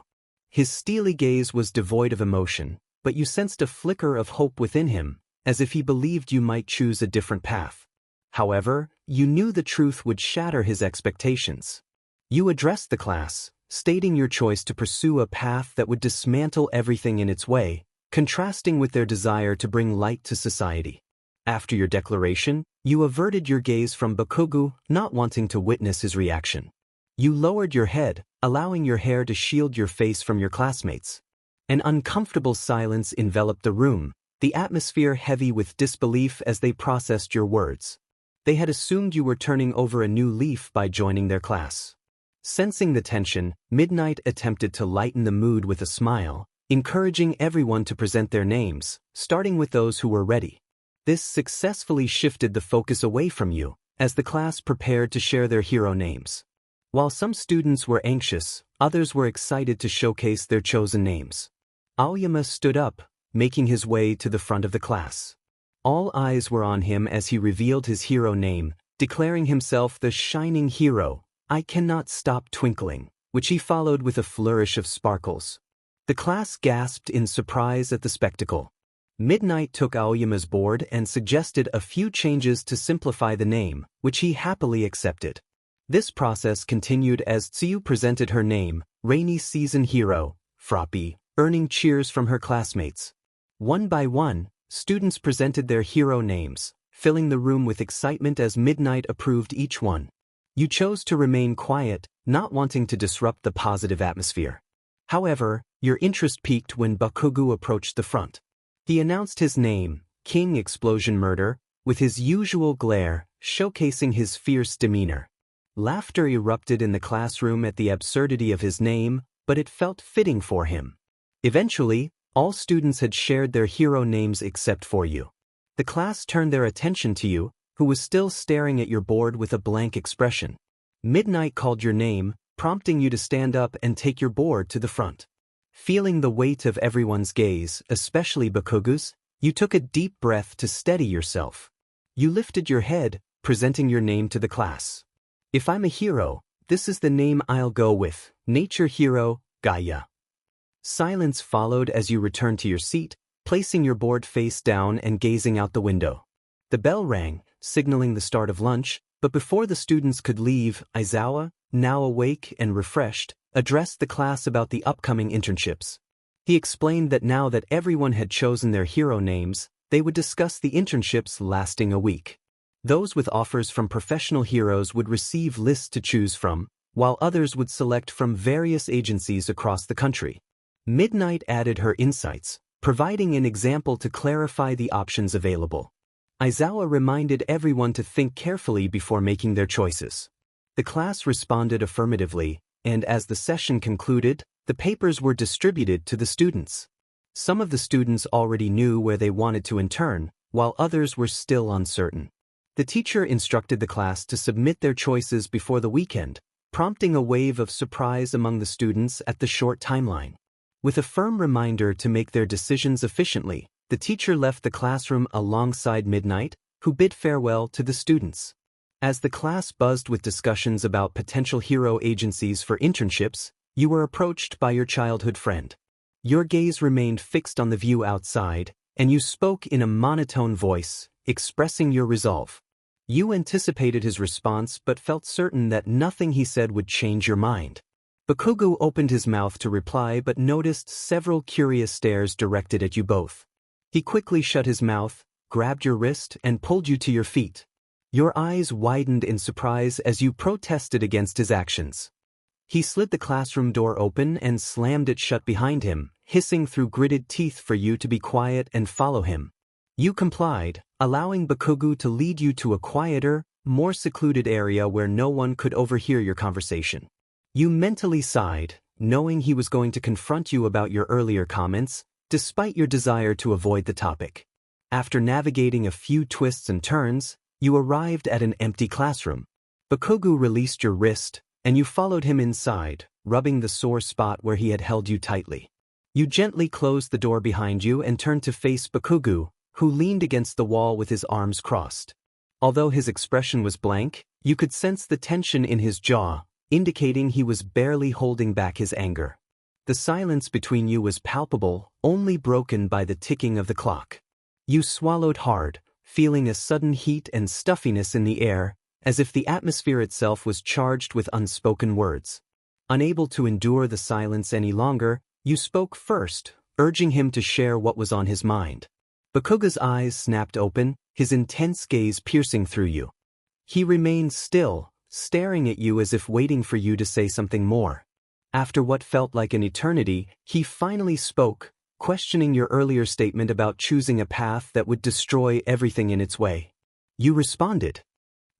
[SPEAKER 1] His steely gaze was devoid of emotion, but you sensed a flicker of hope within him, as if he believed you might choose a different path. However, you knew the truth would shatter his expectations. You addressed the class, stating your choice to pursue a path that would dismantle everything in its way, contrasting with their desire to bring light to society. After your declaration, you averted your gaze from Bakugou, not wanting to witness his reaction. You lowered your head, allowing your hair to shield your face from your classmates. An uncomfortable silence enveloped the room, the atmosphere heavy with disbelief as they processed your words. They had assumed you were turning over a new leaf by joining their class. Sensing the tension, Midnight attempted to lighten the mood with a smile, encouraging everyone to present their names, starting with those who were ready. This successfully shifted the focus away from you, as the class prepared to share their hero names. While some students were anxious, others were excited to showcase their chosen names. Aoyama stood up, making his way to the front of the class. All eyes were on him as he revealed his hero name, declaring himself the shining hero, I cannot stop twinkling, which he followed with a flourish of sparkles. The class gasped in surprise at the spectacle. Midnight took Aoyama's board and suggested a few changes to simplify the name, which he happily accepted. This process continued as Tsuyu presented her name, Rainy Season Hero, Froppy, earning cheers from her classmates. One by one, students presented their hero names, filling the room with excitement as Midnight approved each one. You chose to remain quiet, not wanting to disrupt the positive atmosphere. However, your interest peaked when Bakugou approached the front. He announced his name, King Explosion Murder, with his usual glare, showcasing his fierce demeanor. Laughter erupted in the classroom at the absurdity of his name, but it felt fitting for him. Eventually, all students had shared their hero names except for you. The class turned their attention to you, who was still staring at your board with a blank expression. Midnight called your name, prompting you to stand up and take your board to the front. Feeling the weight of everyone's gaze, especially Bakugou's, you took a deep breath to steady yourself. You lifted your head, presenting your name to the class. If I'm a hero, this is the name I'll go with, Nature Hero, Gaia. Silence followed as you returned to your seat, placing your board face down and gazing out the window. The bell rang, signaling the start of lunch, but before the students could leave, Aizawa, now awake and refreshed, addressed the class about the upcoming internships. He explained that now that everyone had chosen their hero names, they would discuss the internships lasting a week. Those with offers from professional heroes would receive lists to choose from, while others would select from various agencies across the country. Midnight added her insights, providing an example to clarify the options available. Aizawa reminded everyone to think carefully before making their choices. The class responded affirmatively, and as the session concluded, the papers were distributed to the students. Some of the students already knew where they wanted to intern, while others were still uncertain. The teacher instructed the class to submit their choices before the weekend, prompting a wave of surprise among the students at the short timeline. With a firm reminder to make their decisions efficiently, the teacher left the classroom alongside Midnight, who bid farewell to the students. As the class buzzed with discussions about potential hero agencies for internships, you were approached by your childhood friend. Your gaze remained fixed on the view outside, and you spoke in a monotone voice, expressing your resolve. You anticipated his response but felt certain that nothing he said would change your mind. Bakugou opened his mouth to reply but noticed several curious stares directed at you both. He quickly shut his mouth, grabbed your wrist, and pulled you to your feet. Your eyes widened in surprise as you protested against his actions. He slid the classroom door open and slammed it shut behind him, hissing through gritted teeth for you to be quiet and follow him. You complied, allowing Bakugou to lead you to a quieter, more secluded area where no one could overhear your conversation. You mentally sighed, knowing he was going to confront you about your earlier comments, despite your desire to avoid the topic. After navigating a few twists and turns, you arrived at an empty classroom. Bakugou released your wrist, and you followed him inside, rubbing the sore spot where he had held you tightly. You gently closed the door behind you and turned to face Bakugou, who leaned against the wall with his arms crossed. Although his expression was blank, you could sense the tension in his jaw, indicating he was barely holding back his anger. The silence between you was palpable, only broken by the ticking of the clock. You swallowed hard, feeling a sudden heat and stuffiness in the air, as if the atmosphere itself was charged with unspoken words. Unable to endure the silence any longer, you spoke first, urging him to share what was on his mind. Bakugou's eyes snapped open, his intense gaze piercing through you. He remained still, staring at you as if waiting for you to say something more. After what felt like an eternity, he finally spoke, questioning your earlier statement about choosing a path that would destroy everything in its way. You responded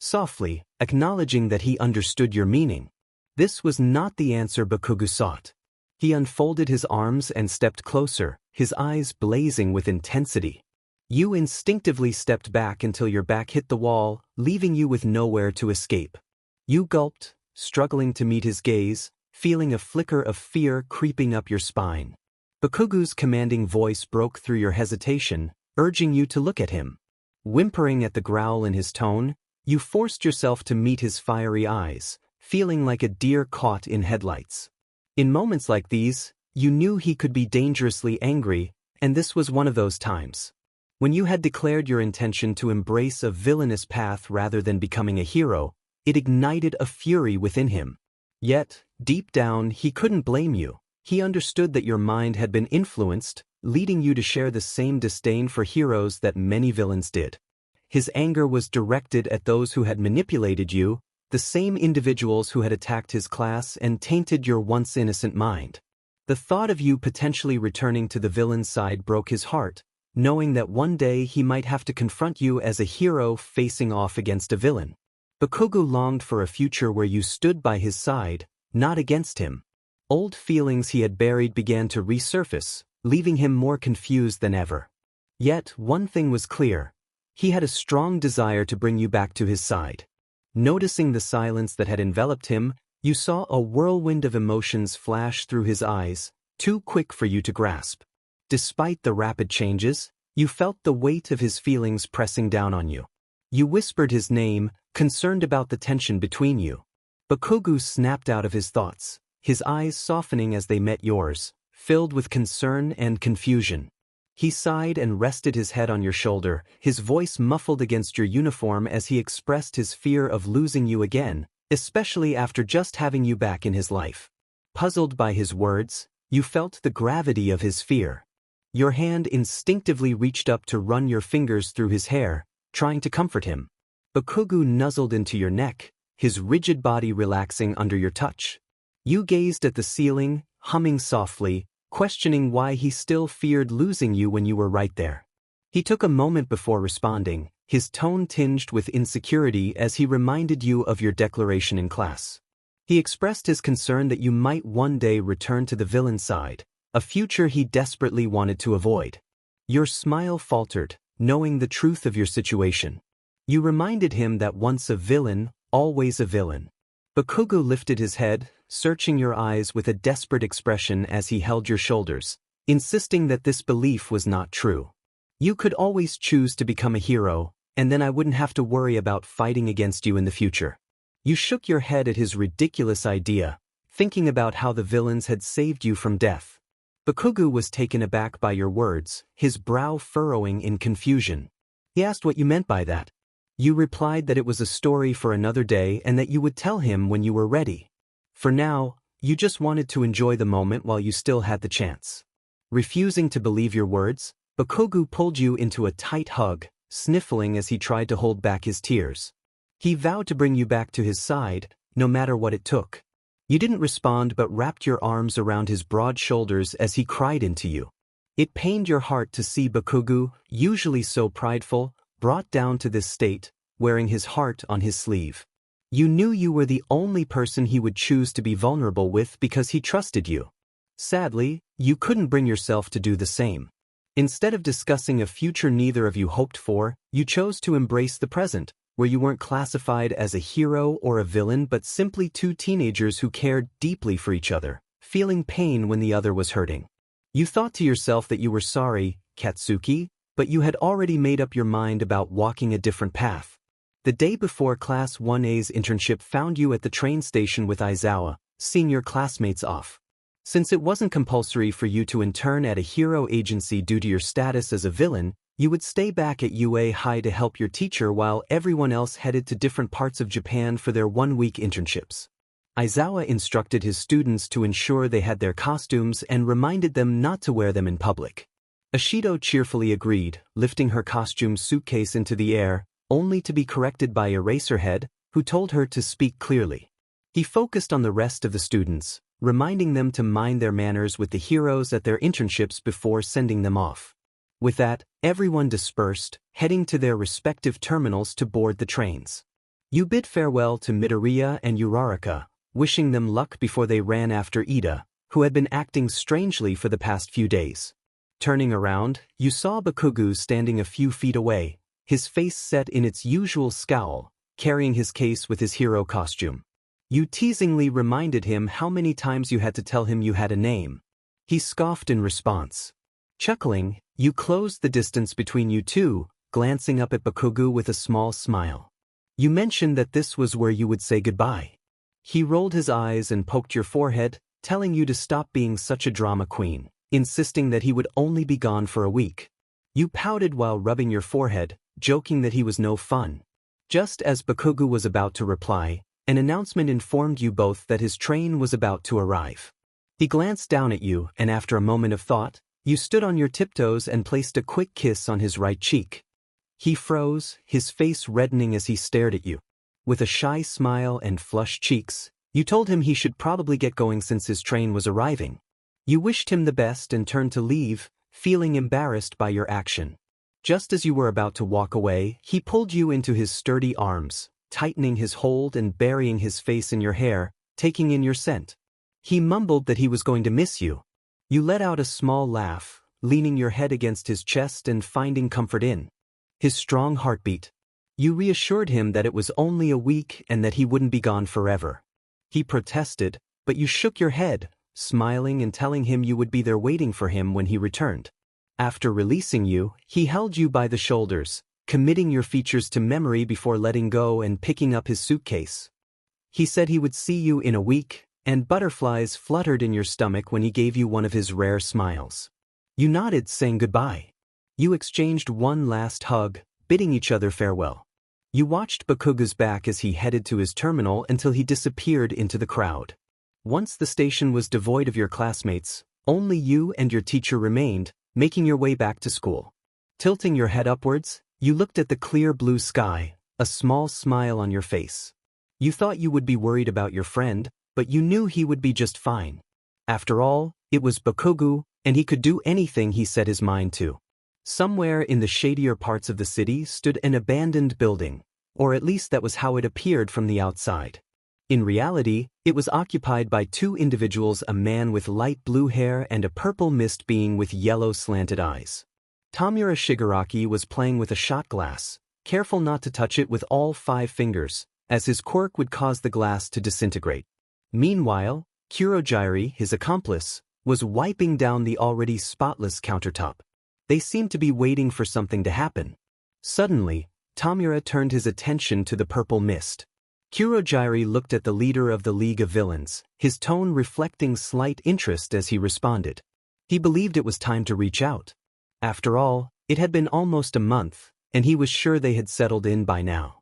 [SPEAKER 1] softly, acknowledging that he understood your meaning. This was not the answer Bakugou sought. He unfolded his arms and stepped closer, his eyes blazing with intensity. You instinctively stepped back until your back hit the wall, leaving you with nowhere to escape. You gulped, struggling to meet his gaze, feeling a flicker of fear creeping up your spine. Bakugou's commanding voice broke through your hesitation, urging you to look at him. Whimpering at the growl in his tone, you forced yourself to meet his fiery eyes, feeling like a deer caught in headlights. In moments like these, you knew he could be dangerously angry, and this was one of those times. When you had declared your intention to embrace a villainous path rather than becoming a hero, it ignited a fury within him. Yet, deep down, he couldn't blame you. He understood that your mind had been influenced, leading you to share the same disdain for heroes that many villains did. His anger was directed at those who had manipulated you, the same individuals who had attacked his class and tainted your once innocent mind. The thought of you potentially returning to the villain's side broke his heart, knowing that one day he might have to confront you as a hero facing off against a villain. Bakugou longed for a future where you stood by his side, not against him. Old feelings he had buried began to resurface, leaving him more confused than ever. Yet, one thing was clear. He had a strong desire to bring you back to his side. Noticing the silence that had enveloped him, you saw a whirlwind of emotions flash through his eyes, too quick for you to grasp. Despite the rapid changes, you felt the weight of his feelings pressing down on you. You whispered his name, concerned about the tension between you. Bakugou snapped out of his thoughts, his eyes softening as they met yours, filled with concern and confusion. He sighed and rested his head on your shoulder, his voice muffled against your uniform as he expressed his fear of losing you again, especially after just having you back in his life. Puzzled by his words, you felt the gravity of his fear. Your hand instinctively reached up to run your fingers through his hair, trying to comfort him. Bakugou nuzzled into your neck, his rigid body relaxing under your touch. You gazed at the ceiling, humming softly, questioning why he still feared losing you when you were right there. He took a moment before responding, his tone tinged with insecurity as he reminded you of your declaration in class. He expressed his concern that you might one day return to the villain side, a future he desperately wanted to avoid. Your smile faltered, knowing the truth of your situation. You reminded him that once a villain, always a villain. Bakugou lifted his head, searching your eyes with a desperate expression as he held your shoulders, insisting that this belief was not true. You could always choose to become a hero, and then I wouldn't have to worry about fighting against you in the future. You shook your head at his ridiculous idea, thinking about how the villains had saved you from death. Bakugou was taken aback by your words, his brow furrowing in confusion. He asked what you meant by that. You replied that it was a story for another day and that you would tell him when you were ready. For now, you just wanted to enjoy the moment while you still had the chance. Refusing to believe your words, Bakugou pulled you into a tight hug, sniffling as he tried to hold back his tears. He vowed to bring you back to his side, no matter what it took. You didn't respond but wrapped your arms around his broad shoulders as he cried into you. It pained your heart to see Bakugou, usually so prideful, brought down to this state, wearing his heart on his sleeve. You knew you were the only person he would choose to be vulnerable with because he trusted you. Sadly, you couldn't bring yourself to do the same. Instead of discussing a future neither of you hoped for, you chose to embrace the present, where you weren't classified as a hero or a villain but simply two teenagers who cared deeply for each other, feeling pain when the other was hurting. You thought to yourself that you were sorry, Katsuki, but you had already made up your mind about walking a different path. The day before Class 1A's internship found you at the train station with Aizawa, seeing your classmates off. Since it wasn't compulsory for you to intern at a hero agency due to your status as a villain, you would stay back at U.S.J to help your teacher while everyone else headed to different parts of Japan for their one-week internships. Aizawa instructed his students to ensure they had their costumes and reminded them not to wear them in public. Ashido cheerfully agreed, lifting her costume suitcase into the air, only to be corrected by Eraserhead, who told her to speak clearly. He focused on the rest of the students, reminding them to mind their manners with the heroes at their internships before sending them off. With that, everyone dispersed, heading to their respective terminals to board the trains. You bid farewell to Midoriya and Uraraka, wishing them luck before they ran after Ida, who had been acting strangely for the past few days. Turning around, you saw Bakugou standing a few feet away, his face set in its usual scowl, carrying his case with his hero costume. You teasingly reminded him how many times you had to tell him you had a name. He scoffed in response. Chuckling, you closed the distance between you two, glancing up at Bakugou with a small smile. You mentioned that this was where you would say goodbye. He rolled his eyes and poked your forehead, telling you to stop being such a drama queen, insisting that he would only be gone for a week. You pouted while rubbing your forehead, joking that he was no fun. Just as Bakugou was about to reply, an announcement informed you both that his train was about to arrive. He glanced down at you, and after a moment of thought, you stood on your tiptoes and placed a quick kiss on his right cheek. He froze, his face reddening as he stared at you. With a shy smile and flushed cheeks, you told him he should probably get going since his train was arriving. You wished him the best and turned to leave, feeling embarrassed by your action. Just as you were about to walk away, he pulled you into his sturdy arms, tightening his hold and burying his face in your hair, taking in your scent. He mumbled that he was going to miss you. You let out a small laugh, leaning your head against his chest and finding comfort in his strong heartbeat. You reassured him that it was only a week and that he wouldn't be gone forever. He protested, but you shook your head, smiling and telling him you would be there waiting for him when he returned. After releasing you, he held you by the shoulders, committing your features to memory before letting go and picking up his suitcase. He said he would see you in a week, and butterflies fluttered in your stomach when he gave you one of his rare smiles. You nodded, saying goodbye. You exchanged one last hug, bidding each other farewell. You watched Bakugou's back as he headed to his terminal until he disappeared into the crowd. Once the station was devoid of your classmates, only you and your teacher remained, making your way back to school. Tilting your head upwards, you looked at the clear blue sky, a small smile on your face. You thought you would be worried about your friend, but you knew he would be just fine. After all, it was Bakugou, and he could do anything he set his mind to. Somewhere in the shadier parts of the city stood an abandoned building, or at least that was how it appeared from the outside. In reality, it was occupied by two individuals, a man with light blue hair and a purple mist being with yellow slanted eyes. Tamura Shigaraki was playing with a shot glass, careful not to touch it with all 5 fingers, as his quirk would cause the glass to disintegrate. Meanwhile, Kurojiri, his accomplice, was wiping down the already spotless countertop. They seemed to be waiting for something to happen. Suddenly, Tamura turned his attention to the purple mist. Kurojiri looked at the leader of the League of Villains, his tone reflecting slight interest as he responded. He believed it was time to reach out. After all, it had been almost a month, and he was sure they had settled in by now.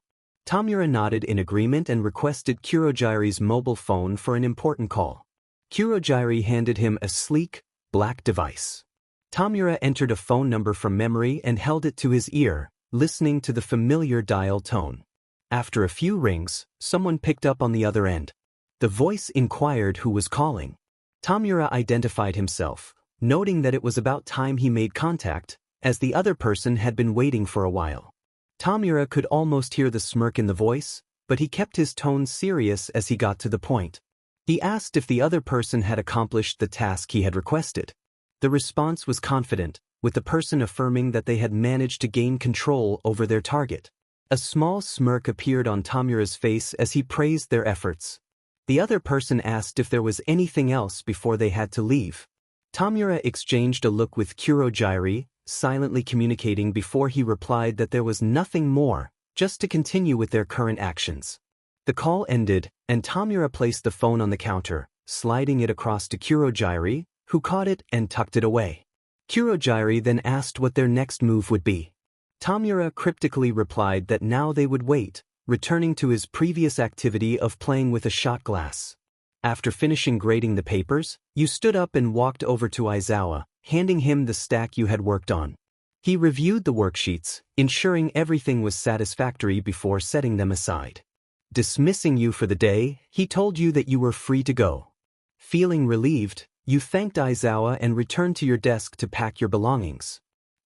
[SPEAKER 1] Tamura nodded in agreement and requested Kurojiri's mobile phone for an important call. Kurojiri handed him a sleek, black device. Tamura entered a phone number from memory and held it to his ear, listening to the familiar dial tone. After a few rings, someone picked up on the other end. The voice inquired who was calling. Tamura identified himself, noting that it was about time he made contact, as the other person had been waiting for a while. Tamura could almost hear the smirk in the voice, but he kept his tone serious as he got to the point. He asked if the other person had accomplished the task he had requested. The response was confident, with the person affirming that they had managed to gain control over their target. A small smirk appeared on Tamura's face as he praised their efforts. The other person asked if there was anything else before they had to leave. Tamura exchanged a look with U.S.J, silently communicating before he replied that there was nothing more, just to continue with their current actions. The call ended, and Tamura placed the phone on the counter, sliding it across to U.S.J, who caught it and tucked it away. U.S.J then asked what their next move would be. Tamura cryptically replied that now they would wait, returning to his previous activity of playing with a shot glass. After finishing grading the papers, you stood up and walked over to Aizawa, handing him the stack you had worked on. He reviewed the worksheets, ensuring everything was satisfactory before setting them aside. Dismissing you for the day, he told you that you were free to go. Feeling relieved, you thanked Aizawa and returned to your desk to pack your belongings.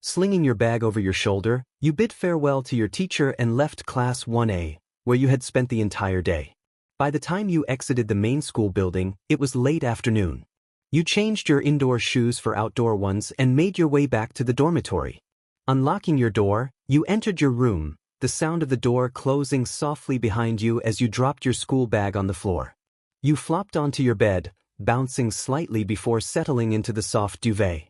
[SPEAKER 1] Slinging your bag over your shoulder, you bid farewell to your teacher and left Class 1A, where you had spent the entire day. By the time you exited the main school building, it was late afternoon. You changed your indoor shoes for outdoor ones and made your way back to the dormitory. Unlocking your door, you entered your room, the sound of the door closing softly behind you as you dropped your school bag on the floor. You flopped onto your bed, bouncing slightly before settling into the soft duvet.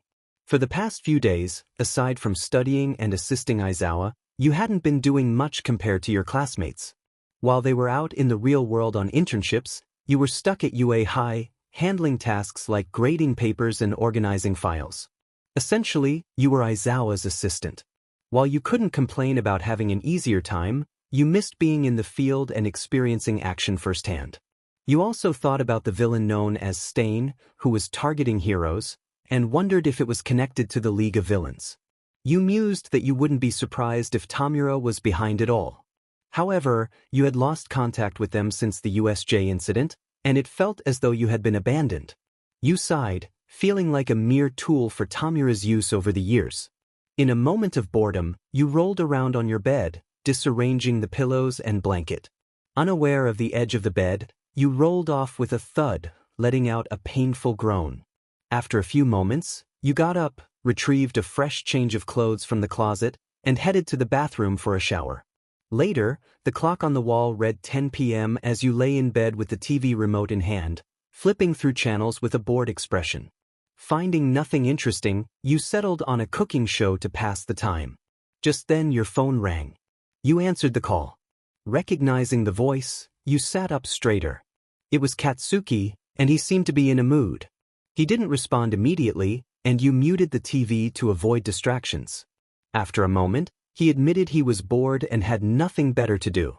[SPEAKER 1] For the past few days, aside from studying and assisting Aizawa, you hadn't been doing much compared to your classmates. While they were out in the real world on internships, you were stuck at U.S.J, handling tasks like grading papers and organizing files. Essentially, you were Aizawa's assistant. While you couldn't complain about having an easier time, you missed being in the field and experiencing action firsthand. You also thought about the villain known as Stain, who was targeting heroes, and wondered if it was connected to the League of Villains. You mused that you wouldn't be surprised if Tamura was behind it all. However, you had lost contact with them since the U.S.J incident, and it felt as though you had been abandoned. You sighed, feeling like a mere tool for Tamura's use over the years. In a moment of boredom, you rolled around on your bed, disarranging the pillows and blanket. Unaware of the edge of the bed, you rolled off with a thud, letting out a painful groan. After a few moments, you got up, retrieved a fresh change of clothes from the closet, and headed to the bathroom for a shower. Later, the clock on the wall read 10 p.m. as you lay in bed with the TV remote in hand, flipping through channels with a bored expression. Finding nothing interesting, you settled on a cooking show to pass the time. Just then your phone rang. You answered the call. Recognizing the voice, you sat up straighter. It was Katsuki, and he seemed to be in a mood. He didn't respond immediately, and you muted the TV to avoid distractions. After a moment, he admitted he was bored and had nothing better to do.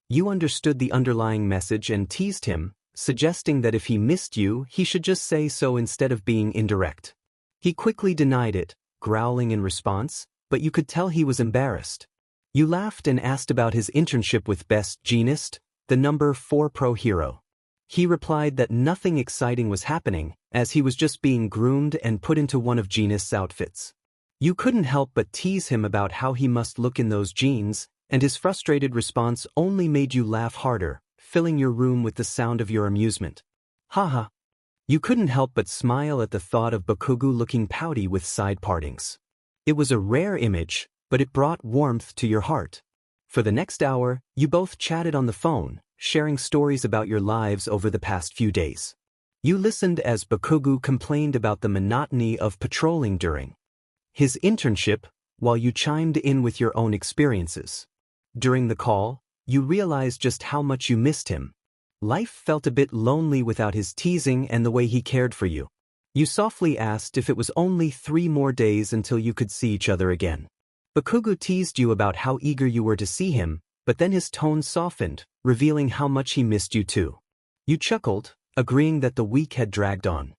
[SPEAKER 1] You understood the underlying message and teased him, suggesting that if he missed you, he should just say so instead of being indirect. He quickly denied it, growling in response, but you could tell he was embarrassed. You laughed and asked about his internship with Best Jeanist, the number 4 pro hero. He replied that nothing exciting was happening, as he was just being groomed and put into one of Jeanist's outfits. You couldn't help but tease him about how he must look in those jeans, and his frustrated response only made you laugh harder, filling your room with the sound of your amusement. Haha. You couldn't help but smile at the thought of Bakugou looking pouty with side partings. It was a rare image, but it brought warmth to your heart. For the next hour, you both chatted on the phone, sharing stories about your lives over the past few days. You listened as Bakugou complained about the monotony of patrolling during his internship, while you chimed in with your own experiences. During the call, you realized just how much you missed him. Life felt a bit lonely without his teasing and the way he cared for you. You softly asked if it was only 3 more days until you could see each other again. Bakugou teased you about how eager you were to see him, but then his tone softened, revealing how much he missed you too. You chuckled, agreeing that the week had dragged on.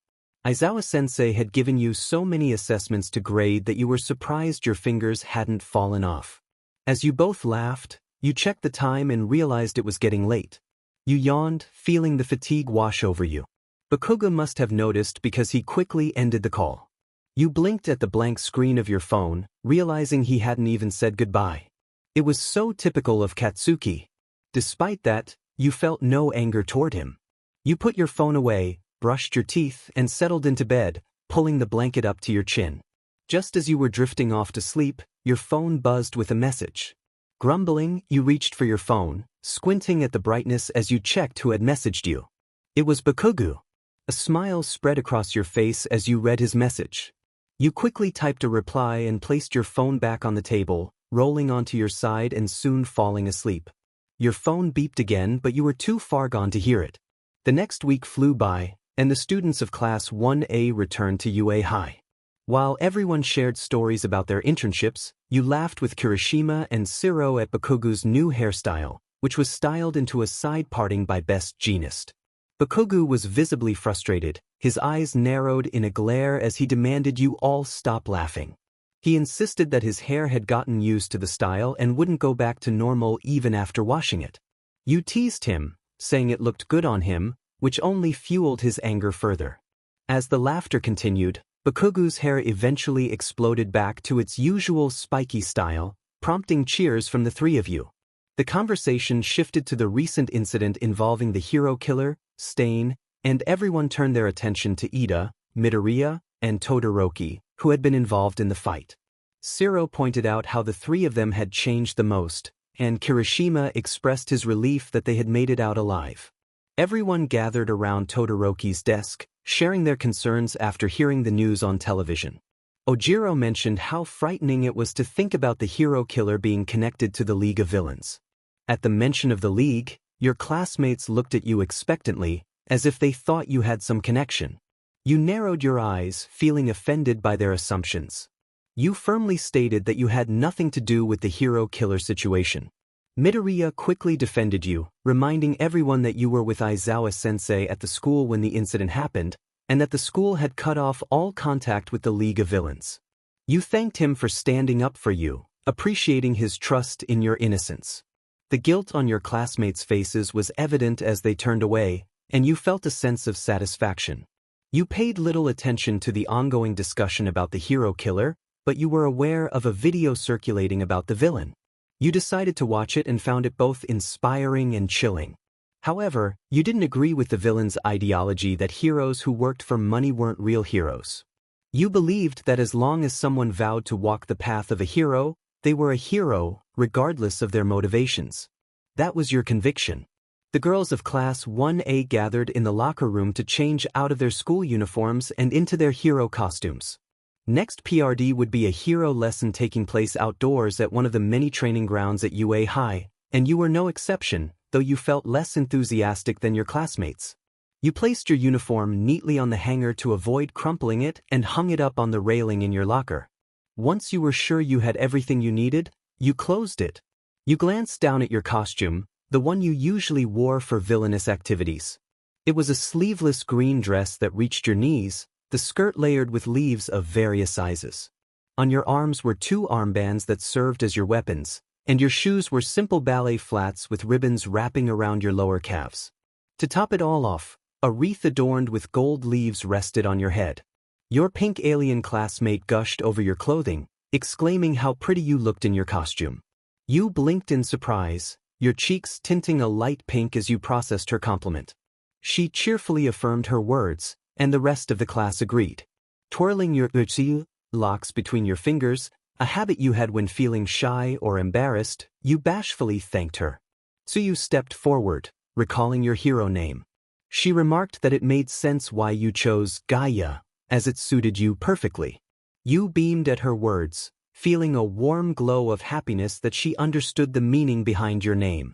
[SPEAKER 1] Aizawa-sensei had given you so many assessments to grade that you were surprised your fingers hadn't fallen off. As you both laughed, you checked the time and realized it was getting late. You yawned, feeling the fatigue wash over you. Bakugou must have noticed because he quickly ended the call. You blinked at the blank screen of your phone, realizing he hadn't even said goodbye. It was so typical of Katsuki. Despite that, you felt no anger toward him. You put your phone away, brushed your teeth, and settled into bed, pulling the blanket up to your chin. Just as you were drifting off to sleep, your phone buzzed with a message. Grumbling, you reached for your phone, squinting at the brightness as you checked who had messaged you. It was Bakugou. A smile spread across your face as you read his message. You quickly typed a reply and placed your phone back on the table, rolling onto your side and soon falling asleep. Your phone beeped again, but you were too far gone to hear it. The next week flew by, and the students of Class 1A returned to U.S.J. While everyone shared stories about their internships, you laughed with Kirishima and Siro at Bakugou's new hairstyle, which was styled into a side parting by Best Jeanist. Bakugou was visibly frustrated, his eyes narrowed in a glare as he demanded you all stop laughing. He insisted that his hair had gotten used to the style and wouldn't go back to normal even after washing it. You teased him, saying it looked good on him, which only fueled his anger further. As the laughter continued, Bakugou's hair eventually exploded back to its usual spiky style, prompting cheers from the three of you. The conversation shifted to the recent incident involving the hero killer, Stain, and everyone turned their attention to Ida, Midoriya, and Todoroki, who had been involved in the fight. Siro pointed out how the three of them had changed the most, and Kirishima expressed his relief that they had made it out alive. Everyone gathered around Todoroki's desk, sharing their concerns after hearing the news on television. Ojiro mentioned how frightening it was to think about the hero killer being connected to the League of Villains. At the mention of the League, your classmates looked at you expectantly, as if they thought you had some connection. You narrowed your eyes, feeling offended by their assumptions. You firmly stated that you had nothing to do with the hero killer situation. Midoriya quickly defended you, reminding everyone that you were with Aizawa-sensei at the school when the incident happened, and that the school had cut off all contact with the League of Villains. You thanked him for standing up for you, appreciating his trust in your innocence. The guilt on your classmates' faces was evident as they turned away, and you felt a sense of satisfaction. You paid little attention to the ongoing discussion about the hero killer, but you were aware of a video circulating about the villain. You decided to watch it and found it both inspiring and chilling. However, you didn't agree with the villain's ideology that heroes who worked for money weren't real heroes. You believed that as long as someone vowed to walk the path of a hero, they were a hero, regardless of their motivations. That was your conviction. The girls of Class 1A gathered in the locker room to change out of their school uniforms and into their hero costumes. Next PRD would be a hero lesson taking place outdoors at one of the many training grounds at U.S.J, and you were no exception, though you felt less enthusiastic than your classmates. You placed your uniform neatly on the hanger to avoid crumpling it and hung it up on the railing in your locker. Once you were sure you had everything you needed, you closed it. You glanced down at your costume, the one you usually wore for villainous activities. It was a sleeveless green dress that reached your knees, the skirt layered with leaves of various sizes. On your arms were 2 armbands that served as your weapons, and your shoes were simple ballet flats with ribbons wrapping around your lower calves. To top it all off, a wreath adorned with gold leaves rested on your head. Your pink alien classmate gushed over your clothing, exclaiming how pretty you looked in your costume. You blinked in surprise, your cheeks tinting a light pink as you processed her compliment. She cheerfully affirmed her words, and the rest of the class agreed. Twirling your U.S.J locks between your fingers, a habit you had when feeling shy or embarrassed, you bashfully thanked her. So you stepped forward, recalling your hero name. She remarked that it made sense why you chose Gaia, as it suited you perfectly. You beamed at her words, feeling a warm glow of happiness that she understood the meaning behind your name.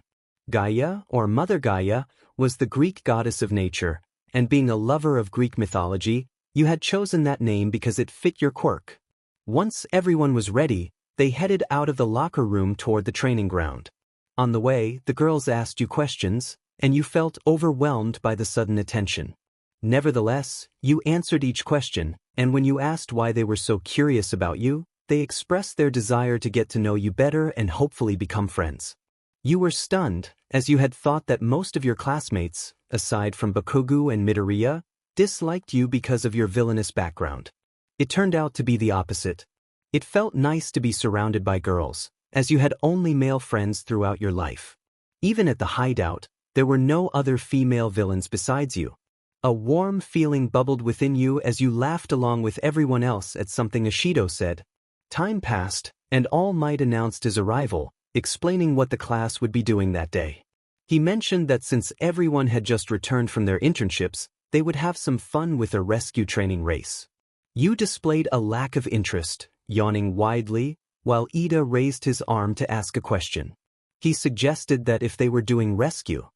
[SPEAKER 1] Gaia, or Mother Gaia, was the Greek goddess of nature, and being a lover of Greek mythology, you had chosen that name because it fit your quirk. Once everyone was ready, they headed out of the locker room toward the training ground. On the way, the girls asked you questions, and you felt overwhelmed by the sudden attention. Nevertheless, you answered each question, and when you asked why they were so curious about you, they expressed their desire to get to know you better and hopefully become friends. You were stunned, as you had thought that most of your classmates, aside from Bakugou and Midoriya, disliked you because of your villainous background. It turned out to be the opposite. It felt nice to be surrounded by girls, as you had only male friends throughout your life. Even at the hideout, there were no other female villains besides you. A warm feeling bubbled within you as you laughed along with everyone else at something Ashido said. Time passed, and All Might announced his arrival, explaining what the class would be doing that day. He mentioned that since everyone had just returned from their internships, they would have some fun with a rescue training race. You displayed a lack of interest, yawning widely, while Ida raised his arm to ask a question. He suggested that if they were doing rescue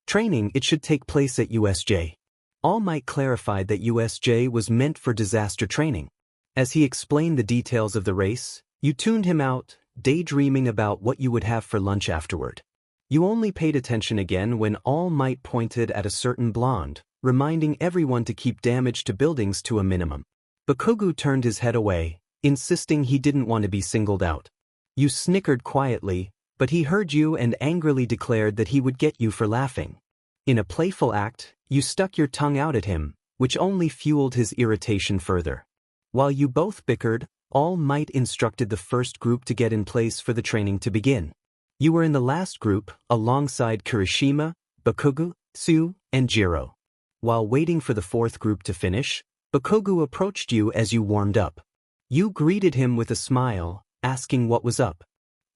[SPEAKER 1] training, it should take place at U.S.J. All Might clarified that U.S.J. was meant for disaster training. As he explained the details of the race, you tuned him out, daydreaming about what you would have for lunch afterward. You only paid attention again when All Might pointed at a certain blonde, reminding everyone to keep damage to buildings to a minimum. Bakugou turned his head away, insisting he didn't want to be singled out. You snickered quietly, but he heard you and angrily declared that he would get you for laughing. In a playful act, you stuck your tongue out at him, which only fueled his irritation further. While you both bickered, All Might instructed the first group to get in place for the training to begin. You were in the last group, alongside Kirishima, Bakugou, Tsu, and Jiro. While waiting for the fourth group to finish, Bakugou approached you as you warmed up. You greeted him with a smile, asking what was up.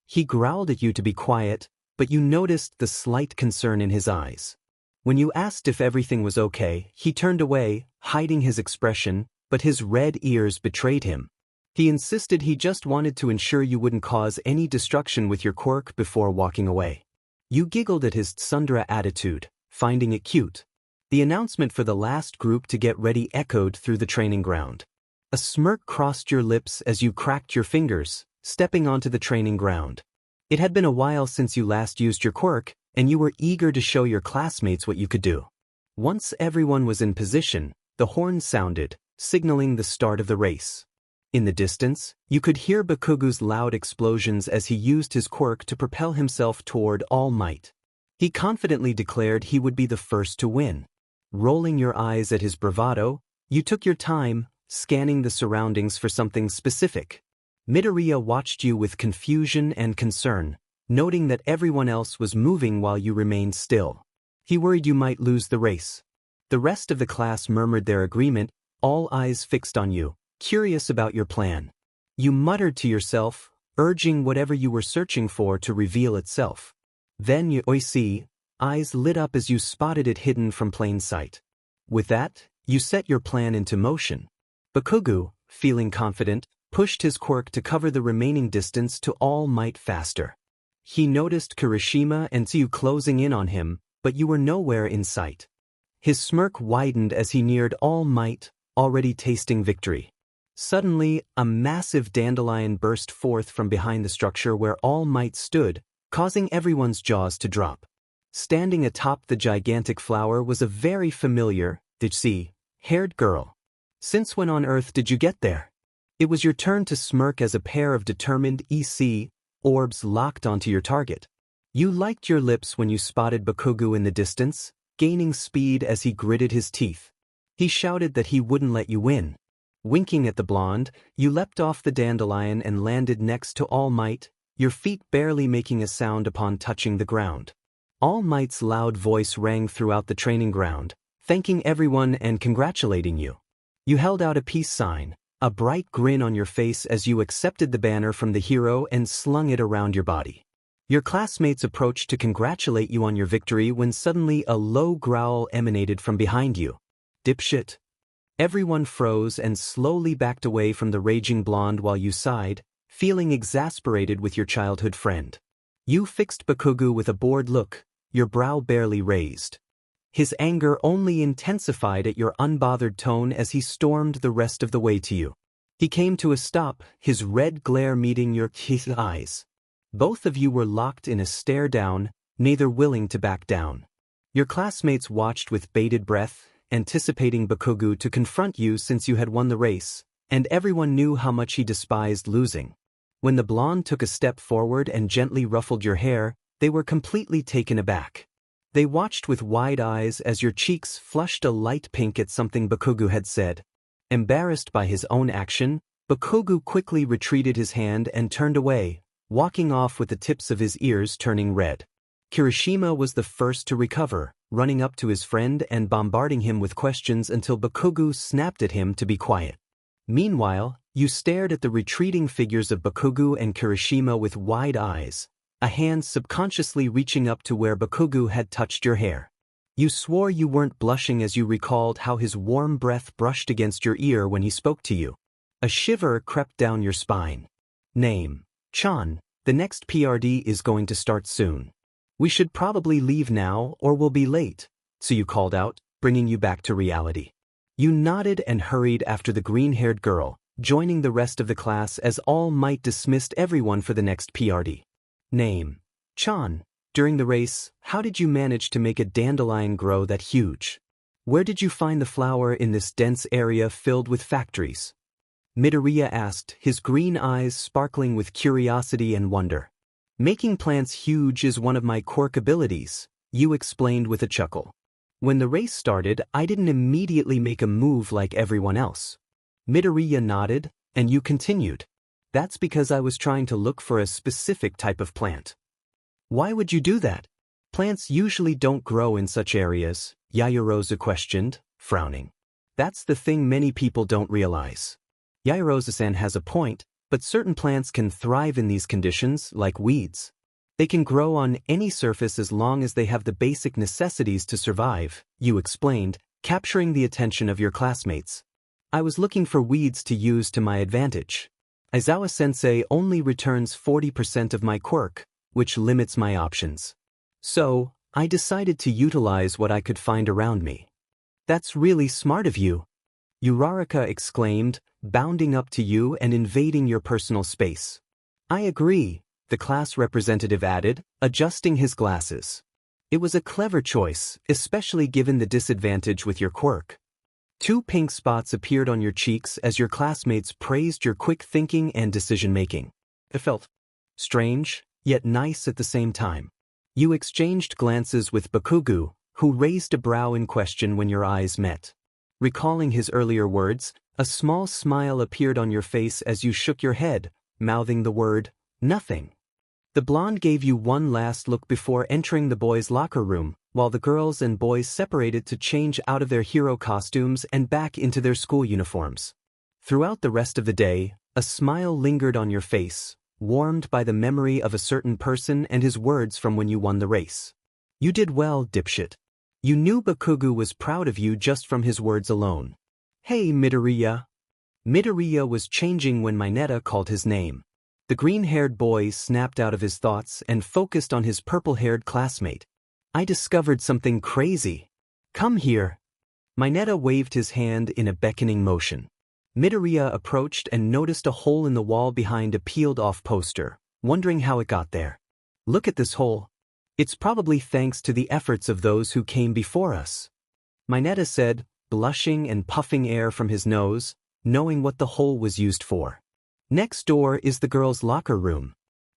[SPEAKER 1] He growled at you to be quiet, but you noticed the slight concern in his eyes. When you asked if everything was okay, he turned away, hiding his expression, but his red ears betrayed him. He insisted he just wanted to ensure you wouldn't cause any destruction with your quirk before walking away. You giggled at his tsundere attitude, finding it cute. The announcement for the last group to get ready echoed through the training ground. A smirk crossed your lips as you cracked your fingers, stepping onto the training ground. It had been a while since you last used your quirk, and you were eager to show your classmates what you could do. Once everyone was in position, the horn sounded, signaling the start of the race. In the distance, you could hear Bakugou's loud explosions as he used his quirk to propel himself toward All Might. He confidently declared he would be the first to win. Rolling your eyes at his bravado, you took your time, scanning the surroundings for something specific. Midoriya watched you with confusion and concern, noting that everyone else was moving while you remained still. He worried you might lose the race. The rest of the class murmured their agreement, all eyes fixed on you, curious about your plan. You muttered to yourself, urging whatever you were searching for to reveal itself. Then your eyes lit up as you spotted it hidden from plain sight. With that, you set your plan into motion. Bakugou, feeling confident, pushed his quirk to cover the remaining distance to All Might faster. He noticed Kirishima and Tsu closing in on him, but you were nowhere in sight. His smirk widened as he neared All Might, already tasting victory. Suddenly, a massive dandelion burst forth from behind the structure where All Might stood, causing everyone's jaws to drop. Standing atop the gigantic flower was a very familiar, haired girl. Since when on earth did you get there? It was your turn to smirk as a pair of determined orbs locked onto your target. You liked your lips when you spotted Bakugou in the distance, gaining speed as he gritted his teeth. He shouted that he wouldn't let you win. Winking at the blonde, you leapt off the dandelion and landed next to All Might, your feet barely making a sound upon touching the ground. All Might's loud voice rang throughout the training ground, thanking everyone and congratulating you. You held out a peace sign, a bright grin on your face as you accepted the banner from the hero and slung it around your body. Your classmates approached to congratulate you on your victory when suddenly a low growl emanated from behind you. Dipshit. Everyone froze and slowly backed away from the raging blonde while you sighed, feeling exasperated with your childhood friend. You fixed Bakugou with a bored look, your brow barely raised. His anger only intensified at your unbothered tone as he stormed the rest of the way to you. He came to a stop, his red glare meeting your eyes. Both of you were locked in a stare down, neither willing to back down. Your classmates watched with bated breath, anticipating Bakugou to confront you since you had won the race, and everyone knew how much he despised losing. When the blonde took a step forward and gently ruffled your hair, they were completely taken aback. They watched with wide eyes as your cheeks flushed a light pink at something Bakugou had said. Embarrassed by his own action, Bakugou quickly retreated his hand and turned away, walking off with the tips of his ears turning red. Kirishima was the first to recover, running up to his friend and bombarding him with questions until Bakugou snapped at him to be quiet. Meanwhile, you stared at the retreating figures of Bakugou and Kirishima with wide eyes, a hand subconsciously reaching up to where Bakugou had touched your hair. You swore you weren't blushing as you recalled how his warm breath brushed against your ear when he spoke to you. A shiver crept down your spine. Name: Chan. The next PRD is going to start soon. We should probably leave now or we'll be late, so you called out, bringing you back to reality. You nodded and hurried after the green-haired girl, joining the rest of the class as All Might dismissed everyone for the next PRD. Name: Chan. During the race, how did you manage to make a dandelion grow that huge? Where did you find the flower in this dense area filled with factories? Midoriya asked, his green eyes sparkling with curiosity and wonder. Making plants huge is one of my quirk abilities, you explained with a chuckle. When the race started, I didn't immediately make a move like everyone else. Midoriya nodded, and you continued. That's because I was trying to look for a specific type of plant. Why would you do that? Plants usually don't grow in such areas, Yaoyorozu questioned, frowning. That's the thing many people don't realize. Yaoyorozu-san has a point, but certain plants can thrive in these conditions, like weeds. They can grow on any surface as long as they have the basic necessities to survive, you explained, capturing the attention of your classmates. I was looking for weeds to use to my advantage. Aizawa-sensei only returns 40% of my quirk, which limits my options. So, I decided to utilize what I could find around me. That's really smart of you, Uraraka exclaimed, bounding up to you and invading your personal space. I agree, the class representative added, adjusting his glasses. It was a clever choice, especially given the disadvantage with your quirk. 2 pink spots appeared on your cheeks as your classmates praised your quick thinking and decision-making. It felt strange, yet nice at the same time. You exchanged glances with Bakugou, who raised a brow in question when your eyes met. Recalling his earlier words, a small smile appeared on your face as you shook your head, mouthing the word, nothing. The blonde gave you one last look before entering the boys' locker room, while the girls and boys separated to change out of their hero costumes and back into their school uniforms. Throughout the rest of the day, a smile lingered on your face, warmed by the memory of a certain person and his words from when you won the race. You did well, dipshit. You knew Bakugou was proud of you just from his words alone. Hey, Midoriya. Midoriya was changing when Mineta called his name. The green-haired boy snapped out of his thoughts and focused on his purple-haired classmate. I discovered something crazy. Come here. Mineta waved his hand in a beckoning motion. Midoriya approached and noticed a hole in the wall behind a peeled-off poster, wondering how it got there. Look at this hole. It's probably thanks to the efforts of those who came before us. Mineta said, blushing and puffing air from his nose, knowing what the hole was used for. Next door is the girls' locker room.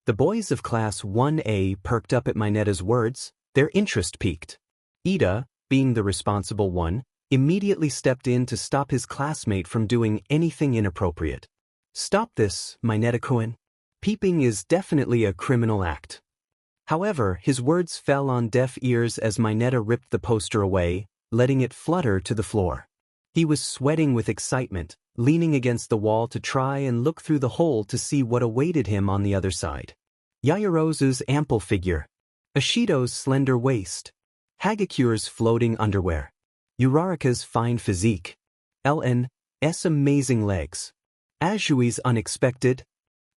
[SPEAKER 1] The boys of Class 1A perked up at Mineta's words, their interest piqued. Ida, being the responsible one, immediately stepped in to stop his classmate from doing anything inappropriate. Stop this, Mineta-kun. Peeping is definitely a criminal act. However, his words fell on deaf ears as Mineta ripped the poster away, letting it flutter to the floor. He was sweating with excitement, leaning against the wall to try and look through the hole to see what awaited him on the other side. Yaoyorozu's ample figure, Ashido's slender waist, Hagakure's floating underwear, Uraraka's fine physique, LN's amazing legs, Ajui's unexpected.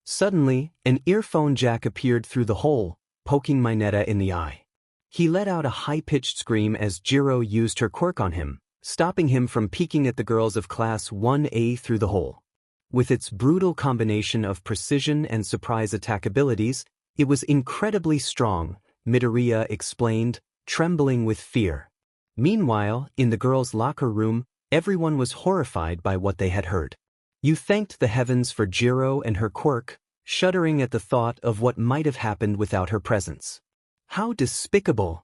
[SPEAKER 1] Suddenly, an earphone jack appeared through the hole, poking Mineta in the eye. He let out a high-pitched scream as Jiro used her quirk on him, stopping him from peeking at the girls of Class 1A through the hole. With its brutal combination of precision and surprise attack abilities, it was incredibly strong, Midoriya explained, trembling with fear. Meanwhile, in the girls' locker room, everyone was horrified by what they had heard. You thanked the heavens for Jiro and her quirk, shuddering at the thought of what might have happened without her presence. How despicable!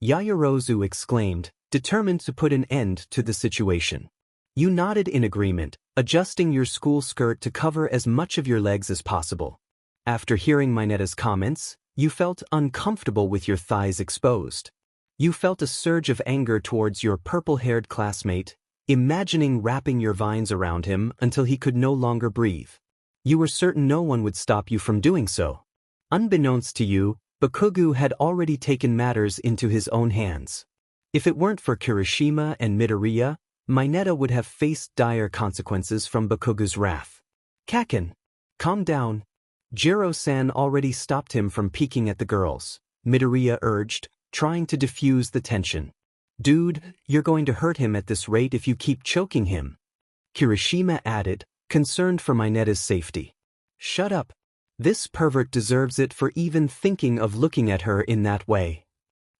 [SPEAKER 1] Yaoyorozu exclaimed, determined to put an end to the situation. You nodded in agreement, adjusting your school skirt to cover as much of your legs as possible. After hearing Mineta's comments, you felt uncomfortable with your thighs exposed. You felt a surge of anger towards your purple-haired classmate, imagining wrapping your vines around him until he could no longer breathe. You were certain no one would stop you from doing so. Unbeknownst to you, Bakugou had already taken matters into his own hands. If it weren't for Kirishima and Midoriya, Mineta would have faced dire consequences from Bakugou's wrath. Kaken, calm down. Jiro-san already stopped him from peeking at the girls, Midoriya urged, trying to diffuse the tension. Dude, you're going to hurt him at this rate if you keep choking him. Kirishima added, concerned for Mineta's safety. Shut up. This pervert deserves it for even thinking of looking at her in that way.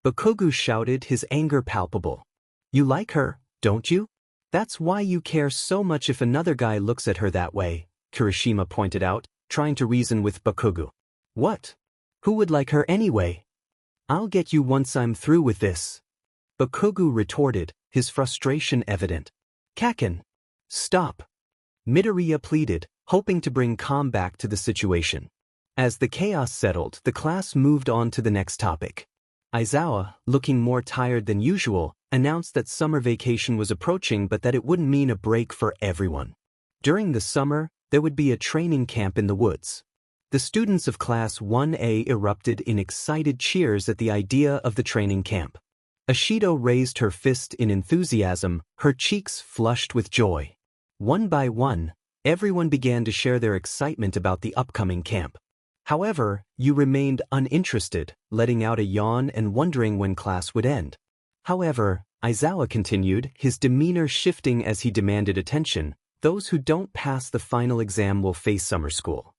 [SPEAKER 1] Bakugou shouted, his anger palpable. You like her, don't you? That's why you care so much if another guy looks at her that way, Kirishima pointed out, trying to reason with Bakugou. What? Who would like her anyway? I'll get you once I'm through with this. Bakugou retorted, his frustration evident. Kaken. Stop. Midoriya pleaded, hoping to bring calm back to the situation. As the chaos settled, the class moved on to the next topic. Aizawa, looking more tired than usual, announced that summer vacation was approaching but that it wouldn't mean a break for everyone. During the summer, there would be a training camp in the woods. The students of Class 1A erupted in excited cheers at the idea of the training camp. Ashido raised her fist in enthusiasm, her cheeks flushed with joy. One by one, everyone began to share their excitement about the upcoming camp. However, you remained uninterested, letting out a yawn and wondering when class would end. However, Aizawa continued, his demeanor shifting as he demanded attention. Those who don't pass the final exam will face summer school.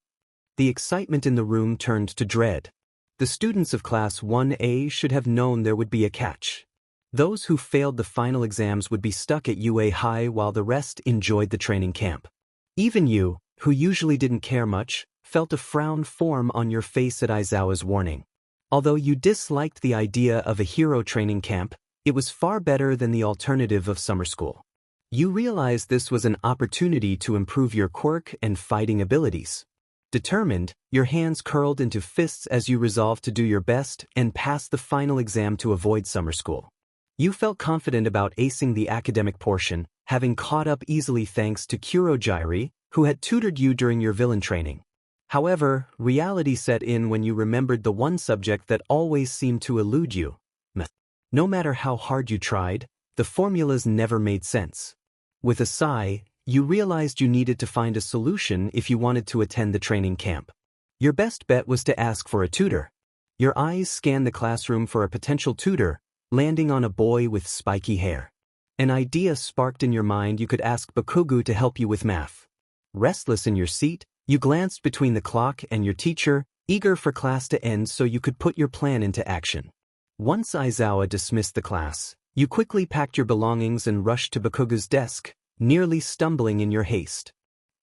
[SPEAKER 1] The excitement in the room turned to dread. The students of Class 1A should have known there would be a catch. Those who failed the final exams would be stuck at UA High while the rest enjoyed the training camp. Even you, who usually didn't care much, felt a frown form on your face at Aizawa's warning. Although you disliked the idea of a hero training camp, it was far better than the alternative of summer school. You realized this was an opportunity to improve your quirk and fighting abilities. Determined, your hands curled into fists as you resolved to do your best and pass the final exam to avoid summer school. You felt confident about acing the academic portion, having caught up easily thanks to U.S.J, who had tutored you during your villain training. However, reality set in when you remembered the one subject that always seemed to elude you. Math. No matter how hard you tried, the formulas never made sense. With a sigh, you realized you needed to find a solution if you wanted to attend the training camp. Your best bet was to ask for a tutor. Your eyes scanned the classroom for a potential tutor, landing on a boy with spiky hair. An idea sparked in your mind. You could ask Bakugou to help you with math. Restless in your seat, you glanced between the clock and your teacher, eager for class to end so you could put your plan into action. Once Aizawa dismissed the class, you quickly packed your belongings and rushed to Bakugou's desk, nearly stumbling in your haste.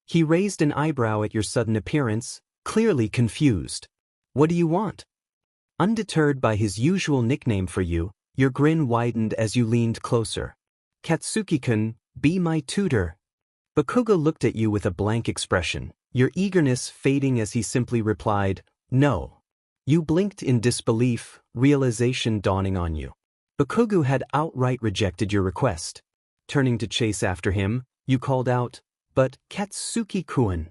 [SPEAKER 1] He raised an eyebrow at your sudden appearance, clearly confused. What do you want? Undeterred by his usual nickname for you, your grin widened as you leaned closer. Katsuki-kun, be my tutor. Bakugou looked at you with a blank expression, your eagerness fading as he simply replied, no. You blinked in disbelief, realization dawning on you. Bakugou had outright rejected your request. Turning to chase after him, you called out, but Katsuki-kun.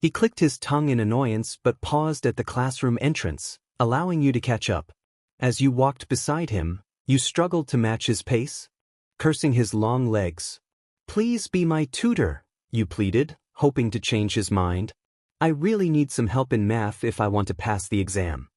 [SPEAKER 1] He clicked his tongue in annoyance but paused at the classroom entrance, allowing you to catch up. As you walked beside him, you struggled to match his pace, cursing his long legs. Please be my tutor, you pleaded, hoping to change his mind. I really need some help in math if I want to pass the exam.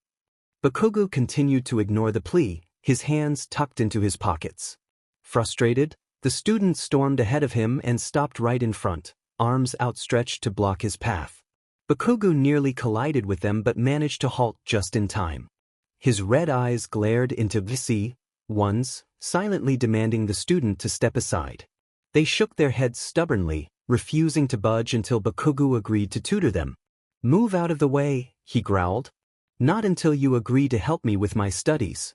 [SPEAKER 1] Bakugou continued to ignore the plea, his hands tucked into his pockets. Frustrated, the student stormed ahead of him and stopped right in front, arms outstretched to block his path. Bakugou nearly collided with them but managed to halt just in time. His red eyes glared into Visi, ones, silently demanding the student to step aside. They shook their heads stubbornly, refusing to budge until Bakugou agreed to tutor them. Move out of the way, he growled. Not until you agree to help me with my studies.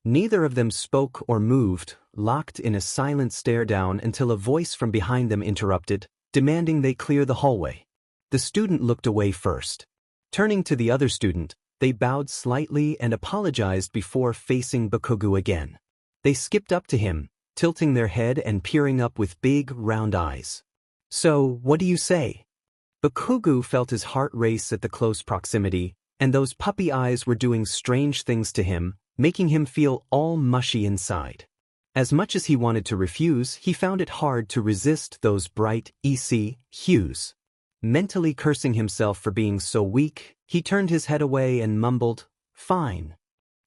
[SPEAKER 1] Neither of them spoke or moved, locked in a silent stare down until a voice from behind them interrupted, demanding they clear the hallway. The student looked away first. Turning to the other student, they bowed slightly and apologized before facing Bakugou again. They skipped up to him, tilting their head and peering up with big, round eyes. So, what do you say? Bakugou felt his heart race at the close proximity, And those puppy eyes were doing strange things to him, making him feel all mushy inside. As much as he wanted to refuse, he found it hard to resist those bright, EC hues. Mentally cursing himself for being so weak, he turned his head away and mumbled, "Fine."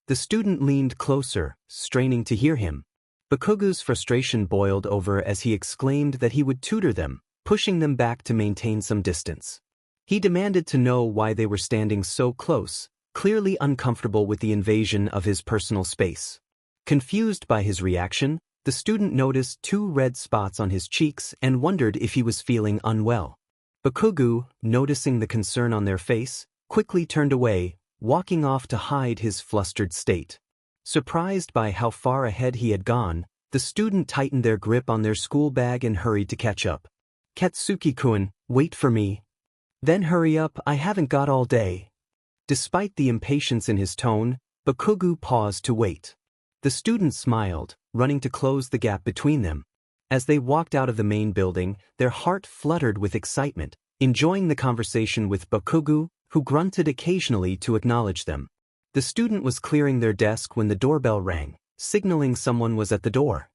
[SPEAKER 1] The student leaned closer, straining to hear him. Bakugou's frustration boiled over as he exclaimed that he would tutor them, pushing them back to maintain some distance. He demanded to know why they were standing so close, clearly uncomfortable with the invasion of his personal space. Confused by his reaction, the student noticed 2 red spots on his cheeks and wondered if he was feeling unwell. Bakugou, noticing the concern on their face, quickly turned away, walking off to hide his flustered state. Surprised by how far ahead he had gone, the student tightened their grip on their school bag and hurried to catch up. "Katsuki-kun, wait for me." "Then hurry up, I haven't got all day." Despite the impatience in his tone, Bakugou paused to wait. The student smiled, running to close the gap between them. As they walked out of the main building, their heart fluttered with excitement, enjoying the conversation with Bakugou, who grunted occasionally to acknowledge them. The student was clearing their desk when the doorbell rang, signaling someone was at the door.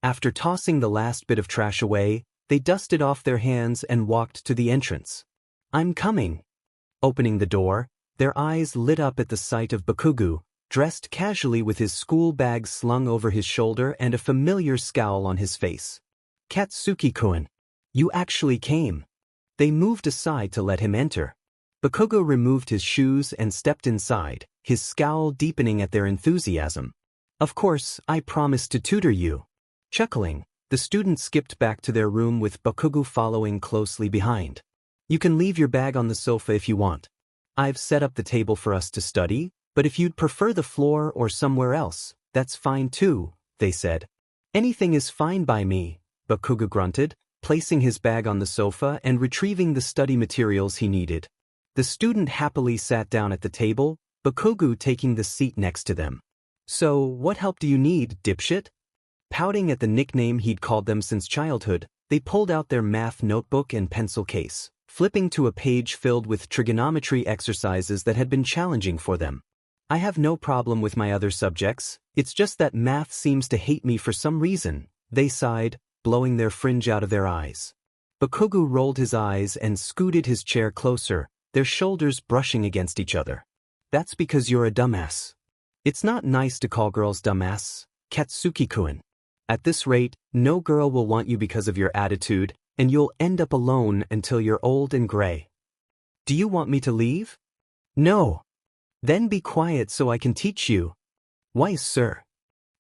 [SPEAKER 1] After tossing the last bit of trash away, they dusted off their hands and walked to the entrance. "I'm coming." Opening the door, their eyes lit up at the sight of Bakugou, dressed casually with his school bag slung over his shoulder and a familiar scowl on his face. "Katsuki-kun, you actually came." They moved aside to let him enter. Bakugou removed his shoes and stepped inside, his scowl deepening at their enthusiasm. "Of course, I promised to tutor you." Chuckling, the students skipped back to their room with Bakugou following closely behind. "You can leave your bag on the sofa if you want. I've set up the table for us to study, but if you'd prefer the floor or somewhere else, that's fine too," they said. "Anything is fine by me," Bakugou grunted, placing his bag on the sofa and retrieving the study materials he needed. The student happily sat down at the table, Bakugou taking the seat next to them. "So, what help do you need, dipshit?" Pouting at the nickname he'd called them since childhood, they pulled out their math notebook and pencil case, flipping to a page filled with trigonometry exercises that had been challenging for them. "I have no problem with my other subjects, it's just that math seems to hate me for some reason," they sighed, blowing their fringe out of their eyes. Bakugou rolled his eyes and scooted his chair closer, their shoulders brushing against each other. "That's because you're a dumbass. It's not nice to call girls dumbass, Katsuki-kun. At this rate, no girl will want you because of your attitude, and you'll end up alone until you're old and gray. Do you want me to leave?" "No." "Then be quiet so I can teach you." "Why, sir?"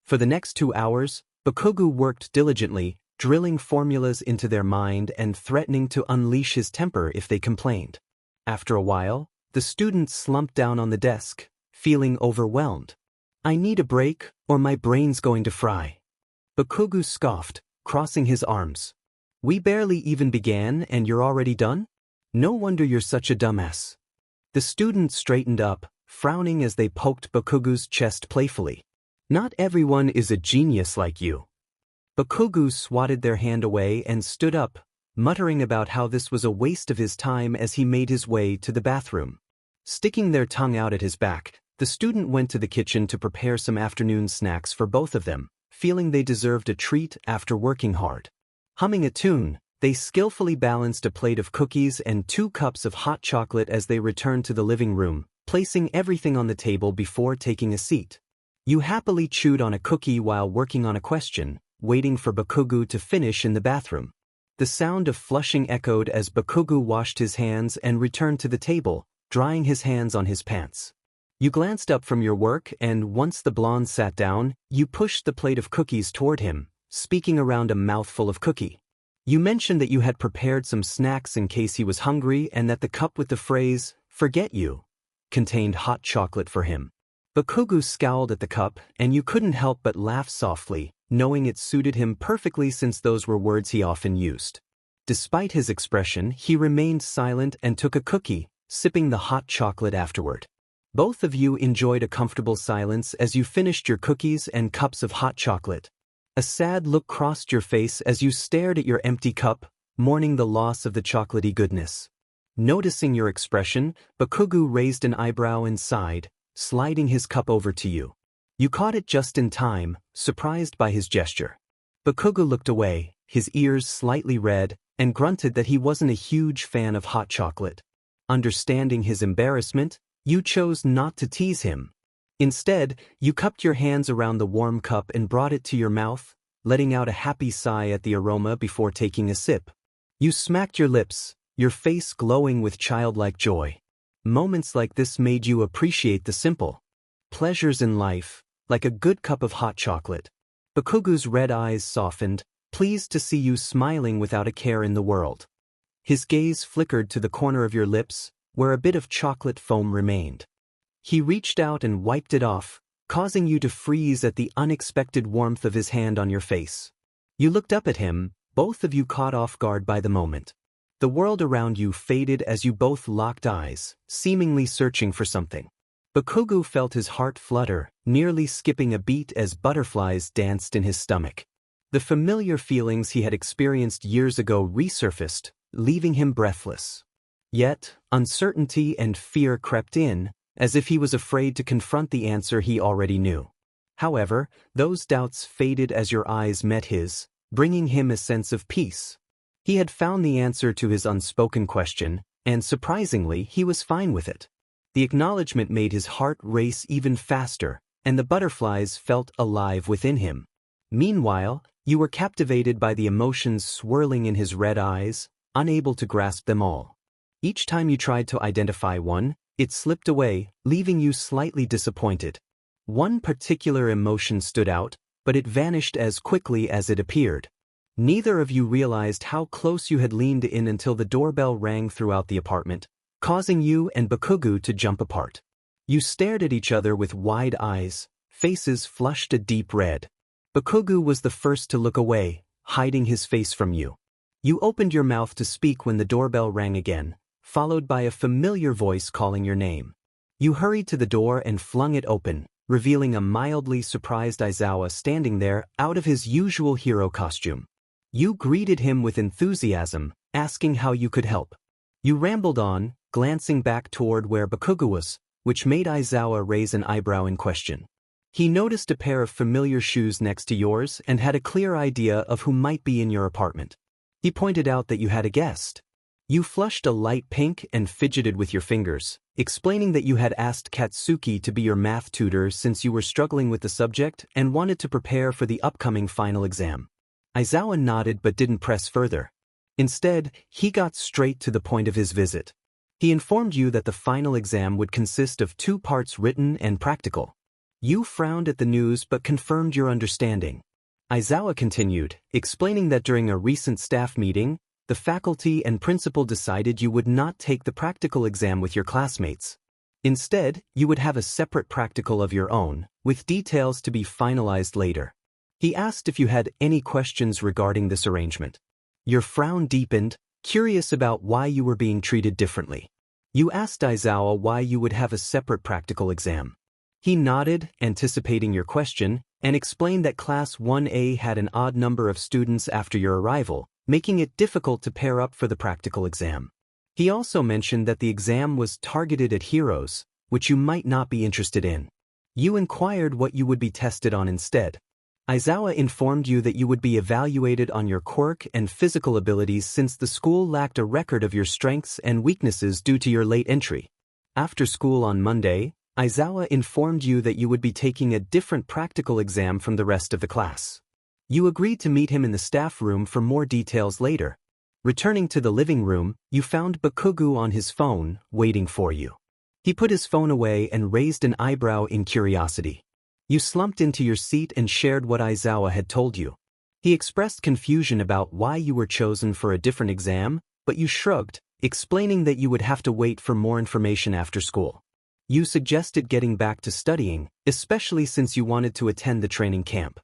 [SPEAKER 1] For the next 2 hours, Bakugou worked diligently, drilling formulas into their mind and threatening to unleash his temper if they complained. After a while, the student slumped down on the desk, feeling overwhelmed. "I need a break, or my brain's going to fry." Bakugou scoffed, crossing his arms. "We barely even began and you're already done? No wonder you're such a dumbass." The student straightened up, frowning as they poked Bakugou's chest playfully. "Not everyone is a genius like you." Bakugou swatted their hand away and stood up, muttering about how this was a waste of his time as he made his way to the bathroom. Sticking their tongue out at his back, the student went to the kitchen to prepare some afternoon snacks for both of them, feeling they deserved a treat after working hard. Humming a tune, they skillfully balanced a plate of cookies and 2 cups of hot chocolate as they returned to the living room, placing everything on the table before taking a seat. You happily chewed on a cookie while working on a question, waiting for Bakugou to finish in the bathroom. The sound of flushing echoed as Bakugou washed his hands and returned to the table, drying his hands on his pants. You glanced up from your work and once the blonde sat down, you pushed the plate of cookies toward him, speaking around a mouthful of cookie. You mentioned that you had prepared some snacks in case he was hungry and that the cup with the phrase, "forget you," contained hot chocolate for him. Bakugou scowled at the cup and you couldn't help but laugh softly, knowing it suited him perfectly since those were words he often used. Despite his expression, he remained silent and took a cookie, sipping the hot chocolate afterward. Both of you enjoyed a comfortable silence as you finished your cookies and cups of hot chocolate. A sad look crossed your face as you stared at your empty cup, mourning the loss of the chocolatey goodness. Noticing your expression, Bakugou raised an eyebrow and sighed, sliding his cup over to you. You caught it just in time, surprised by his gesture. Bakugou looked away, his ears slightly red, and grunted that he wasn't a huge fan of hot chocolate. Understanding his embarrassment, you chose not to tease him. Instead, you cupped your hands around the warm cup and brought it to your mouth, letting out a happy sigh at the aroma before taking a sip. You smacked your lips, your face glowing with childlike joy. Moments like this made you appreciate the simple pleasures in life, like a good cup of hot chocolate. Bakugou's red eyes softened, pleased to see you smiling without a care in the world. His gaze flickered to the corner of your lips, where a bit of chocolate foam remained. He reached out and wiped it off, causing you to freeze at the unexpected warmth of his hand on your face. You looked up at him, both of you caught off guard by the moment. The world around you faded as you both locked eyes, seemingly searching for something. Bakugou felt his heart flutter, nearly skipping a beat as butterflies danced in his stomach. The familiar feelings he had experienced years ago resurfaced, leaving him breathless. Yet, uncertainty and fear crept in, as if he was afraid to confront the answer he already knew. However, those doubts faded as your eyes met his, bringing him a sense of peace. He had found the answer to his unspoken question, and surprisingly, he was fine with it. The acknowledgement made his heart race even faster, and the butterflies felt alive within him. Meanwhile, you were captivated by the emotions swirling in his red eyes, unable to grasp them all. Each time you tried to identify one, it slipped away, leaving you slightly disappointed. One particular emotion stood out, but it vanished as quickly as it appeared. Neither of you realized how close you had leaned in until the doorbell rang throughout the apartment, causing you and Bakugou to jump apart. You stared at each other with wide eyes, faces flushed a deep red. Bakugou was the first to look away, hiding his face from you. You opened your mouth to speak when the doorbell rang again, followed by a familiar voice calling your name. You hurried to the door and flung it open, revealing a mildly surprised Aizawa standing there out of his usual hero costume. You greeted him with enthusiasm, asking how you could help. You rambled on, glancing back toward where Bakugou was, which made Aizawa raise an eyebrow in question. He noticed a pair of familiar shoes next to yours and had a clear idea of who might be in your apartment. He pointed out that you had a guest. You flushed a light pink and fidgeted with your fingers, explaining that you had asked Katsuki to be your math tutor since you were struggling with the subject and wanted to prepare for the upcoming final exam. Aizawa nodded but didn't press further. Instead, he got straight to the point of his visit. He informed you that the final exam would consist of 2 parts written and practical. You frowned at the news but confirmed your understanding. Aizawa continued, explaining that during a recent staff meeting, the faculty and principal decided you would not take the practical exam with your classmates. Instead, you would have a separate practical of your own, with details to be finalized later. He asked if you had any questions regarding this arrangement. Your frown deepened, curious about why you were being treated differently. You asked Aizawa why you would have a separate practical exam. He nodded, anticipating your question, and explained that Class 1A had an odd number of students after your arrival, making it difficult to pair up for the practical exam. He also mentioned that the exam was targeted at heroes, which you might not be interested in. You inquired what you would be tested on instead. Aizawa informed you that you would be evaluated on your quirk and physical abilities since the school lacked a record of your strengths and weaknesses due to your late entry. After school on Monday, Aizawa informed you that you would be taking a different practical exam from the rest of the class. You agreed to meet him in the staff room for more details later. Returning to the living room, you found Bakugou on his phone, waiting for you. He put his phone away and raised an eyebrow in curiosity. You slumped into your seat and shared what Aizawa had told you. He expressed confusion about why you were chosen for a different exam, but you shrugged, explaining that you would have to wait for more information after school. You suggested getting back to studying, especially since you wanted to attend the training camp.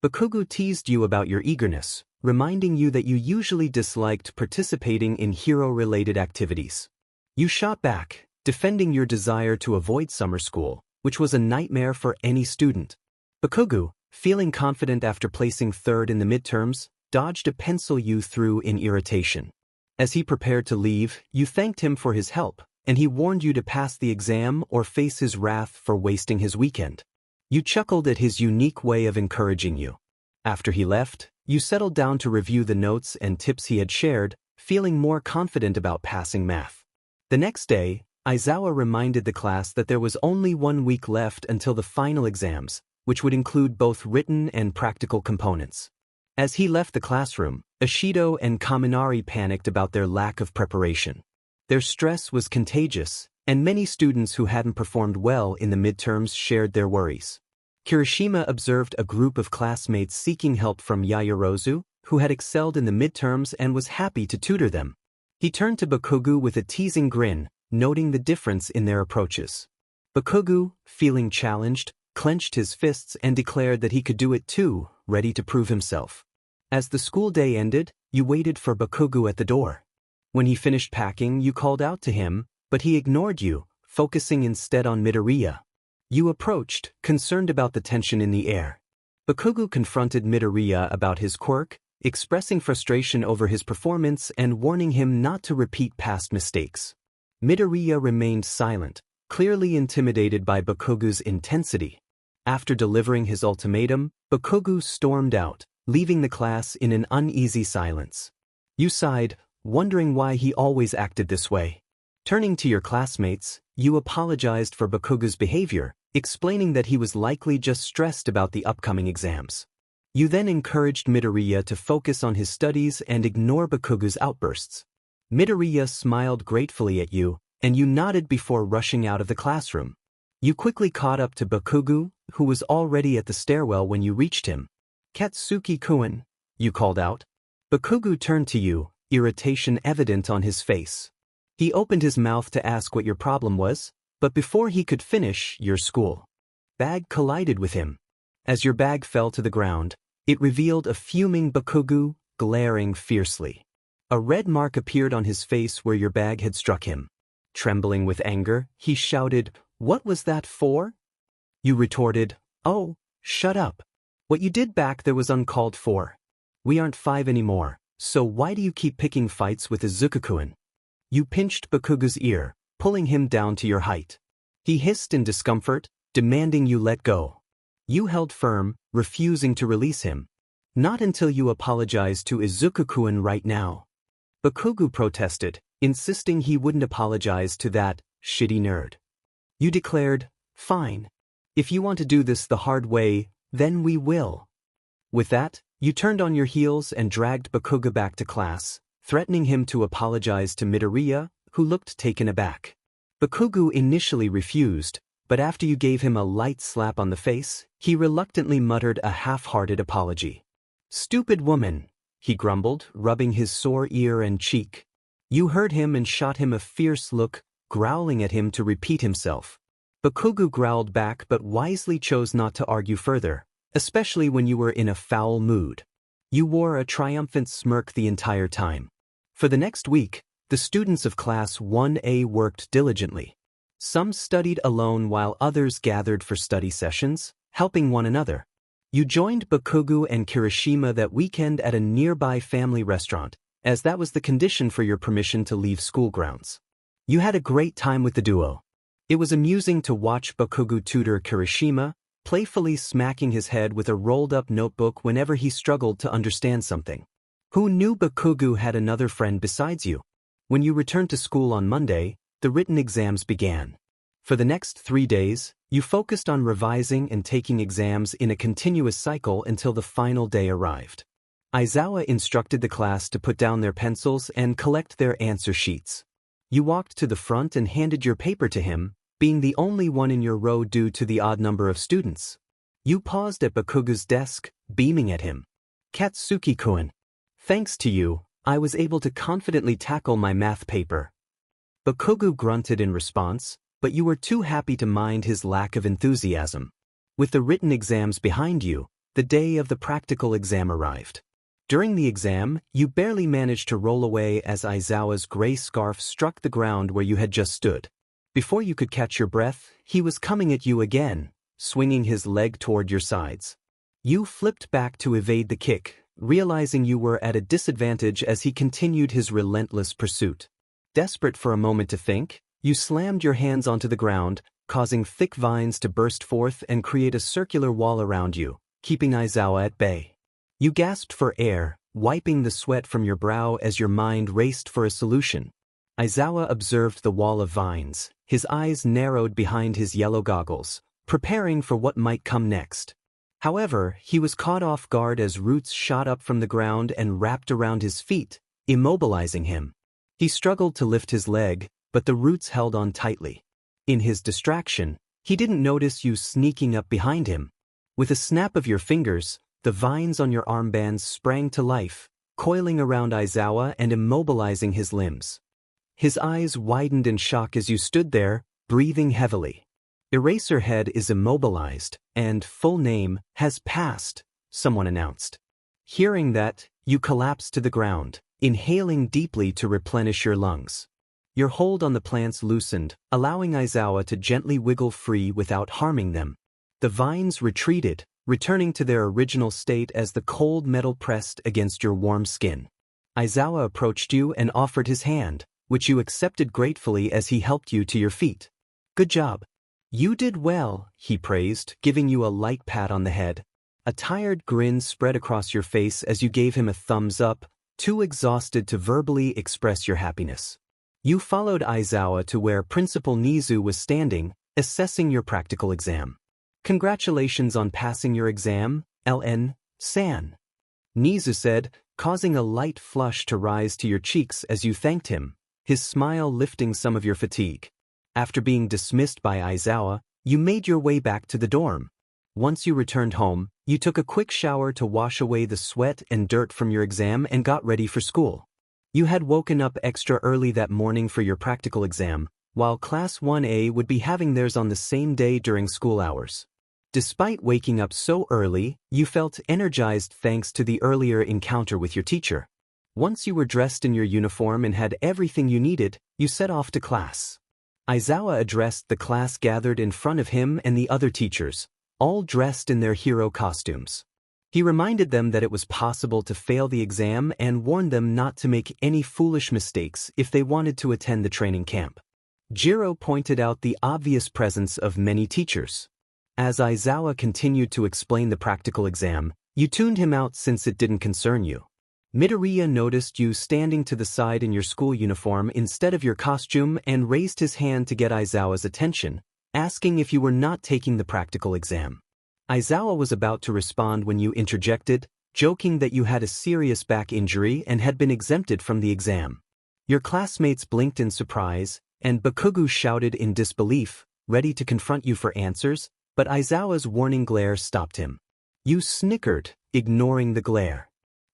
[SPEAKER 1] Bakugou teased you about your eagerness, reminding you that you usually disliked participating in hero-related activities. You shot back, defending your desire to avoid summer school, which was a nightmare for any student. Bakugou, feeling confident after placing third in the midterms, dodged a pencil you threw in irritation. As he prepared to leave, you thanked him for his help, and he warned you to pass the exam or face his wrath for wasting his weekend. You chuckled at his unique way of encouraging you. After he left, you settled down to review the notes and tips he had shared, feeling more confident about passing math. The next day, Aizawa reminded the class that there was only 1 week left until the final exams, which would include both written and practical components. As he left the classroom, Ishido and Kaminari panicked about their lack of preparation. Their stress was contagious, and many students who hadn't performed well in the midterms shared their worries. Kirishima observed a group of classmates seeking help from Yaoyorozu, who had excelled in the midterms and was happy to tutor them. He turned to Bakugou with a teasing grin, noting the difference in their approaches. Bakugou, feeling challenged, clenched his fists and declared that he could do it too, ready to prove himself. As the school day ended, you waited for Bakugou at the door. When he finished packing, you called out to him, but he ignored you, focusing instead on Midoriya. You approached, concerned about the tension in the air. Bakugou confronted Midoriya about his quirk, expressing frustration over his performance and warning him not to repeat past mistakes. Midoriya remained silent, clearly intimidated by Bakugou's intensity. After delivering his ultimatum, Bakugou stormed out, leaving the class in an uneasy silence. You sighed, wondering why he always acted this way. Turning to your classmates, you apologized for Bakugou's behavior, explaining that he was likely just stressed about the upcoming exams. You then encouraged Midoriya to focus on his studies and ignore Bakugou's outbursts. Midoriya smiled gratefully at you, and you nodded before rushing out of the classroom. You quickly caught up to Bakugou, who was already at the stairwell when you reached him. "Katsuki-kun," you called out. Bakugou turned to you, irritation evident on his face. He opened his mouth to ask what your problem was, but before he could finish, your school bag collided with him. As your bag fell to the ground, it revealed a fuming Bakugou, glaring fiercely. A red mark appeared on his face where your bag had struck him. Trembling with anger, he shouted, "What was that for?" You retorted, "Oh, shut up. What you did back there was uncalled for. We aren't 5 anymore, so why do you keep picking fights with Izuku-kun?" You pinched Bakugou's ear, pulling him down to your height. He hissed in discomfort, demanding you let go. You held firm, refusing to release him. "Not until you apologize to Izuku-kun right now." Bakugou protested, insisting he wouldn't apologize to that shitty nerd. You declared, "Fine. If you want to do this the hard way, then we will." With that, you turned on your heels and dragged Bakugou back to class, threatening him to apologize to Midoriya, who looked taken aback. Bakugou initially refused, but after you gave him a light slap on the face, he reluctantly muttered a half-hearted apology. "Stupid woman," he grumbled, rubbing his sore ear and cheek. You heard him and shot him a fierce look, growling at him to repeat himself. Bakugou growled back but wisely chose not to argue further, especially when you were in a foul mood. You wore a triumphant smirk the entire time. For the next week, the students of Class 1A worked diligently. Some studied alone while others gathered for study sessions, helping one another. You joined Bakugou and Kirishima that weekend at a nearby family restaurant, as that was the condition for your permission to leave school grounds. You had a great time with the duo. It was amusing to watch Bakugou tutor Kirishima, playfully smacking his head with a rolled-up notebook whenever he struggled to understand something. Who knew Bakugou had another friend besides you? When you returned to school on Monday, the written exams began. For the next 3 days, you focused on revising and taking exams in a continuous cycle until the final day arrived. Aizawa instructed the class to put down their pencils and collect their answer sheets. You walked to the front and handed your paper to him, being the only one in your row due to the odd number of students. You paused at Bakugou's desk, beaming at him. "Katsuki-kun. Thanks to you, I was able to confidently tackle my math paper." Bakugou grunted in response, but you were too happy to mind his lack of enthusiasm. With the written exams behind you, the day of the practical exam arrived. During the exam, you barely managed to roll away as Aizawa's gray scarf struck the ground where you had just stood. Before you could catch your breath, he was coming at you again, swinging his leg toward your sides. You flipped back to evade the kick, realizing you were at a disadvantage as he continued his relentless pursuit. Desperate for a moment to think, you slammed your hands onto the ground, causing thick vines to burst forth and create a circular wall around you, keeping Aizawa at bay. You gasped for air, wiping the sweat from your brow as your mind raced for a solution. Aizawa observed the wall of vines, his eyes narrowed behind his yellow goggles, preparing for what might come next. However, he was caught off guard as roots shot up from the ground and wrapped around his feet, immobilizing him. He struggled to lift his leg, but the roots held on tightly. In his distraction, he didn't notice you sneaking up behind him. With a snap of your fingers, the vines on your armbands sprang to life, coiling around Aizawa and immobilizing his limbs. His eyes widened in shock as you stood there, breathing heavily. Eraserhead is immobilized, and full name has passed, someone announced. Hearing that, you collapsed to the ground, inhaling deeply to replenish your lungs. Your hold on the plants loosened, allowing Aizawa to gently wiggle free without harming them. The vines retreated, returning to their original state as the cold metal pressed against your warm skin. Aizawa approached you and offered his hand, which you accepted gratefully as he helped you to your feet. Good job. You did well, he praised, giving you a light pat on the head. A tired grin spread across your face as you gave him a thumbs up, too exhausted to verbally express your happiness. You followed Aizawa to where Principal Nizu was standing, assessing your practical exam. Congratulations on passing your exam, LN-san. Nizu said, causing a light flush to rise to your cheeks as you thanked him, his smile lifting some of your fatigue. After being dismissed by Aizawa, you made your way back to the dorm. Once you returned home, you took a quick shower to wash away the sweat and dirt from your exam and got ready for school. You had woken up extra early that morning for your practical exam, while Class 1A would be having theirs on the same day during school hours. Despite waking up so early, you felt energized thanks to the earlier encounter with your teacher. Once you were dressed in your uniform and had everything you needed, you set off to class. Aizawa addressed the class gathered in front of him and the other teachers, all dressed in their hero costumes. He reminded them that it was possible to fail the exam and warned them not to make any foolish mistakes if they wanted to attend the training camp. Jiro pointed out the obvious presence of many teachers. As Aizawa continued to explain the practical exam, you tuned him out since it didn't concern you. Midoriya noticed you standing to the side in your school uniform instead of your costume and raised his hand to get Aizawa's attention, asking if you were not taking the practical exam. Aizawa was about to respond when you interjected, joking that you had a serious back injury and had been exempted from the exam. Your classmates blinked in surprise, and Bakugou shouted in disbelief, ready to confront you for answers, but Aizawa's warning glare stopped him. You snickered, ignoring the glare.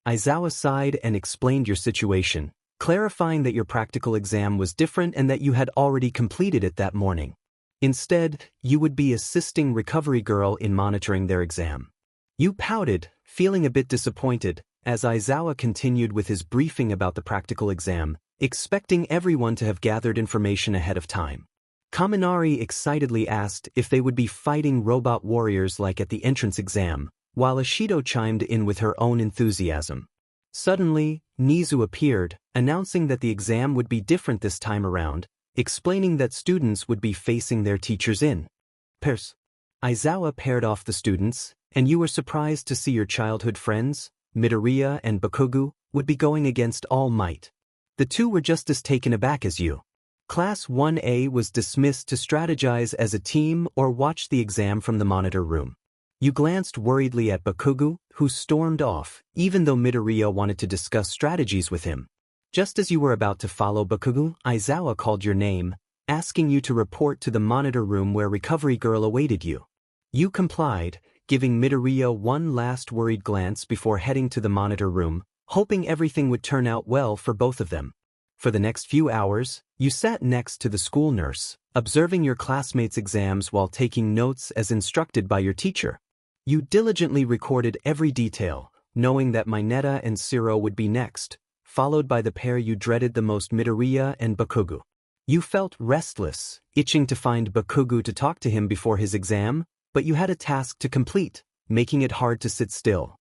[SPEAKER 1] Aizawa sighed and explained your situation, clarifying that your practical exam was different and that you had already completed it that morning. Instead, you would be assisting Recovery Girl in monitoring their exam. You pouted, feeling a bit disappointed, as Aizawa continued with his briefing about the practical exam, expecting everyone to have gathered information ahead of time. Kaminari excitedly asked if they would be fighting robot warriors like at the entrance exam, while Ashido chimed in with her own enthusiasm. Suddenly, Nizu appeared, announcing that the exam would be different this time around, explaining that students would be facing their teachers in pairs. Aizawa paired off the students, and you were surprised to see your childhood friends, Midoriya and Bakugou, would be going against All Might. The two were just as taken aback as you. Class 1A was dismissed to strategize as a team or watch the exam from the monitor room. You glanced worriedly at Bakugou, who stormed off, even though Midoriya wanted to discuss strategies with him. Just as you were about to follow Bakugou, Aizawa called your name, asking you to report to the monitor room where Recovery Girl awaited you. You complied, giving Midoriya one last worried glance before heading to the monitor room, hoping everything would turn out well for both of them. For the next few hours, you sat next to the school nurse, observing your classmates' exams while taking notes as instructed by your teacher. You diligently recorded every detail, knowing that Mineta and Siro would be next, followed by the pair you dreaded the most, Midoriya and Bakugou. You felt restless, itching to find Bakugou to talk to him before his exam, but you had a task to complete, making it hard to sit still.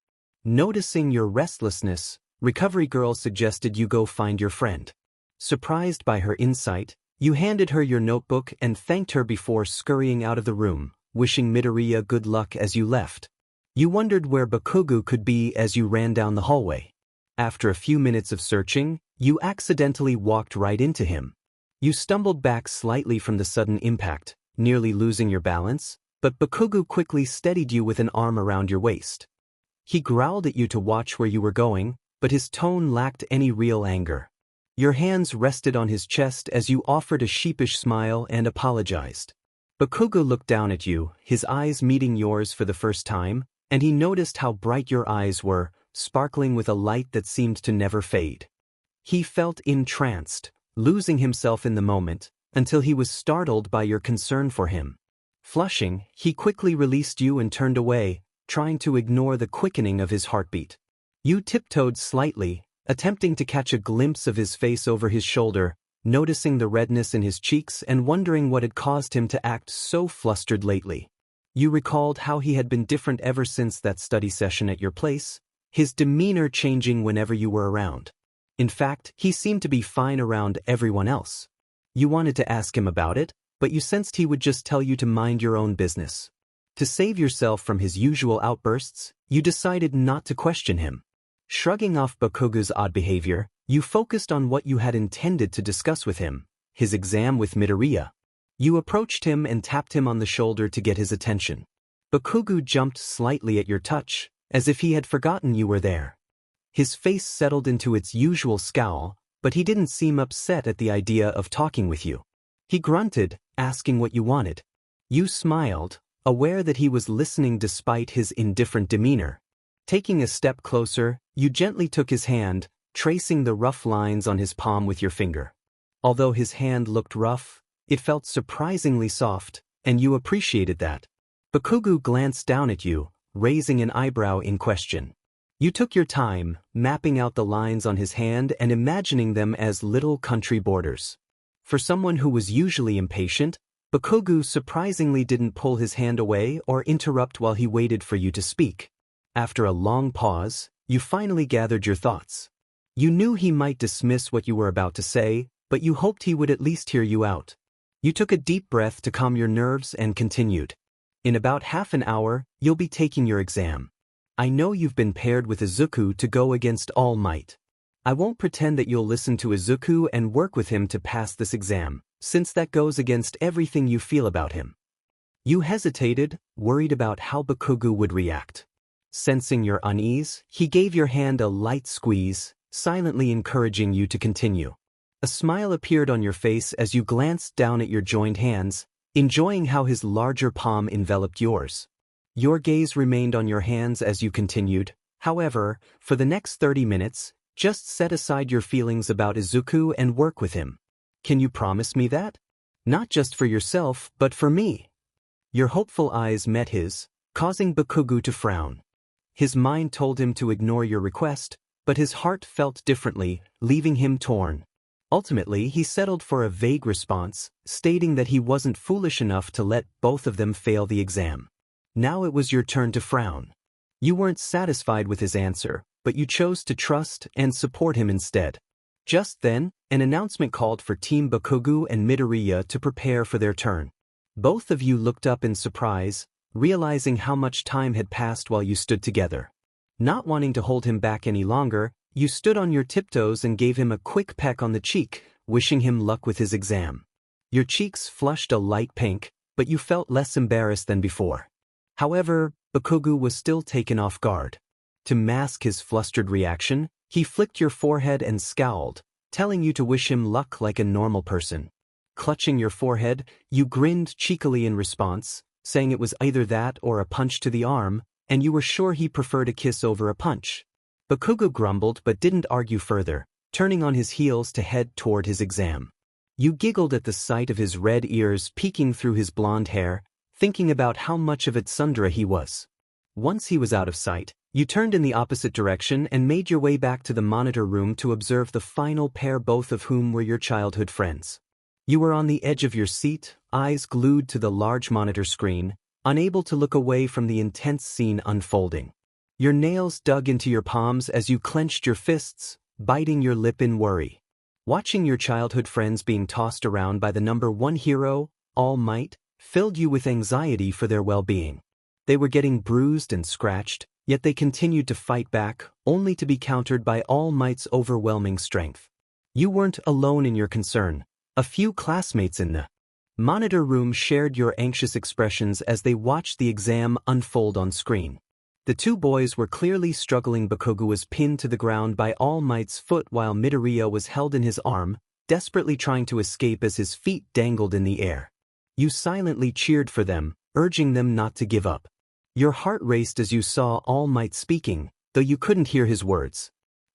[SPEAKER 1] Noticing your restlessness, Recovery Girl suggested you go find your friend. Surprised by her insight, you handed her your notebook and thanked her before scurrying out of the room, wishing Midoriya good luck as you left. You wondered where Bakugou could be as you ran down the hallway. After a few minutes of searching, you accidentally walked right into him. You stumbled back slightly from the sudden impact, nearly losing your balance, but Bakugou quickly steadied you with an arm around your waist. He growled at you to watch where you were going, but his tone lacked any real anger. Your hands rested on his chest as you offered a sheepish smile and apologized. Bakugou looked down at you, his eyes meeting yours for the first time, and he noticed how bright your eyes were, sparkling with a light that seemed to never fade. He felt entranced, losing himself in the moment, until he was startled by your concern for him. Flushing, he quickly released you and turned away, trying to ignore the quickening of his heartbeat. You tiptoed slightly, attempting to catch a glimpse of his face over his shoulder, noticing the redness in his cheeks and wondering what had caused him to act so flustered lately. You recalled how he had been different ever since that study session at your place, his demeanor changing whenever you were around. In fact, he seemed to be fine around everyone else. You wanted to ask him about it, but you sensed he would just tell you to mind your own business. To save yourself from his usual outbursts, you decided not to question him. Shrugging off Bakugou's odd behavior, you focused on what you had intended to discuss with him, his exam with Midoriya. You approached him and tapped him on the shoulder to get his attention. Bakugou jumped slightly at your touch, as if he had forgotten you were there. His face settled into its usual scowl, but he didn't seem upset at the idea of talking with you. He grunted, asking what you wanted. You smiled, aware that he was listening despite his indifferent demeanor. Taking a step closer, you gently took his hand, tracing the rough lines on his palm with your finger. Although his hand looked rough, it felt surprisingly soft, and you appreciated that. Bakugou glanced down at you, raising an eyebrow in question. You took your time, mapping out the lines on his hand and imagining them as little country borders. For someone who was usually impatient, Bakugou surprisingly didn't pull his hand away or interrupt while he waited for you to speak. After a long pause, you finally gathered your thoughts. You knew he might dismiss what you were about to say, but you hoped he would at least hear you out. You took a deep breath to calm your nerves and continued. In about half an hour, you'll be taking your exam. I know you've been paired with Izuku to go against All Might. I won't pretend that you'll listen to Izuku and work with him to pass this exam, since that goes against everything you feel about him. You hesitated, worried about how Bakugou would react. Sensing your unease, he gave your hand a light squeeze, silently encouraging you to continue. A smile appeared on your face as you glanced down at your joined hands, enjoying how his larger palm enveloped yours. Your gaze remained on your hands as you continued. However, for the next 30 minutes, just set aside your feelings about Izuku and work with him. Can you promise me that? Not just for yourself, but for me. Your hopeful eyes met his, causing Bakugou to frown. His mind told him to ignore your request, but his heart felt differently, leaving him torn. Ultimately, he settled for a vague response, stating that he wasn't foolish enough to let both of them fail the exam. Now it was your turn to frown. You weren't satisfied with his answer, but you chose to trust and support him instead. Just then, an announcement called for Team Bakugou and Midoriya to prepare for their turn. Both of you looked up in surprise, realizing how much time had passed while you stood together. Not wanting to hold him back any longer, you stood on your tiptoes and gave him a quick peck on the cheek, wishing him luck with his exam. Your cheeks flushed a light pink, but you felt less embarrassed than before. However, Bakugou was still taken off guard. To mask his flustered reaction, he flicked your forehead and scowled, telling you to wish him luck like a normal person. Clutching your forehead, you grinned cheekily in response, saying it was either that or a punch to the arm, and you were sure he preferred a kiss over a punch. Bakugou grumbled but didn't argue further, turning on his heels to head toward his exam. You giggled at the sight of his red ears peeking through his blonde hair, thinking about how much of a tsundere he was. Once he was out of sight, you turned in the opposite direction and made your way back to the monitor room to observe the final pair, both of whom were your childhood friends. You were on the edge of your seat, eyes glued to the large monitor screen, unable to look away from the intense scene unfolding. Your nails dug into your palms as you clenched your fists, biting your lip in worry. Watching your childhood friends being tossed around by the number one hero, All Might, filled you with anxiety for their well-being. They were getting bruised and scratched, yet they continued to fight back, only to be countered by All Might's overwhelming strength. You weren't alone in your concern. A few classmates in the monitor room shared your anxious expressions as they watched the exam unfold on screen. The two boys were clearly struggling. Bakugou was pinned to the ground by All Might's foot while Midoriya was held in his arm, desperately trying to escape as his feet dangled in the air. You silently cheered for them, urging them not to give up. Your heart raced as you saw All Might speaking, though you couldn't hear his words.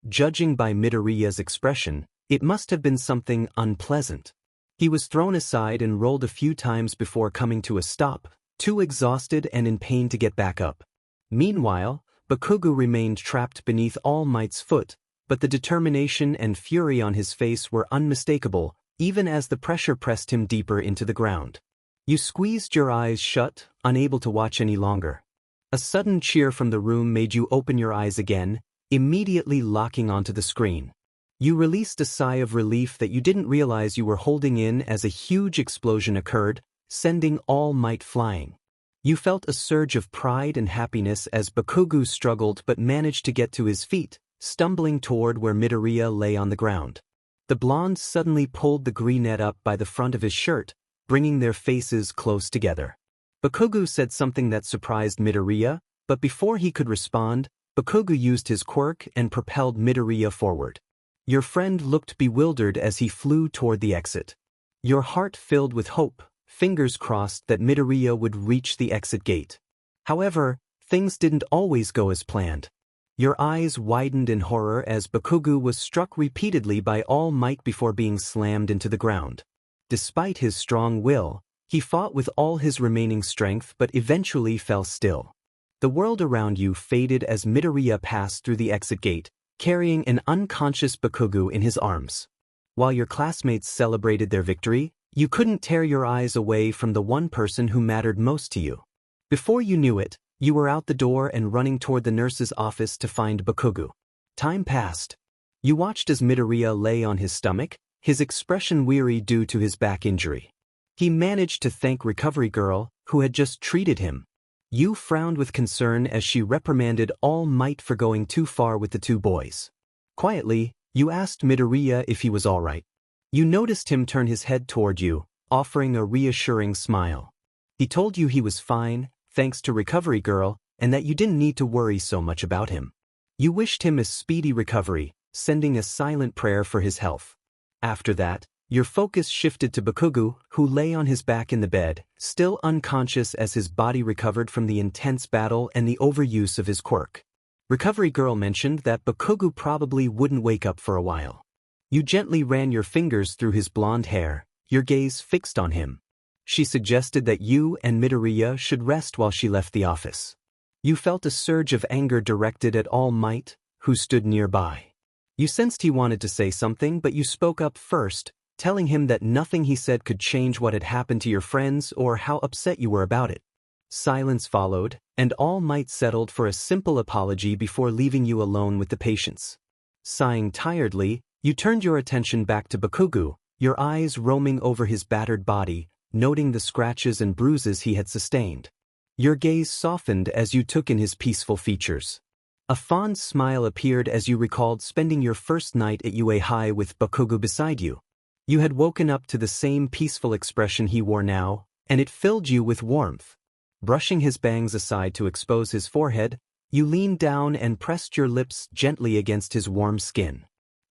[SPEAKER 1] Judging by Midoriya's expression, it must have been something unpleasant. He was thrown aside and rolled a few times before coming to a stop, too exhausted and in pain to get back up. Meanwhile, Bakugou remained trapped beneath All Might's foot, but the determination and fury on his face were unmistakable, even as the pressure pressed him deeper into the ground. You squeezed your eyes shut, unable to watch any longer. A sudden cheer from the room made you open your eyes again, immediately locking onto the screen. You released a sigh of relief that you didn't realize you were holding in as a huge explosion occurred, sending All Might flying. You felt a surge of pride and happiness as Bakugou struggled but managed to get to his feet, stumbling toward where Midoriya lay on the ground. The blonde suddenly pulled the greenette up by the front of his shirt, bringing their faces close together. Bakugou said something that surprised Midoriya, but before he could respond, Bakugou used his quirk and propelled Midoriya forward. Your friend looked bewildered as he flew toward the exit. Your heart filled with hope, fingers crossed that Midoriya would reach the exit gate. However, things didn't always go as planned. Your eyes widened in horror as Bakugou was struck repeatedly by All Might before being slammed into the ground. Despite his strong will, he fought with all his remaining strength but eventually fell still. The world around you faded as Midoriya passed through the exit gate, carrying an unconscious Bakugou in his arms. While your classmates celebrated their victory, you couldn't tear your eyes away from the one person who mattered most to you. Before you knew it, you were out the door and running toward the nurse's office to find Bakugou. Time passed. You watched as Midoriya lay on his stomach, his expression weary due to his back injury. He managed to thank Recovery Girl, who had just treated him. You frowned with concern as she reprimanded All Might for going too far with the two boys. Quietly, you asked Midoriya if he was all right. You noticed him turn his head toward you, offering a reassuring smile. He told you he was fine, thanks to Recovery Girl, and that you didn't need to worry so much about him. You wished him a speedy recovery, sending a silent prayer for his health. After that, your focus shifted to Bakugou, who lay on his back in the bed, still unconscious as his body recovered from the intense battle and the overuse of his quirk. Recovery Girl mentioned that Bakugou probably wouldn't wake up for a while. You gently ran your fingers through his blonde hair, your gaze fixed on him. She suggested that you and Midoriya should rest while she left the office. You felt a surge of anger directed at All Might, who stood nearby. You sensed he wanted to say something, but you spoke up first, telling him that nothing he said could change what had happened to your friends or how upset you were about it. Silence followed, and All Might settled for a simple apology before leaving you alone with the patients. Sighing tiredly, you turned your attention back to Bakugou, your eyes roaming over his battered body, noting the scratches and bruises he had sustained. Your gaze softened as you took in his peaceful features. A fond smile appeared as you recalled spending your first night at U.S.J with Bakugou beside you. You had woken up to the same peaceful expression he wore now, and it filled you with warmth. Brushing his bangs aside to expose his forehead, you leaned down and pressed your lips gently against his warm skin.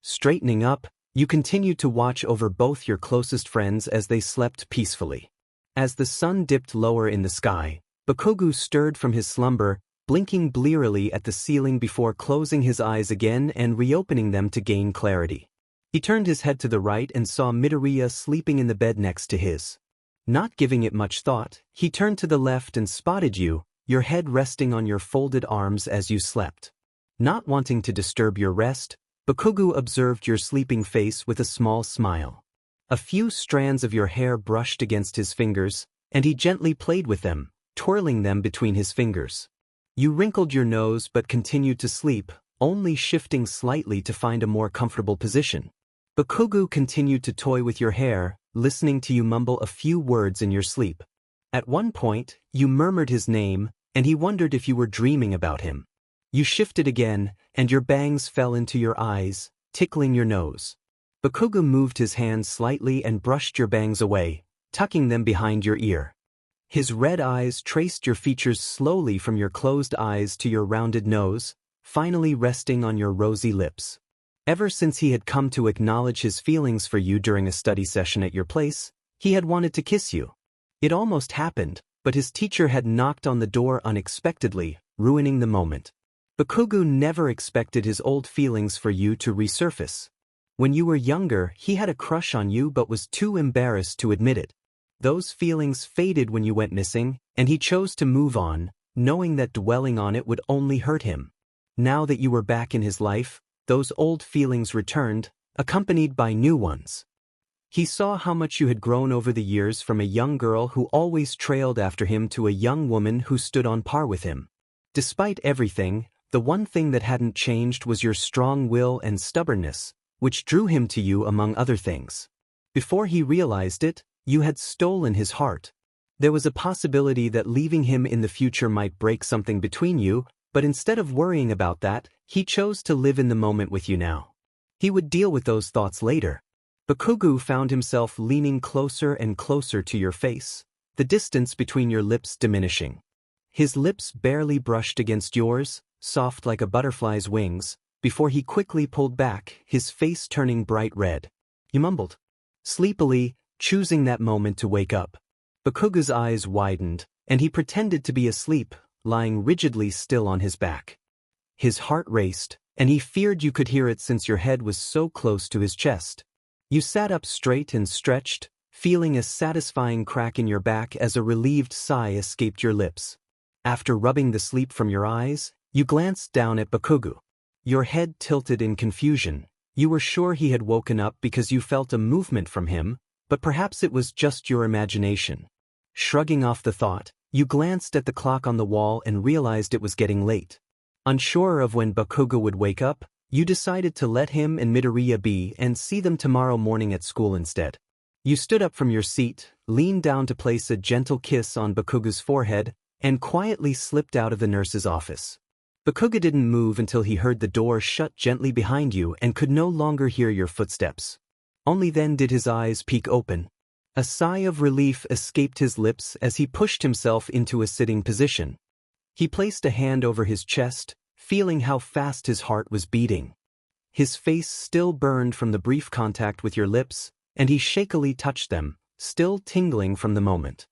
[SPEAKER 1] Straightening up, you continued to watch over both your closest friends as they slept peacefully. As the sun dipped lower in the sky, Bakugou stirred from his slumber, blinking blearily at the ceiling before closing his eyes again and reopening them to gain clarity. He turned his head to the right and saw Midoriya sleeping in the bed next to his. Not giving it much thought, he turned to the left and spotted you, your head resting on your folded arms as you slept. Not wanting to disturb your rest, Bakugou observed your sleeping face with a small smile. A few strands of your hair brushed against his fingers, and he gently played with them, twirling them between his fingers. You wrinkled your nose but continued to sleep, only shifting slightly to find a more comfortable position. Bakugou continued to toy with your hair, listening to you mumble a few words in your sleep. At one point, you murmured his name, and he wondered if you were dreaming about him. You shifted again, and your bangs fell into your eyes, tickling your nose. Bakugou moved his hand slightly and brushed your bangs away, tucking them behind your ear. His red eyes traced your features slowly from your closed eyes to your rounded nose, finally resting on your rosy lips. Ever since he had come to acknowledge his feelings for you during a study session at your place, he had wanted to kiss you. It almost happened, but his teacher had knocked on the door unexpectedly, ruining the moment. Bakugou never expected his old feelings for you to resurface. When you were younger, he had a crush on you but was too embarrassed to admit it. Those feelings faded when you went missing, and he chose to move on, knowing that dwelling on it would only hurt him. Now that you were back in his life, those old feelings returned, accompanied by new ones. He saw how much you had grown over the years from a young girl who always trailed after him to a young woman who stood on par with him. Despite everything, the one thing that hadn't changed was your strong will and stubbornness, which drew him to you among other things. Before he realized it, you had stolen his heart. There was a possibility that leaving him in the future might break something between you, but instead of worrying about that, he chose to live in the moment with you now. He would deal with those thoughts later. Bakugou found himself leaning closer and closer to your face, the distance between your lips diminishing. His lips barely brushed against yours, soft like a butterfly's wings, before he quickly pulled back, his face turning bright red. You mumbled. Sleepily, choosing that moment to wake up. Bakugou's eyes widened, and he pretended to be asleep, lying rigidly still on his back. His heart raced, and he feared you could hear it since your head was so close to his chest. You sat up straight and stretched, feeling a satisfying crack in your back as a relieved sigh escaped your lips. After rubbing the sleep from your eyes, you glanced down at Bakugou. Your head tilted in confusion. You were sure he had woken up because you felt a movement from him, but perhaps it was just your imagination. Shrugging off the thought, you glanced at the clock on the wall and realized it was getting late. Unsure of when Bakugou would wake up, you decided to let him and Midoriya be and see them tomorrow morning at school instead. You stood up from your seat, leaned down to place a gentle kiss on Bakugou's forehead, and quietly slipped out of the nurse's office. Bakugou didn't move until he heard the door shut gently behind you and could no longer hear your footsteps. Only then did his eyes peek open. A sigh of relief escaped his lips as he pushed himself into a sitting position. He placed a hand over his chest, feeling how fast his heart was beating. His face still burned from the brief contact with your lips, and he shakily touched them, still tingling from the moment.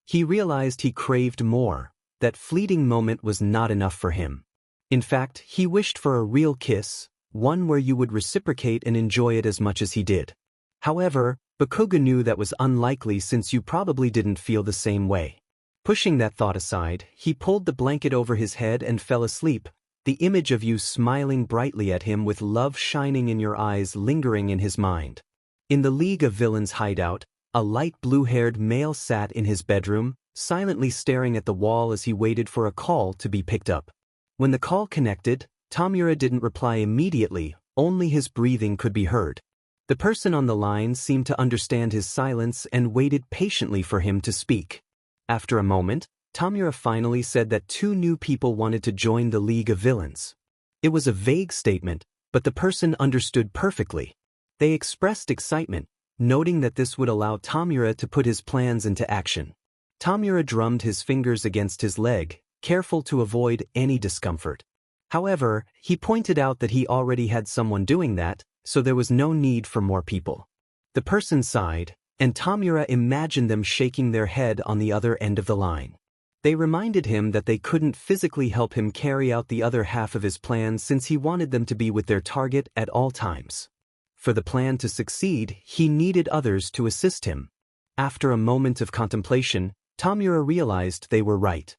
[SPEAKER 1] He realized he craved more. That fleeting moment was not enough for him. In fact, he wished for a real kiss, one where you would reciprocate and enjoy it as much as he did. However, Bakugou knew that was unlikely since you probably didn't feel the same way. Pushing that thought aside, he pulled the blanket over his head and fell asleep, the image of you smiling brightly at him with love shining in your eyes lingering in his mind. In the League of Villains hideout, a light blue-haired male sat in his bedroom, silently staring at the wall as he waited for a call to be picked up. When the call connected, Tamura didn't reply immediately, only his breathing could be heard. The person on the line seemed to understand his silence and waited patiently for him to speak. After a moment, Tamura finally said that 2 new people wanted to join the League of Villains. It was a vague statement, but the person understood perfectly. They expressed excitement, noting that this would allow Tamura to put his plans into action. Tamura drummed his fingers against his leg, careful to avoid any discomfort. However, he pointed out that he already had someone doing that, so there was no need for more people. The person sighed, and Tamura imagined them shaking their head on the other end of the line. They reminded him that they couldn't physically help him carry out the other half of his plan since he wanted them to be with their target at all times. For the plan to succeed, he needed others to assist him. After a moment of contemplation, Tamura realized they were right.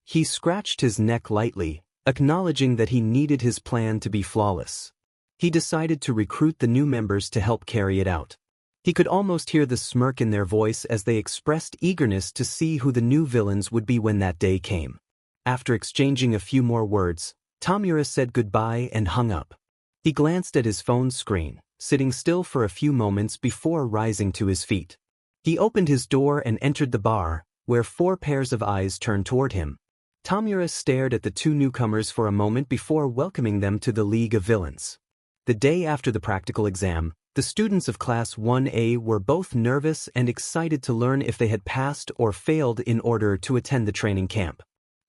[SPEAKER 1] He scratched his neck lightly, acknowledging that he needed his plan to be flawless. He decided to recruit the new members to help carry it out. He could almost hear the smirk in their voice as they expressed eagerness to see who the new villains would be when that day came. After exchanging a few more words, Tamura said goodbye and hung up. He glanced at his phone's screen, sitting still for a few moments before rising to his feet. He opened his door and entered the bar, where 4 pairs of eyes turned toward him. Tamura stared at the 2 newcomers for a moment before welcoming them to the League of Villains. The day after the practical exam, the students of Class 1A were both nervous and excited to learn if they had passed or failed in order to attend the training camp.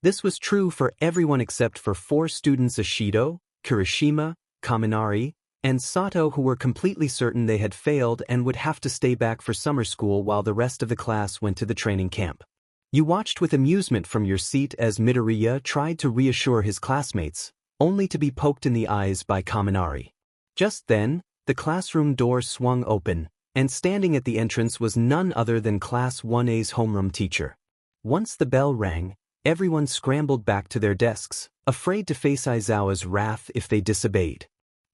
[SPEAKER 1] This was true for everyone except for 4 students: Ashido, Kirishima, Kaminari, and Sato, who were completely certain they had failed and would have to stay back for summer school while the rest of the class went to the training camp. You watched with amusement from your seat as Midoriya tried to reassure his classmates, only to be poked in the eyes by Kaminari. Just then, the classroom door swung open, and standing at the entrance was none other than Class 1A's homeroom teacher. Once the bell rang, everyone scrambled back to their desks, afraid to face Aizawa's wrath if they disobeyed.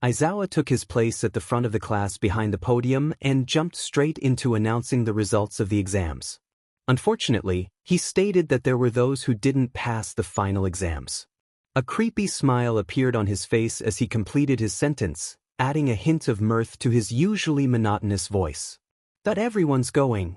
[SPEAKER 1] Aizawa took his place at the front of the class behind the podium and jumped straight into announcing the results of the exams. Unfortunately, he stated that there were those who didn't pass the final exams. A creepy smile appeared on his face as he completed his sentence, adding a hint of mirth to his usually monotonous voice. "That everyone's going."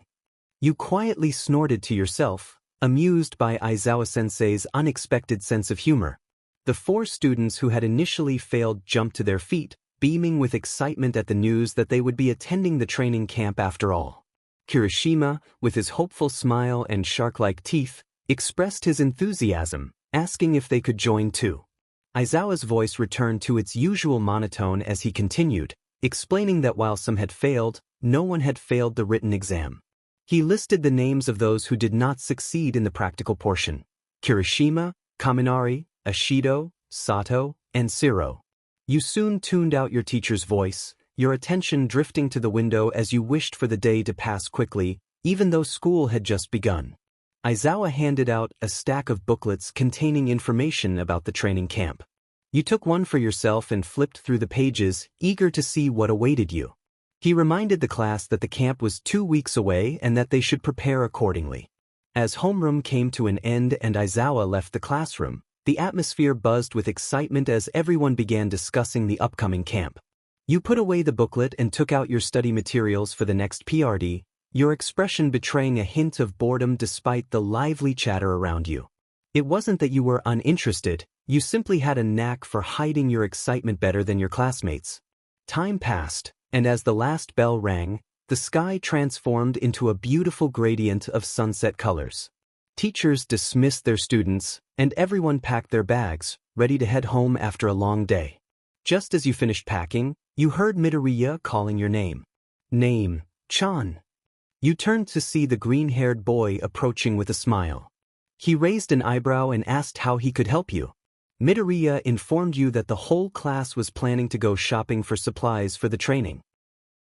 [SPEAKER 1] You quietly snorted to yourself, amused by Aizawa-sensei's unexpected sense of humor. The 4 students who had initially failed jumped to their feet, beaming with excitement at the news that they would be attending the training camp after all. Kirishima, with his hopeful smile and shark-like teeth, expressed his enthusiasm, asking if they could join too. Aizawa's voice returned to its usual monotone as he continued, explaining that while some had failed, no one had failed the written exam. He listed the names of those who did not succeed in the practical portion: Kirishima, Kaminari, Ashido, Sato, and Shiro. You soon tuned out your teacher's voice, your attention drifting to the window as you wished for the day to pass quickly, even though school had just begun. Aizawa handed out a stack of booklets containing information about the training camp. You took one for yourself and flipped through the pages, eager to see what awaited you. He reminded the class that the camp was 2 weeks away and that they should prepare accordingly. As homeroom came to an end and Aizawa left the classroom, the atmosphere buzzed with excitement as everyone began discussing the upcoming camp. You put away the booklet and took out your study materials for the next PRD, your expression betraying a hint of boredom despite the lively chatter around you. It wasn't that you were uninterested, you simply had a knack for hiding your excitement better than your classmates. Time passed, and as the last bell rang, the sky transformed into a beautiful gradient of sunset colors. Teachers dismissed their students, and everyone packed their bags, ready to head home after a long day. Just as you finished packing, you heard Midoriya calling your name. "Name, Chan." You turned to see the green-haired boy approaching with a smile. He raised an eyebrow and asked how he could help you. Midoriya informed you that the whole class was planning to go shopping for supplies for the training.